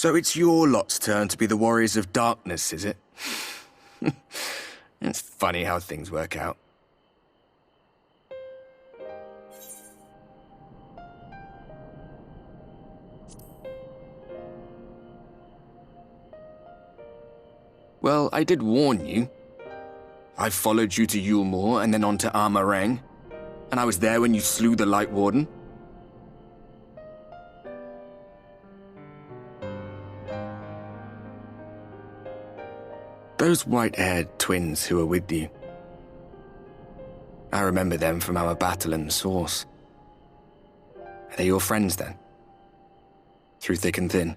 So it's your lot's turn to be the Warriors of Darkness, is it? It's funny how things work out. Well, I did warn you. I followed you to Yulmore and then on to Armarang, and I was there when you slew the Lightwarden. Those white-haired twins who were with you. I remember them from our battle in the Source. Are they your friends then? Through thick and thin?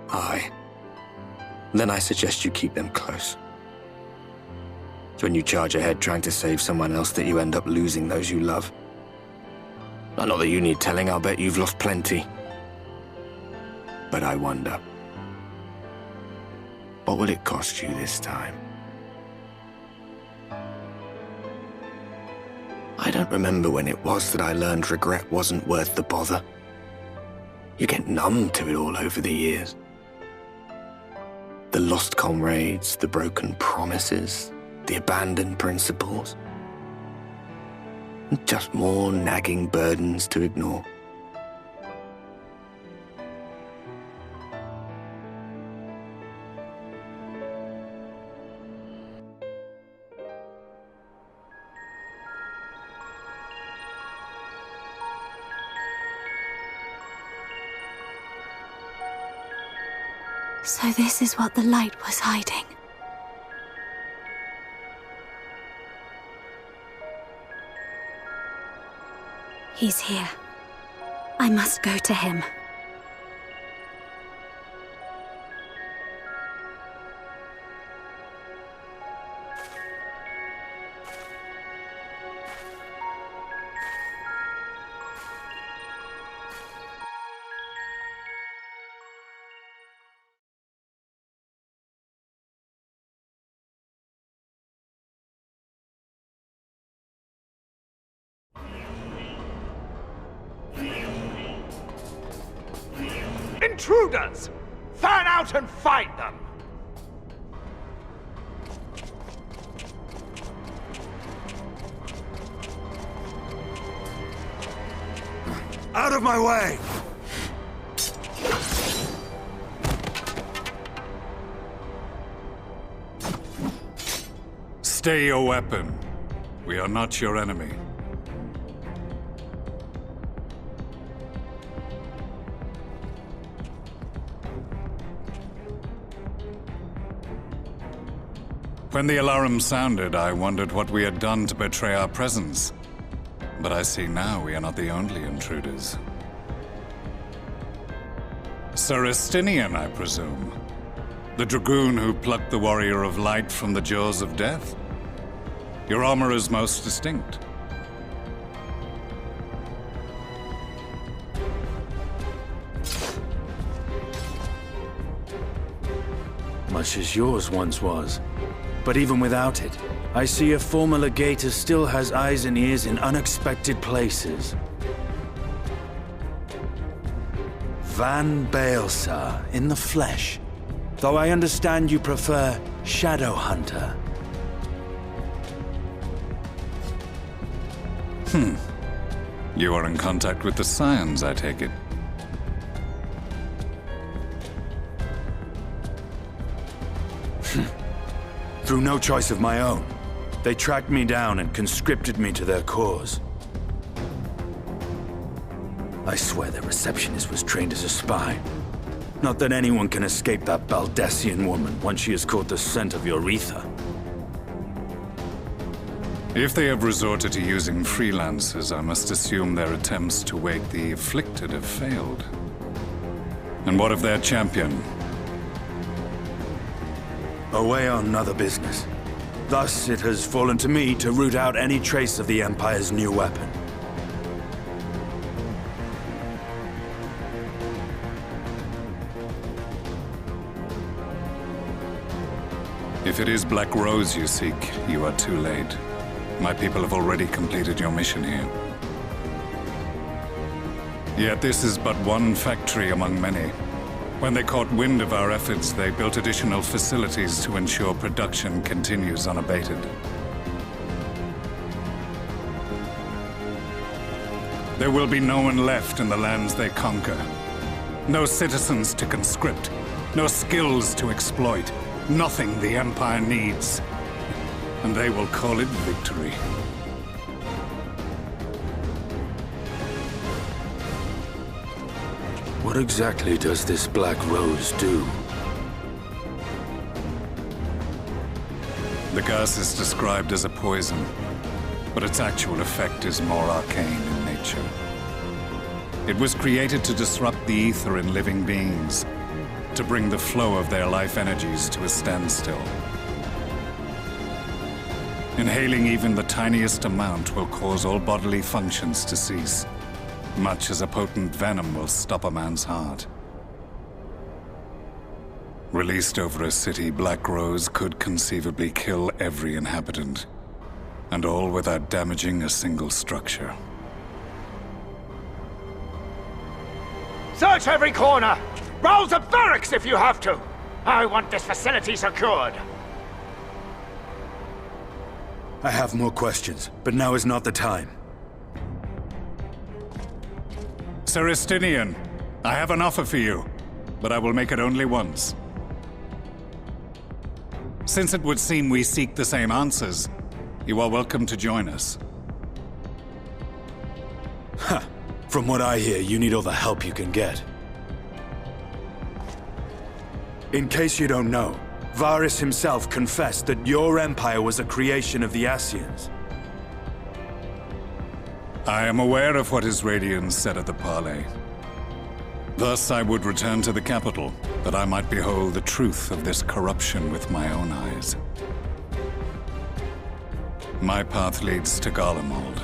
Aye. Then I suggest you keep them close. It's when you charge ahead trying to save someone else that you end up losing those you love. Not that you need telling, I'll bet you've lost plenty. But I wonder, what will it cost you this time? I don't remember when it was that I learned regret wasn't worth the bother. You get numb to it all over the years. The lost comrades, the broken promises, the abandoned principles. Just more nagging burdens to ignore. So this is what the light was hiding. He's here. I must go to him. Intruders! Fan out and find them! Out of my way! Stay your weapon. We are not your enemy. When the alarm sounded, I wondered what we had done to betray our presence. But I see now we are not the only intruders. Sir Estinian, I presume. The dragoon who plucked the Warrior of Light from the jaws of death? Your armor is most distinct. Much as yours once was. But even without it, I see a former legator still has eyes and ears in unexpected places. Van Baelsar, in the flesh. Though I understand you prefer Shadow Hunter. You are in contact with the Scions, I take it. Through no choice of my own, they tracked me down and conscripted me to their cause. I swear the receptionist was trained as a spy. Not that anyone can escape that Baldessian woman once she has caught the scent of your ether. If they have resorted to using freelancers, I must assume their attempts to wake the afflicted have failed. And what of their champion? Away on other business. Thus, it has fallen to me to root out any trace of the Empire's new weapon. If it is Black Rose you seek, you are too late. My people have already completed your mission here. Yet this is but one factory among many. When they caught wind of our efforts, they built additional facilities to ensure production continues unabated. There will be no one left in the lands they conquer. No citizens to conscript. No skills to exploit. Nothing the Empire needs. And they will call it victory. What exactly does this Black Rose do? The gas is described as a poison, but its actual effect is more arcane in nature. It was created to disrupt the ether in living beings, to bring the flow of their life energies to a standstill. Inhaling even the tiniest amount will cause all bodily functions to cease, much as a potent venom will stop a man's heart. Released over a city, Black Rose could conceivably kill every inhabitant, and all without damaging a single structure. Search every corner! Rouse the barracks if you have to! I want this facility secured! I have more questions, but now is not the time. Sir Estinian, I have an offer for you, but I will make it only once. Since it would seem we seek the same answers, you are welcome to join us. Ha! From what I hear, you need all the help you can get. In case you don't know, Varys himself confessed that your empire was a creation of the Ascians. I am aware of what his Radians said at the parley. Thus I would return to the capital, that I might behold the truth of this corruption with my own eyes. My path leads to Garlemald.